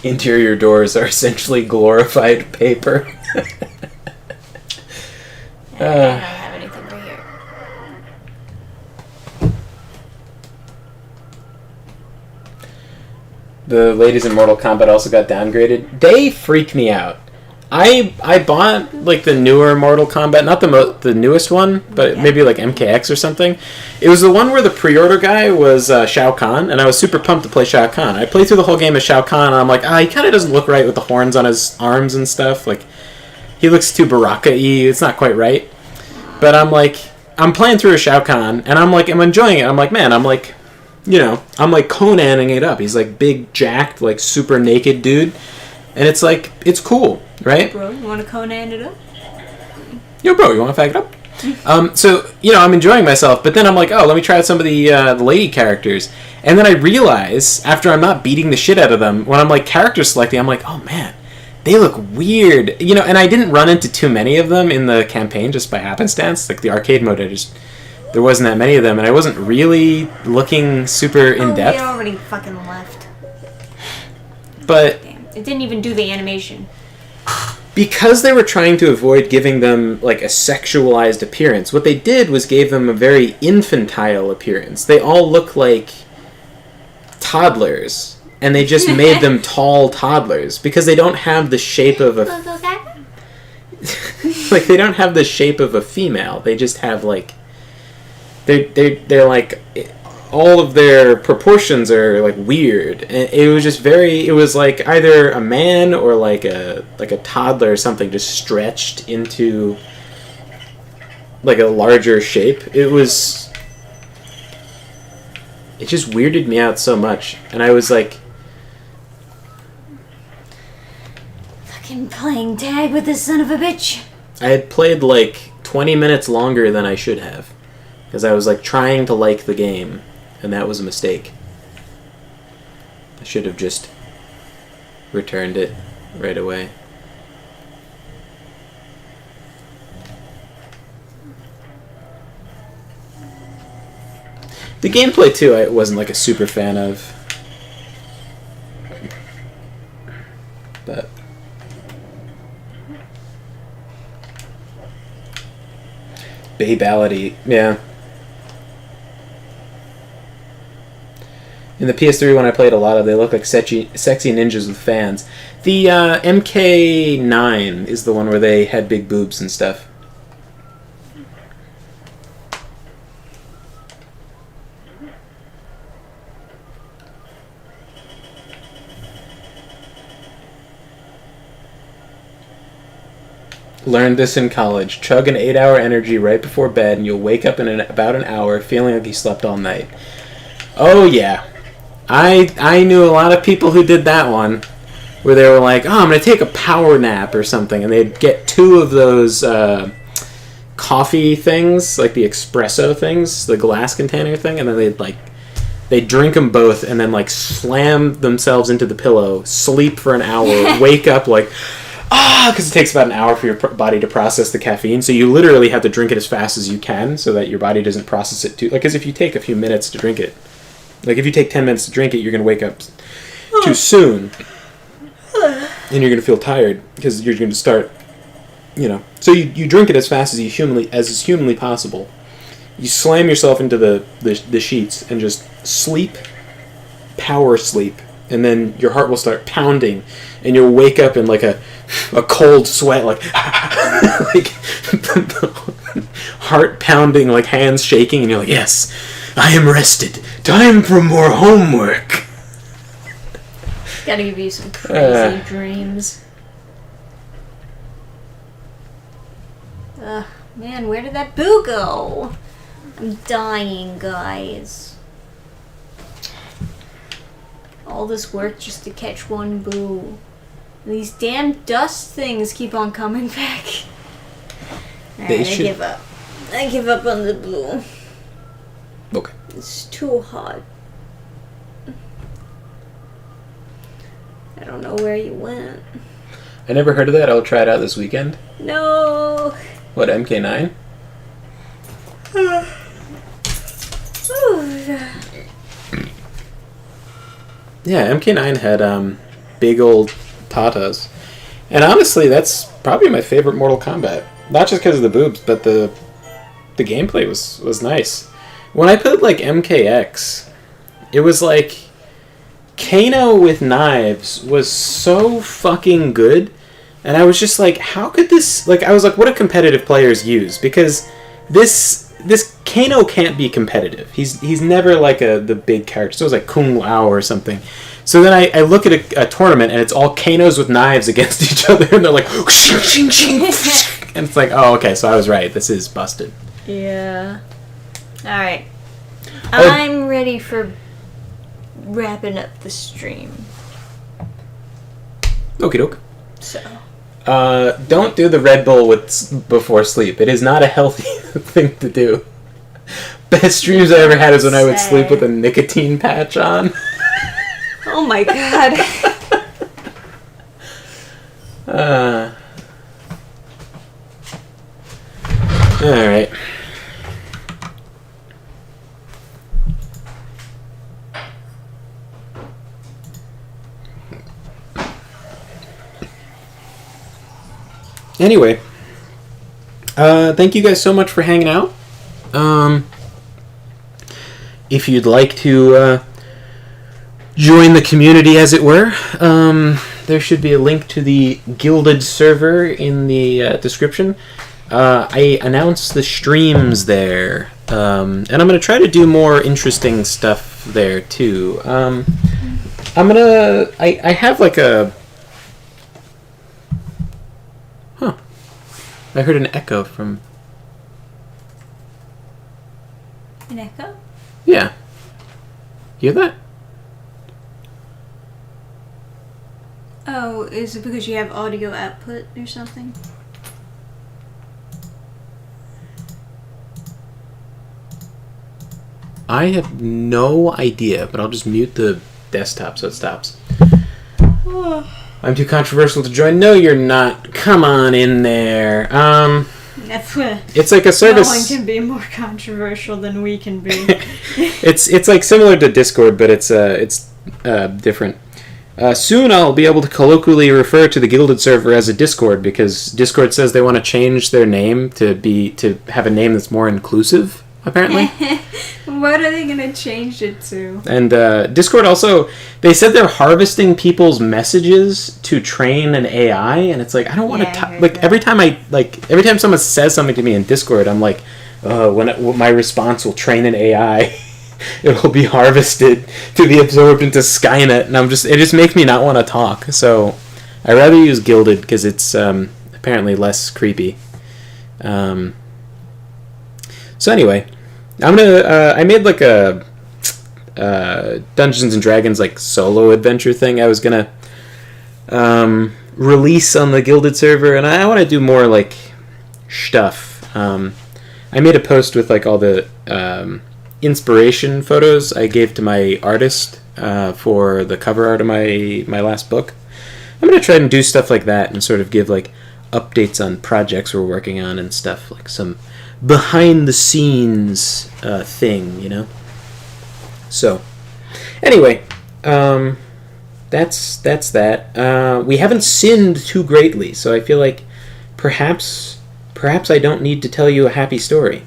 Interior doors are essentially glorified paper. I don't have anything right here. The ladies in Mortal Kombat also got downgraded. They freak me out. I bought like the newer Mortal Kombat, not the newest one, but maybe like MKX or something. It was the one where the pre-order guy was Shao Kahn, and I was super pumped to play Shao Kahn. I played through the whole game as Shao Kahn, and I'm like, he kind of doesn't look right with the horns on his arms and stuff. Like, he looks too Baraka-y. It's not quite right. But I'm like, I'm playing through a Shao Kahn, and I'm like, I'm enjoying it. I'm like, man, I'm like, you know, I'm like Conaning it up. He's like big, jacked, like super naked dude, and it's like, it's cool. Right? Bro, you want to Conan it up? Yo, bro, you want to fag it up? So, you know, I'm enjoying myself, but then I'm like, let me try out some of the lady characters. And then I realize, after I'm not beating the shit out of them, when I'm like character selecting, I'm like, oh man, they look weird. You know, and I didn't run into too many of them in the campaign just by happenstance. Like the arcade mode, there wasn't that many of them, and I wasn't really looking super in depth. They already fucking left. But Damn. It didn't even do the animation. Because they were trying to avoid giving them like a sexualized appearance, what they did was gave them a very infantile appearance. They all look like toddlers, and they just made them tall toddlers because they don't have the shape of a like they don't have the shape of a female. They just have like they're like all of their proportions are like weird, and it was just it was like either a man or like a toddler or something just stretched into like a larger shape. It just weirded me out so much, and I was like, fucking playing tag with this son of a bitch. I had played like 20 minutes longer than I should have because I was like trying to like the game. And that was a mistake. I should have just returned it right away. The gameplay, too, I wasn't like a super fan of. But Babality, yeah. In the PS3 when I played a lot of, they look like sexy ninjas with fans. The MK9 is the one where they had big boobs and stuff. Learned this in college. Chug an 8-hour energy right before bed and you'll wake up in about an hour feeling like you slept all night. Oh yeah. I knew a lot of people who did that one, where they were like, oh, I'm going to take a power nap or something, and they'd get 2 of those coffee things, like the espresso things, the glass container thing, and then they'd drink them both and then like slam themselves into the pillow, sleep for an hour, wake up like, because it takes about an hour for your body to process the caffeine, so you literally have to drink it as fast as you can so that your body doesn't process it too, like, because if you take a few minutes to drink it, like if you take 10 minutes to drink it, you're going to wake up too soon, and you're going to feel tired, because you're going to start, so you drink it as fast as is humanly possible. You slam yourself into the sheets and just sleep, power sleep, and then your heart will start pounding, and you'll wake up in like a cold sweat, like like heart pounding, like hands shaking, and you're like, yes, I am rested. Time for more homework. Gotta give you some crazy dreams. Man, where did that boo go? I'm dying, guys. All this work just to catch one boo. And these damn dust things keep on coming back. Alright, I give up. I give up on the boo. Okay. It's too hot. I don't know where you went. I never heard of that. I'll try it out this weekend. No. What, MK9? Yeah, MK9 had big old tatas. And honestly, that's probably my favorite Mortal Kombat. Not just because of the boobs, but the gameplay was nice. When I played like MKX, it was like Kano with knives was so fucking good. And I was just like, how could this... Like, I was like, what do competitive players use? Because this Kano can't be competitive. He's never like the big character. So it was like Kung Lao or something. So then I look at a tournament, and it's all Kanos with knives against each other, and they're like... and it's like, oh, okay, so I was right. This is busted. Yeah. Alright. I'm ready for wrapping up the stream. Okie doke. So... don't do the Red Bull before sleep. It is not a healthy thing to do. Best dreams I ever had is when I would sleep with a nicotine patch on. Oh my god. Alright. Anyway, thank you guys so much for hanging out. If you'd like to join the community, as it were, there should be a link to the Gilded server in the description. I announced the streams there, and I'm going to try to do more interesting stuff there, too. I have like a... Huh. I heard an echo from... An echo? Yeah. You hear that? Oh, is it because you have audio output or something? I have no idea, but I'll just mute the desktop so it stops. I'm too controversial to join. No, you're not. Come on in there. It's like a service. No one can be more controversial than we can be. It's like similar to Discord, but it's different. Soon I'll be able to colloquially refer to the Gilded server as a Discord, because Discord says they want to change their name to have a name that's more inclusive, apparently. What are they going to change it to? And Discord also, they said they're harvesting people's messages to train an AI, and it's like, I don't want to like that. Every time someone says something to me in Discord, I'm like, when my response will train an AI. It'll be harvested to be absorbed into Skynet, and it just makes me not want to talk. So I rather use Gilded because it's apparently less creepy. So anyway, I made like a Dungeons and Dragons like solo adventure thing I was gonna release on the Gilded server, and I want to do more like stuff. I made a post with like all the inspiration photos I gave to my artist for the cover art of my last book. I'm gonna try and do stuff like that and sort of give like updates on projects we're working on and stuff, like some behind the scenes thing, you know. So anyway, that's that. We haven't sinned too greatly, so I feel like perhaps I don't need to tell you a happy story.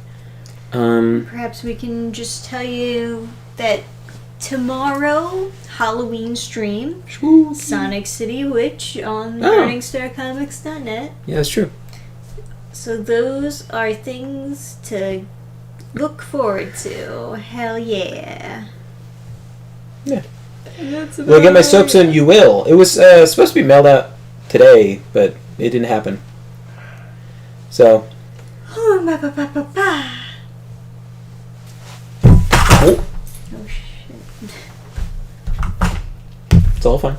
Perhaps we can just tell you that tomorrow, Halloween stream, Spooky. Sonic City Witch on MorningstarComics.net. Yeah, that's true. So those are things to look forward to. Hell yeah. Yeah. Will I get my soaps in? You will. It was supposed to be mailed out today, but it didn't happen. So. Oh. Oh shit. It's all fine.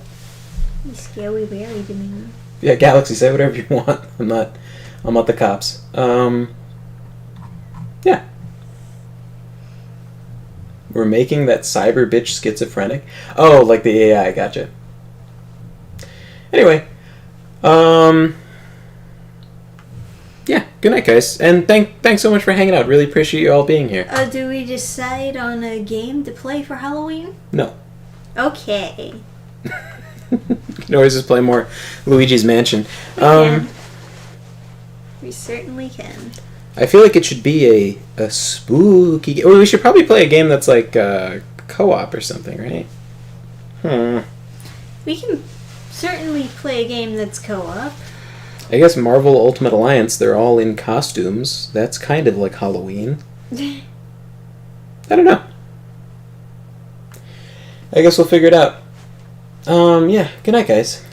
You scary berry to me. Yeah, Galaxy, say whatever you want. I'm not the cops. Yeah. We're making that cyber bitch schizophrenic. Oh, like the AI, gotcha. Anyway. Yeah, good night, guys. And thanks so much for hanging out. Really appreciate you all being here. Do we decide on a game to play for Halloween? No. Okay. You can always just play more Luigi's Mansion. We certainly can. I feel like it should be a spooky game. Or we should probably play a game that's like co-op or something, right? We can certainly play a game that's co-op. I guess Marvel Ultimate Alliance, they're all in costumes. That's kind of like Halloween. I don't know. I guess we'll figure it out. Yeah, good night, guys.